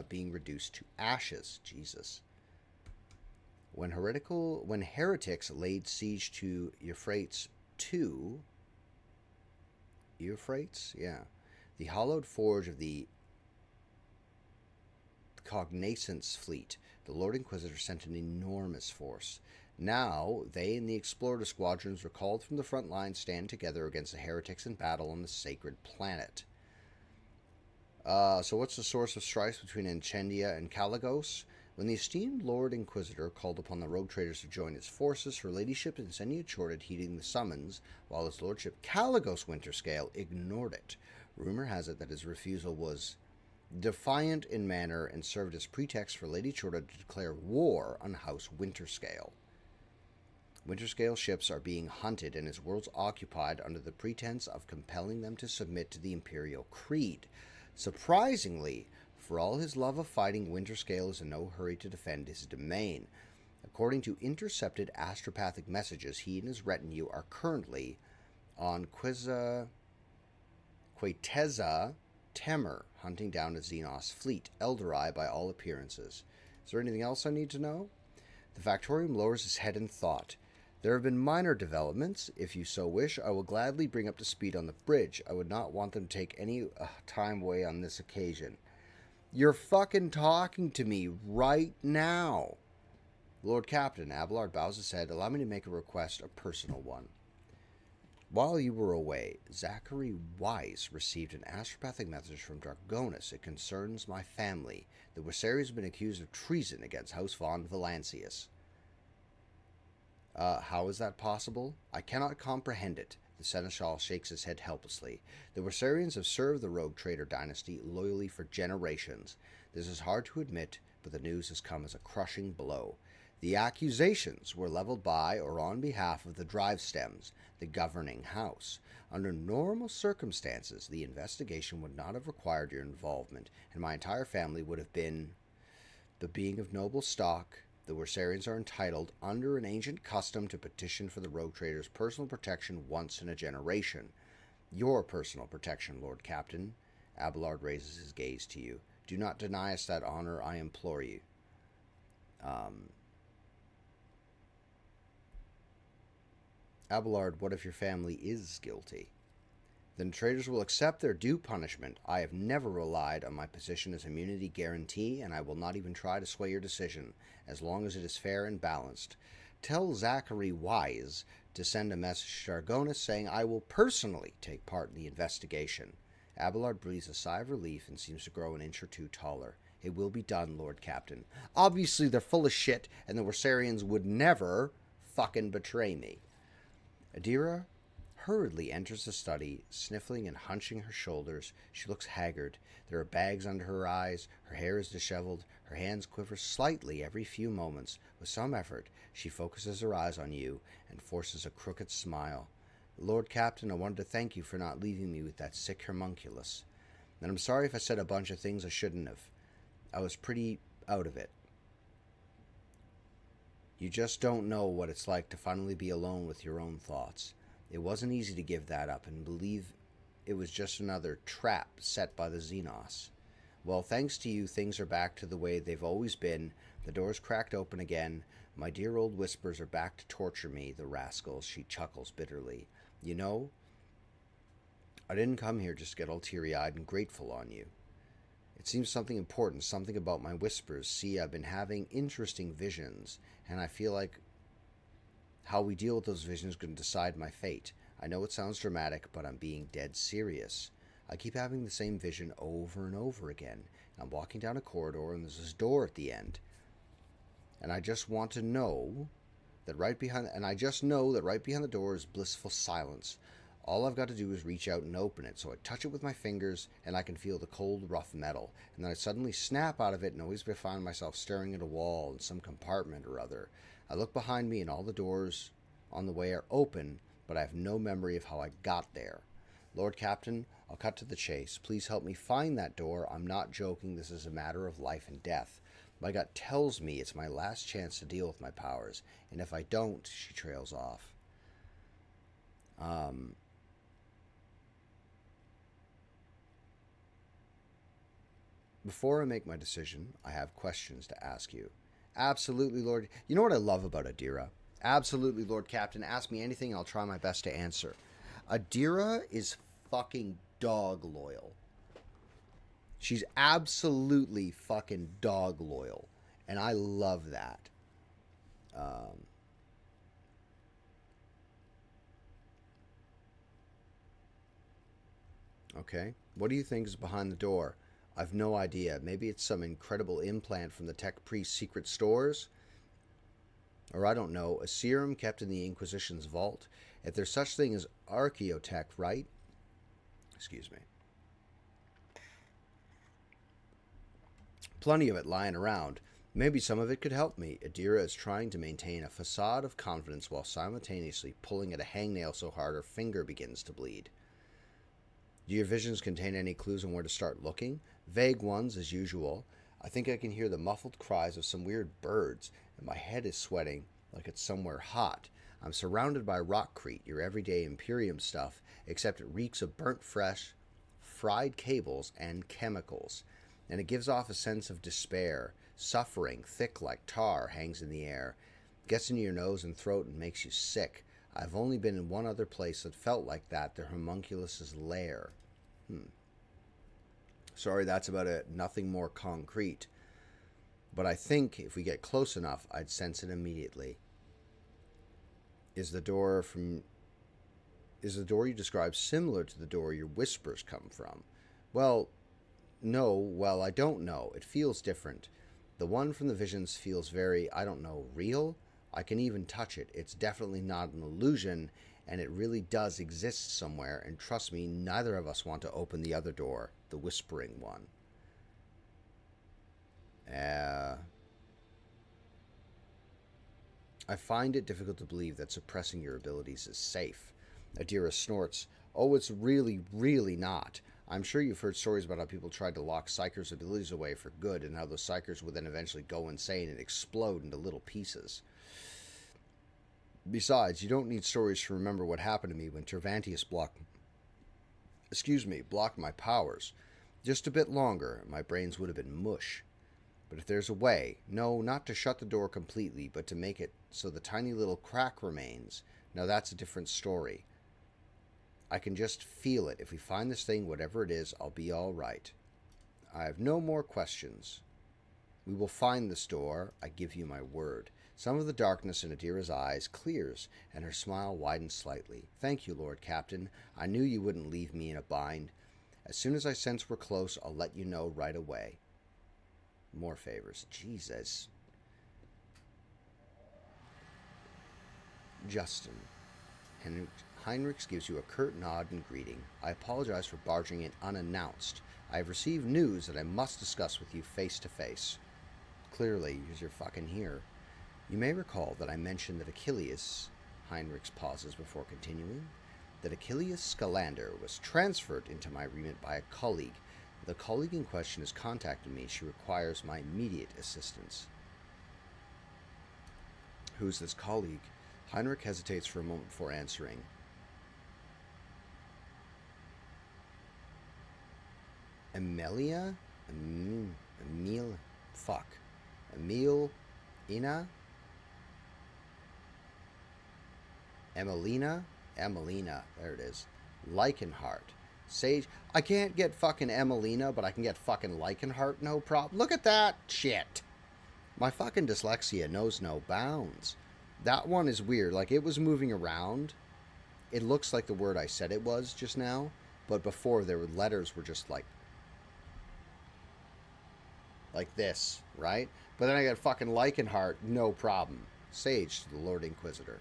being reduced to ashes. Jesus. When heretics laid siege to Euphrates, the hollowed forge of the Cognizance fleet, the Lord Inquisitor sent an enormous force. Now, they and the Explorer squadrons recalled from the front line stand together against the heretics in battle on the sacred planet. So what's the source of strife between Enchendia and Kalagos? When the esteemed Lord Inquisitor called upon the rogue traders to join his forces, her ladyship Enchendia Chorda heeding the summons, while his lordship Kalagos Winterscale ignored it. Rumor has it that his refusal was defiant in manner and served as pretext for Lady Chorda to declare war on House Winterscale. Winterscale ships are being hunted and his worlds occupied under the pretense of compelling them to submit to the Imperial Creed. Surprisingly, for all his love of fighting, Winterscale is in no hurry to defend his domain. According to intercepted astropathic messages, he and his retinue are currently on Queteza Temer, hunting down a Xenos fleet, Eldorai by all appearances. Is there anything else I need to know? The Factorium lowers his head in thought. There have been minor developments. If you so wish, I will gladly bring up to speed on the bridge. I would not want them to take any time away on this occasion. You're fucking talking to me right now. Lord Captain, Abelard bows his head. Allow me to make a request, a personal one. While you were away, Zachary Weiss received an astropathic message from Dragonis. It concerns my family. The Wissari has been accused of treason against House von Valancius. How is that possible? I cannot comprehend it. The seneschal shakes his head helplessly. The Warsarians have served the rogue trader dynasty loyally for generations. This is hard to admit, but the news has come as a crushing blow. The accusations were leveled by or on behalf of the Drive Stems, the governing house. Under normal circumstances, the investigation would not have required your involvement, and my entire family would have been. But being of noble stock, the Warsarians are entitled, under an ancient custom, to petition for the rogue trader's personal protection once in a generation. Your personal protection, Lord Captain. Abelard raises his gaze to you. Do not deny us that honor, I implore you. Abelard, what if your family is guilty? Then traitors will accept their due punishment. I have never relied on my position as immunity guarantee, and I will not even try to sway your decision, as long as it is fair and balanced. Tell Zachary Wise to send a message to Argonis saying I will personally take part in the investigation. Abelard breathes a sigh of relief and seems to grow an inch or two taller. It will be done, Lord Captain. Obviously they're full of shit, and the Warsarians would never fucking betray me. Adira hurriedly enters the study, sniffling and hunching her shoulders. She looks haggard. There are bags under her eyes. Her hair is disheveled. Her hands quiver slightly every few moments. With some effort, she focuses her eyes on you and forces a crooked smile. Lord Captain, I wanted to thank you for not leaving me with that sick homunculus. And I'm sorry if I said a bunch of things I shouldn't have. I was pretty out of it. You just don't know what it's like to finally be alone with your own thoughts. It wasn't easy to give that up and believe it was just another trap set by the Xenos. Well, thanks to you, things are back to the way they've always been. The door's cracked open again. My dear old whispers are back to torture me, the rascals, she chuckles bitterly. You know, I didn't come here just to get all teary-eyed and grateful on you. It seems something important, something about my whispers. See, I've been having interesting visions, and I feel like how we deal with those visions is going to decide my fate. I know it sounds dramatic, but I'm being dead serious. I keep having the same vision over and over again. I'm walking down a corridor, and there's this door at the end. And I just want to know that right behind the door is blissful silence. All I've got to do is reach out and open it, so I touch it with my fingers, and I can feel the cold, rough metal. And then I suddenly snap out of it and always find myself staring at a wall in some compartment or other. I look behind me, and all the doors on the way are open, but I have no memory of how I got there. Lord Captain, I'll cut to the chase. Please help me find that door. I'm not joking. This is a matter of life and death. My gut tells me it's my last chance to deal with my powers, and if I don't, she trails off. Before I make my decision, I have questions to ask you. Absolutely, Lord. You know what I love about Adira? Absolutely, Lord Captain. Ask me anything, I'll try my best to answer. Adira is fucking dog loyal. She's absolutely fucking dog loyal. And I love that. Okay. What do you think is behind the door? I've no idea. Maybe it's some incredible implant from the Tech Priest's secret stores? Or I don't know, a serum kept in the Inquisition's vault? If there's such thing as archaeotech, right? Excuse me. Plenty of it lying around. Maybe some of it could help me. Adira is trying to maintain a facade of confidence while simultaneously pulling at a hangnail so hard her finger begins to bleed. Do your visions contain any clues on where to start looking? Vague ones, as usual. I think I can hear the muffled cries of some weird birds, and my head is sweating like it's somewhere hot. I'm surrounded by rockcrete, your everyday Imperium stuff, except it reeks of burnt fresh, fried cables, and chemicals. And it gives off a sense of despair. Suffering, thick like tar, hangs in the air. Gets into your nose and throat and makes you sick. I've only been in one other place that felt like that, the homunculus's lair. Sorry, that's about it. Nothing more concrete. But I think if we get close enough, I'd sense it immediately. Is the door you describe similar to the door your whispers come from? Well, no. Well, I don't know. It feels different. The one from the visions feels very, I don't know, real? I can even touch it. It's definitely not an illusion, and it really does exist somewhere, and trust me, neither of us want to open the other door, the whispering one. I find it difficult to believe that suppressing your abilities is safe. Adira snorts. Oh, it's really, really not. I'm sure you've heard stories about how people tried to lock Psykers' abilities away for good, and how those Psykers would then eventually go insane and explode into little pieces. Besides, you don't need stories to remember what happened to me when Tervantius blocked my powers. Just a bit longer, my brains would have been mush. But if there's a way, no, not to shut the door completely, but to make it so the tiny little crack remains, now that's a different story. I can just feel it. If we find this thing, whatever it is, I'll be all right. I have no more questions. We will find this door, I give you my word. Some of the darkness in Adira's eyes clears, and her smile widens slightly. Thank you, Lord Captain. I knew you wouldn't leave me in a bind. As soon as I sense we're close, I'll let you know right away. More favors. Jesus. Justin. Heinrichs gives you a curt nod in greeting. I apologize for barging in unannounced. I have received news that I must discuss with you face to face. Clearly, you're fucking here. You may recall that I mentioned that Achilles, Heinrichs pauses before continuing, that Achilles Scalander was transferred into my remit by a colleague. The colleague in question has contacted me. She requires my immediate assistance. Who's this colleague? Heinrich hesitates for a moment before answering. Emil Ina? Emelina, there it is. Leichenhart. Sage. I can't get fucking Emelina, but I can get fucking Leichenhart, no problem. Look at that shit. My fucking dyslexia knows no bounds. That one is weird. Like, it was moving around. It looks like the word I said it was just now, but before there were letters were just like this, right? But then I got fucking Leichenhart, no problem. Sage to the Lord Inquisitor.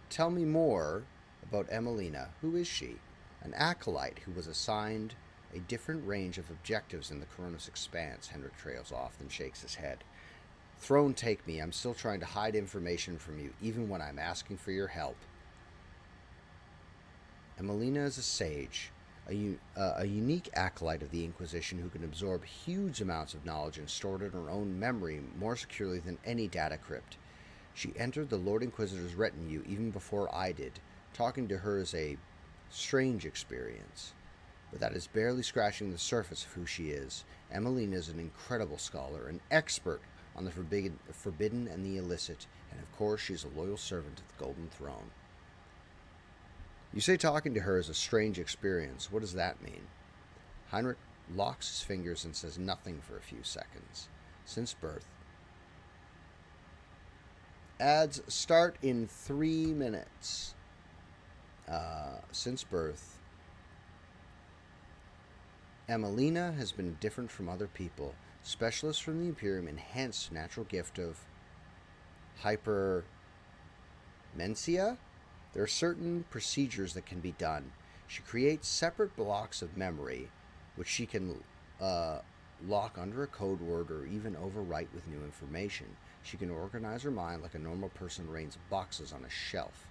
Tell me more about Emelina. Who is she? An acolyte who was assigned a different range of objectives in the Coronis Expanse. Hendrik trails off, then shakes his head. Throne take me. I'm still trying to hide information from you, even when I'm asking for your help. Emelina is a sage, a unique acolyte of the Inquisition who can absorb huge amounts of knowledge and store it in her own memory more securely than any data crypt. She entered the Lord Inquisitor's retinue even before I did. Talking to her is a strange experience, but that is barely scratching the surface of who she is. Emelina is an incredible scholar, an expert on the forbidden and the illicit, and of course she is a loyal servant of the Golden Throne. You say talking to her is a strange experience. What does that mean? Heinrich locks his fingers and says nothing for a few seconds. Since birth. Ads start in 3 minutes. Since birth, Emelina has been different from other people. Specialists from the Imperium enhanced natural gift of hypermencia. There are certain procedures that can be done. She creates separate blocks of memory, which she can lock under a code word or even overwrite with new information. She can organize her mind like a normal person arranges boxes on a shelf.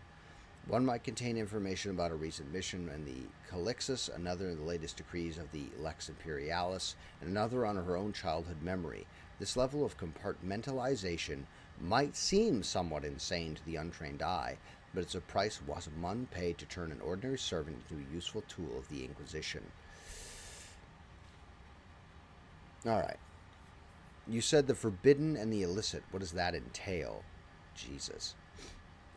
One might contain information about a recent mission in the Calixus, another in the latest decrees of the Lex Imperialis, and another on her own childhood memory. This level of compartmentalization might seem somewhat insane to the untrained eye, but it's a price one paid to turn an ordinary servant into a useful tool of the Inquisition. Alright. You said the forbidden and the illicit. What does that entail? Jesus.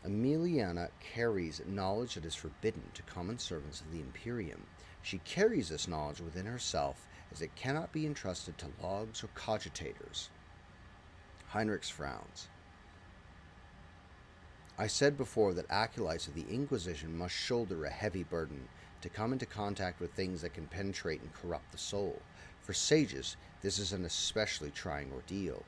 Emiliana carries knowledge that is forbidden to common servants of the Imperium. She carries this knowledge within herself, as it cannot be entrusted to logs or cogitators. Heinrichs frowns. I said before that acolytes of the Inquisition must shoulder a heavy burden to come into contact with things that can penetrate and corrupt the soul. For sages, this is an especially trying ordeal.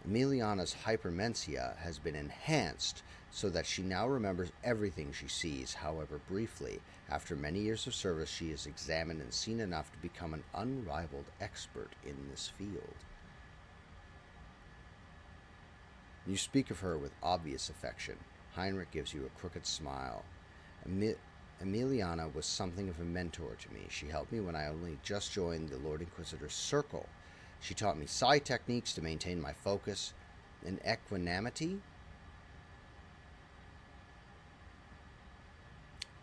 Emiliana's hypermencia has been enhanced so that she now remembers everything she sees, however briefly. After many years of service, she is examined and seen enough to become an unrivaled expert in this field. You speak of her with obvious affection. Heinrich gives you a crooked smile. Emiliana was something of a mentor to me. She helped me when I only just joined the Lord Inquisitor's circle. She taught me psi techniques to maintain my focus and equanimity.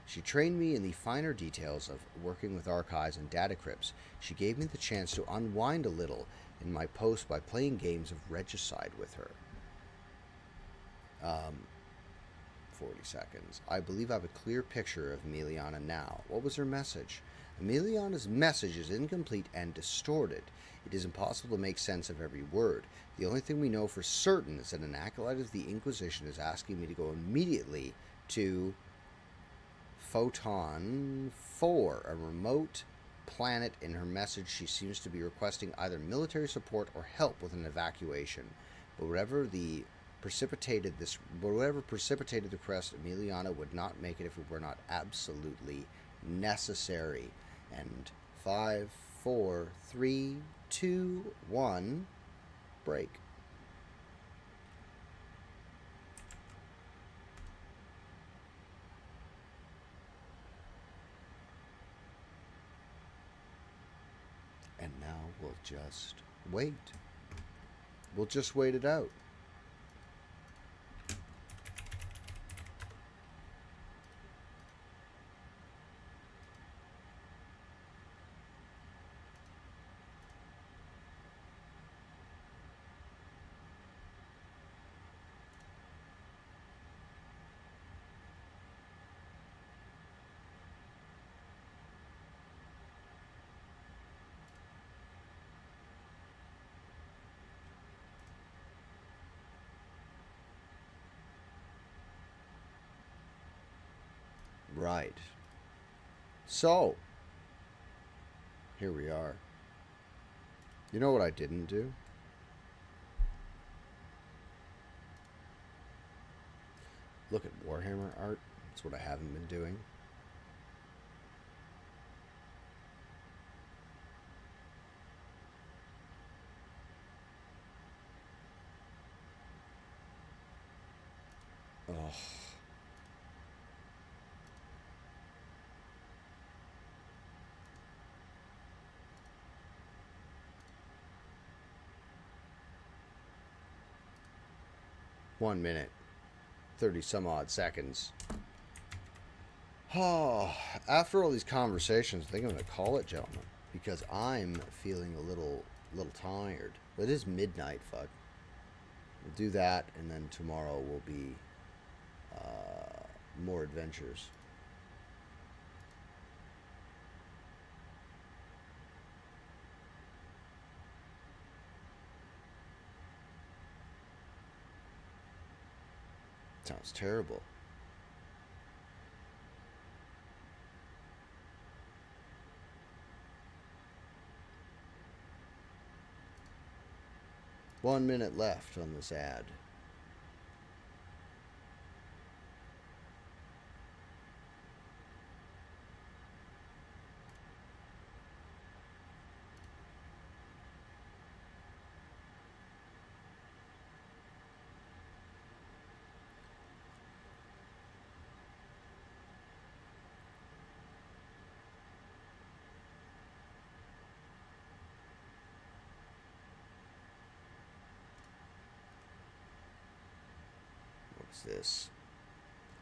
She trained me in the finer details of working with archives and data crypts. She gave me the chance to unwind a little in my post by playing games of regicide with her. 40 seconds. I believe I have a clear picture of Emiliana now. What was her message? Emiliana's message is incomplete and distorted. It is impossible to make sense of every word. The only thing we know for certain is that an acolyte of the Inquisition is asking me to go immediately to Photon 4, a remote planet. In her message, she seems to be requesting either military support or help with an evacuation. But whatever precipitated the request, Emiliana would not make it if it were not absolutely necessary. And 5, 4, 3, 2, 1, break. And now we'll just wait. We'll just wait it out. Right. So, here we are. You know what I didn't do? Look at Warhammer art. That's what I haven't been doing. Oh. One minute, 30 some odd seconds. Oh, after all these conversations, I think I'm going to call it, gentlemen, because I'm feeling a little tired. It is midnight, fuck. We'll do that, and then tomorrow will be more adventures. Sounds terrible. One minute left on this ad. This?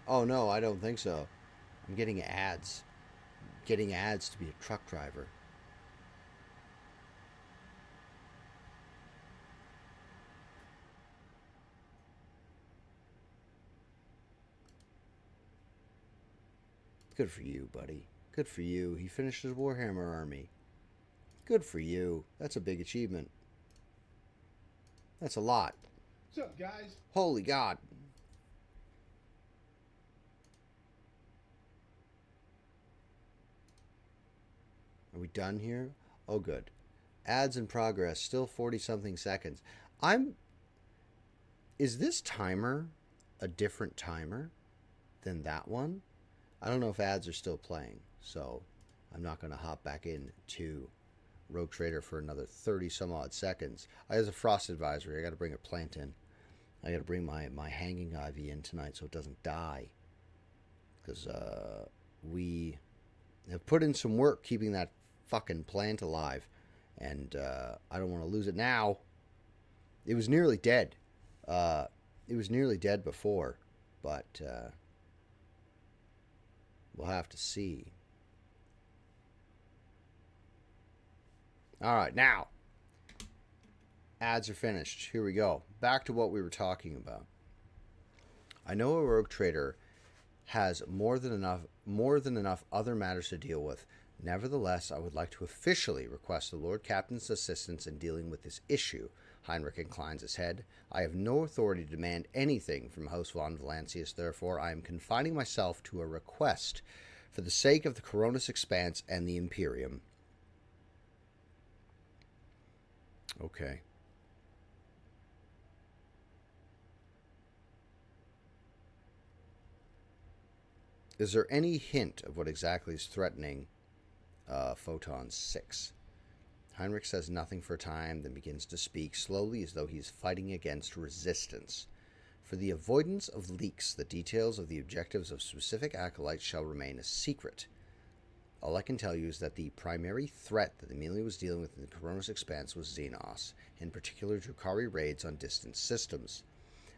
Oh no, I don't think so. I'm getting ads. Getting ads to be a truck driver. Good for you, buddy. Good for you. He finished his Warhammer army. Good for you. That's a big achievement. That's a lot. What's up, guys? Holy God. Are we done here? Oh, good. Ads in progress. Still 40-something seconds. Is this timer a different timer than that one. I don't know if ads are still playing, so I'm not going to hop back in to Rogue Trader for another 30 some odd seconds. As a frost advisory, I got to bring a plant in. I got to bring my hanging ivy in tonight so it doesn't die. Because we have put in some work keeping that fucking plant alive. And I don't want to lose it now. It was nearly dead. It was nearly dead before. But we'll have to see. All right, now. Ads are finished. Here we go. Back to what we were talking about. I know a rogue trader has more than enough other matters to deal with. Nevertheless, I would like to officially request the Lord Captain's assistance in dealing with this issue. Heinrich inclines his head. I have no authority to demand anything from House von Valancius, therefore I am confining myself to a request for the sake of the Coronis Expanse and the Imperium. Okay. Is there any hint of what exactly is threatening Photon 6? Heinrich says nothing for a time, then begins to speak slowly as though he is fighting against resistance. For the avoidance of leaks, the details of the objectives of specific acolytes shall remain a secret. All I can tell you is that the primary threat that Amelia was dealing with in the Coronis Expanse was Xenos, in particular Drukhari raids on distant systems.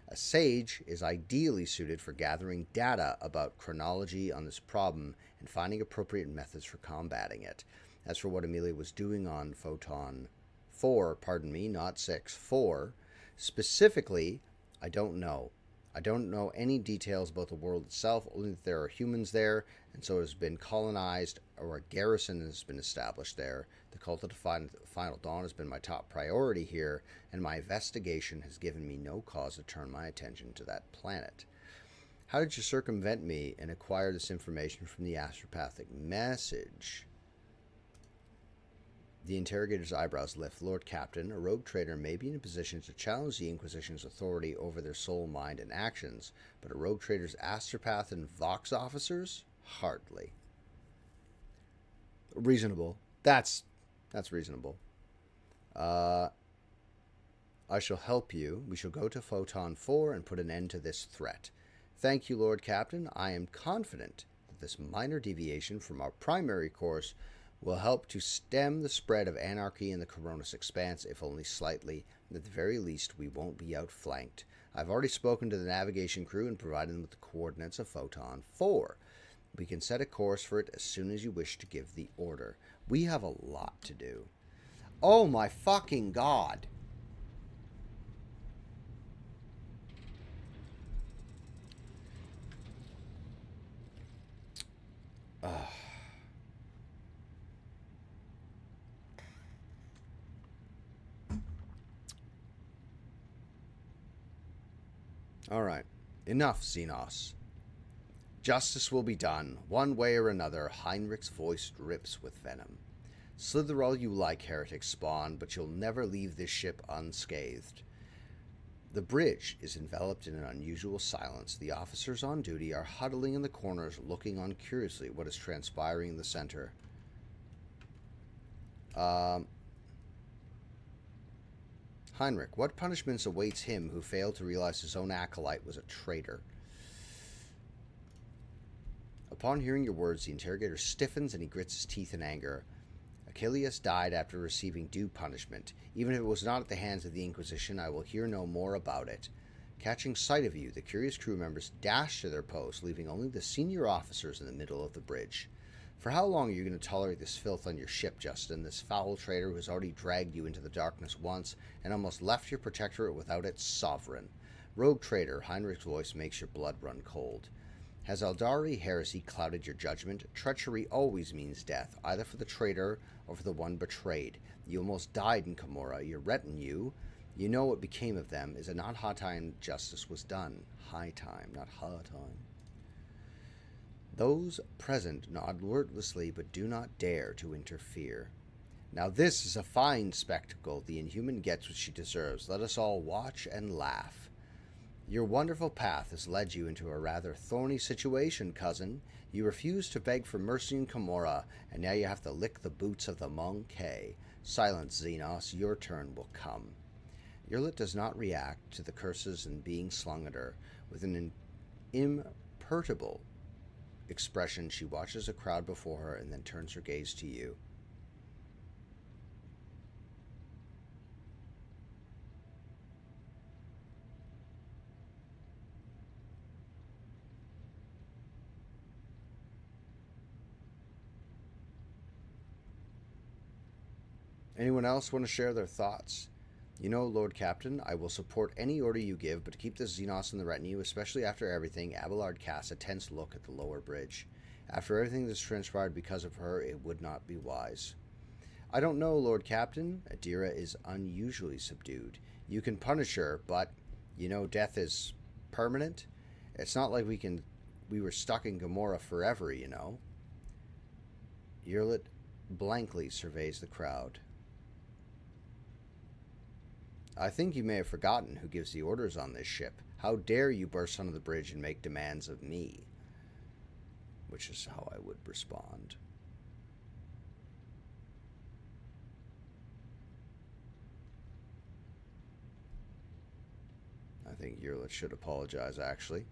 A sage is ideally suited for gathering data about chronology on this problem and finding appropriate methods for combating it. As for what Amelia was doing on Photon 4, not 6, 4, specifically, I don't know. I don't know any details about the world itself, only that there are humans there, and so it has been colonized, or a garrison has been established there. The cult of the Final Dawn has been my top priority here, and my investigation has given me no cause to turn my attention to that planet. How did you circumvent me and acquire this information from the astropathic message? The interrogator's eyebrows lift. Lord Captain, a rogue trader may be in a position to challenge the Inquisition's authority over their soul, mind, and actions, but a rogue trader's astropath and Vox officers? Hardly. Reasonable. That's reasonable. I shall help you. We shall go to Photon 4 and put an end to this threat. Thank you, Lord Captain. I am confident that this minor deviation from our primary course will help to stem the spread of anarchy in the Coronis Expanse, if only slightly, and at the very least we won't be outflanked. I've already spoken to the navigation crew and provided them with the coordinates of Photon 4. We can set a course for it as soon as you wish to give the order. We have a lot to do. Oh my fucking god! Alright, enough, Xenos. Justice will be done, one way or another. Heinrich's voice drips with venom. Slither all you like, heretic spawn, but you'll never leave this ship unscathed. The bridge is enveloped in an unusual silence. The officers on duty are huddling in the corners, looking on curiously at what is transpiring in the center. Heinrich, what punishments awaits him who failed to realize his own acolyte was a traitor? Upon hearing your words, the interrogator stiffens and he grits his teeth in anger. Achilles died after receiving due punishment. Even if it was not at the hands of the Inquisition, I will hear no more about it. Catching sight of you, the curious crew members dash to their posts, leaving only the senior officers in the middle of the bridge. For how long are you going to tolerate this filth on your ship, Justin, this foul traitor who has already dragged you into the darkness once and almost left your protectorate without its sovereign? Rogue traitor, Heinrich's voice makes your blood run cold. Has Eldari heresy clouded your judgment? Treachery always means death, either for the traitor or for the one betrayed. You almost died in Camorra. Your retinue, you know what became of them. Is it not high time justice was done? High time, not hard time. Those present nod wordlessly, but do not dare to interfere. Now this is a fine spectacle. The inhuman gets what she deserves. Let us all watch and laugh. Your wonderful path has led you into a rather thorny situation, cousin. You refused to beg for mercy in Camorra, and now you have to lick the boots of the Monkey. Silence, Xenos, your turn will come. Yurlit does not react to the curses and being slung at her. With an imperturbable expression, she watches the crowd before her and then turns her gaze to you. Anyone else want to share their thoughts? You know, Lord Captain, I will support any order you give, but to keep this Xenos in the retinue, especially after everything, Abelard casts a tense look at the lower bridge. After everything that's transpired because of her, it would not be wise. I don't know, Lord Captain. Adira is unusually subdued. You can punish her, but, you know, death is permanent. It's not like we were stuck in Gamorra forever, you know. Yurlit blankly surveys the crowd. I think you may have forgotten who gives the orders on this ship. How dare you burst onto the bridge and make demands of me? Which is how I would respond. I think Yurlit should apologize, actually.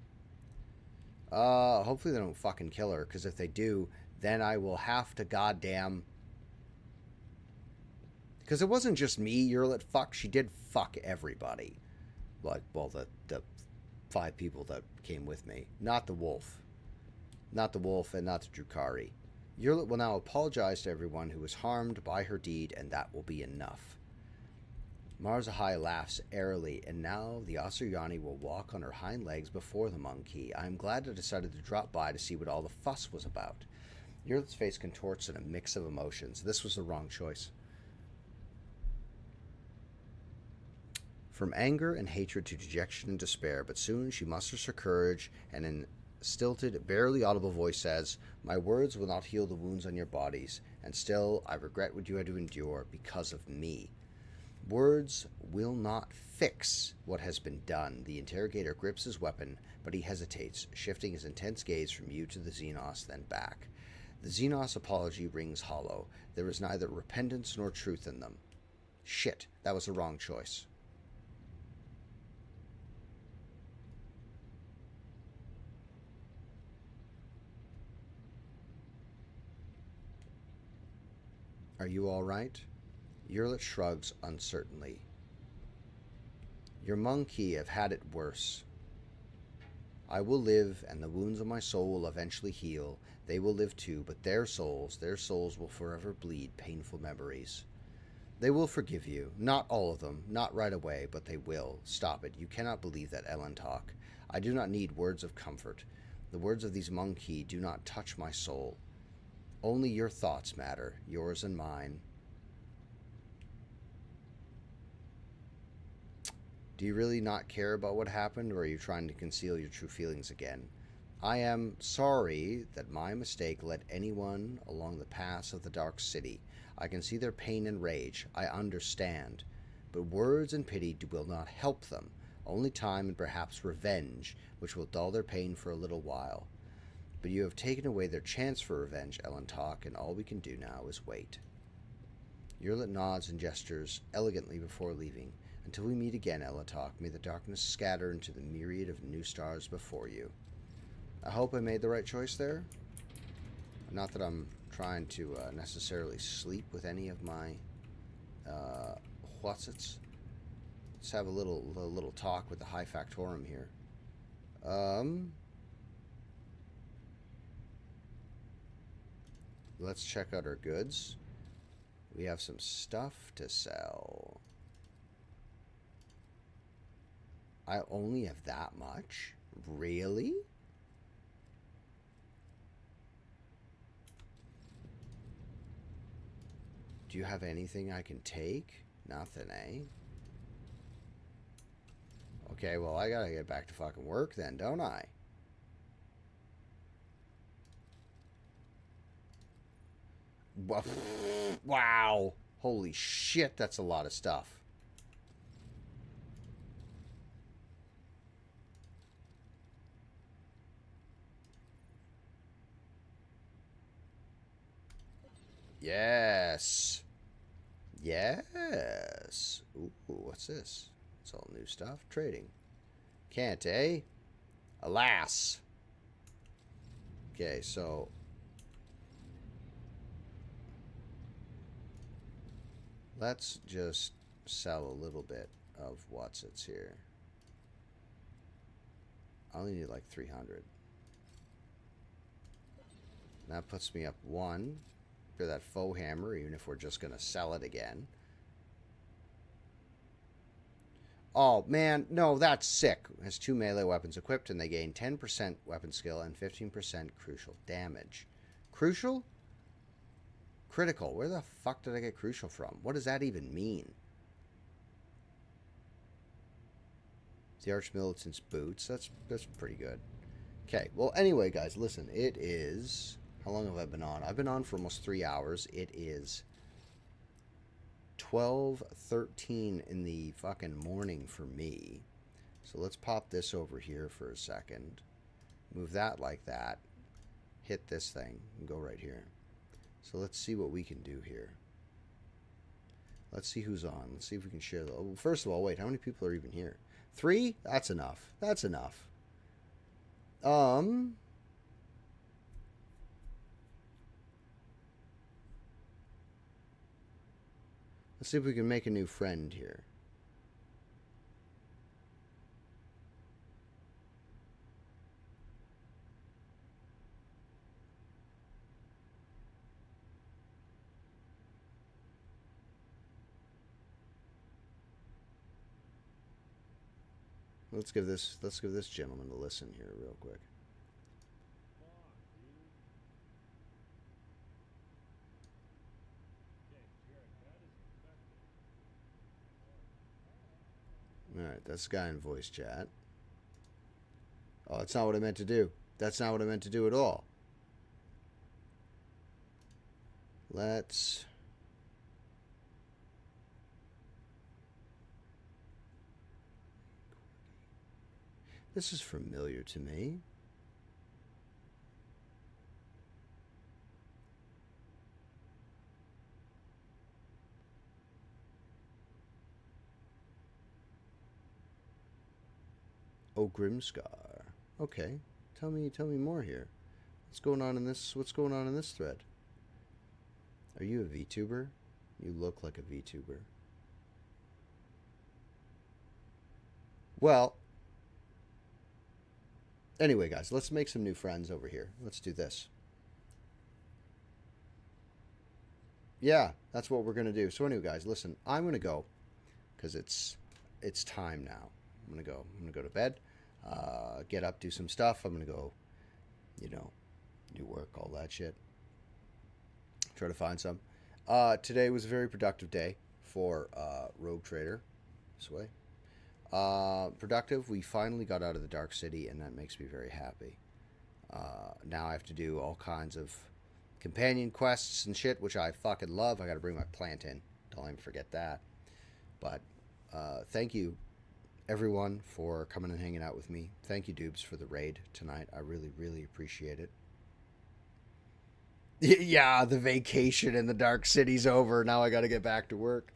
Hopefully they don't fucking kill her, because if they do, then I will have to goddamn... Because it wasn't just me, Yurlit fuck. She did fuck everybody. Like, well, the 5 people that came with me. Not the wolf. Not the wolf and not the Drukhari. Yurlit will now apologize to everyone who was harmed by her deed, and that will be enough. Marzahai laughs airily, and now the Asuryani will walk on her hind legs before the monkey. I am glad I decided to drop by to see what all the fuss was about. Yurlit's face contorts in a mix of emotions. This was the wrong choice. From anger and hatred to dejection and despair, but soon she musters her courage and in stilted, barely audible voice says, My words will not heal the wounds on your bodies, and still I regret what you had to endure because of me. Words will not fix what has been done. The interrogator grips his weapon, but he hesitates, shifting his intense gaze from you to the Xenos, then back. The Xenos apology rings hollow. There is neither repentance nor truth in them. Shit, that was the wrong choice. Are you all right? Yurlit shrugs uncertainly. Your monkey have had it worse. I will live, and the wounds of my soul will eventually heal. They will live too, but their souls will forever bleed painful memories. They will forgive you. Not all of them, not right away, but they will. Stop it. You cannot believe that Ellen talk. I do not need words of comfort. The words of these monkey do not touch my soul. Only your thoughts matter, yours and mine. Do you really not care about what happened, or are you trying to conceal your true feelings again? I am sorry that my mistake led anyone along the paths of the Dark City. I can see their pain and rage. I understand. But words and pity will not help them. Only time and perhaps revenge, which will dull their pain for a little while. But you have taken away their chance for revenge, Ellen Talk, and all we can do now is wait. Yurlit nods and gestures elegantly before leaving. Until we meet again, Ellen Talk, may the darkness scatter into the myriad of new stars before you. I hope I made the right choice there. Not that I'm trying to necessarily sleep with any of my whatsits. Let's have a little talk with the High Factorum here. Let's check out our goods. We have some stuff to sell. I only have that much? Really? Do you have anything I can take? Nothing, eh? Okay, well, I gotta get back to fucking work then, don't I? Wow. Holy shit, that's a lot of stuff. Yes. Yes. Ooh, what's this? It's all new stuff. Trading. Can't, eh? Alas. Okay, so let's just sell a little bit of what's it's here. I only need like 300. That puts me up 1 for that faux hammer, even if we're just going to sell it again. Oh, man, no, that's sick. Has 2 melee weapons equipped, and they gain 10% weapon skill and 15% crucial damage. Crucial? Critical. Where the fuck did I get crucial from? What does that even mean? The Archmilitant's boots. That's pretty good. Okay, well, anyway, guys, listen. It is... How long have I been on? I've been on for almost 3 hours. It is 12:13 in the fucking morning for me. So let's pop this over here for a second. Move that like that. Hit this thing and go right here. So let's see what we can do here. Let's see who's on. Let's see if we can share the... Oh, first of all, wait, how many people are even here? 3? That's enough. That's enough. Let's see if we can make a new friend here. Let's give this gentleman a listen here real quick. Alright, that's the guy in voice chat. Oh, that's not what I meant to do. That's not what I meant to do at all. Let's... This is familiar to me. Oh, Grimscar. Okay, tell me more here. What's going on in this thread? Are you a VTuber? You look like a VTuber. Well, anyway, guys, let's make some new friends over here. Let's do this. Yeah, that's what we're gonna do. So anyway, guys, listen, I'm gonna go because it's time now. I'm gonna go to bed, get up, do some stuff. I'm gonna go, do work, all that shit. Try to find some. Today was a very productive day for Rogue Trader. This way. Productive. We finally got out of the Dark City, and that makes me very happy. Now I have to do all kinds of companion quests and shit, which I fucking love. I gotta bring my plant in. Don't even forget that. But thank you, everyone, for coming and hanging out with me. Thank you, Dubes, for the raid tonight. I really, really appreciate it. Yeah, the vacation in the Dark City's over. Now I gotta get back to work.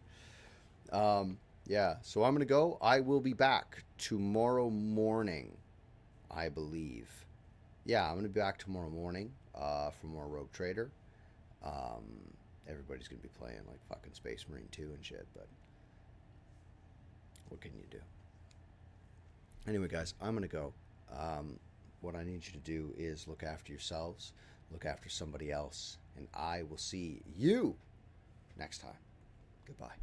Yeah, so I'm gonna go. I will be back tomorrow morning, I believe. Yeah, I'm gonna be back tomorrow morning for more Rogue Trader. Everybody's gonna be playing like fucking Space Marine 2 and shit, but what can you do? Anyway, guys, I'm gonna go. What I need you to do is look after yourselves, look after somebody else, and I will see you next time. Goodbye.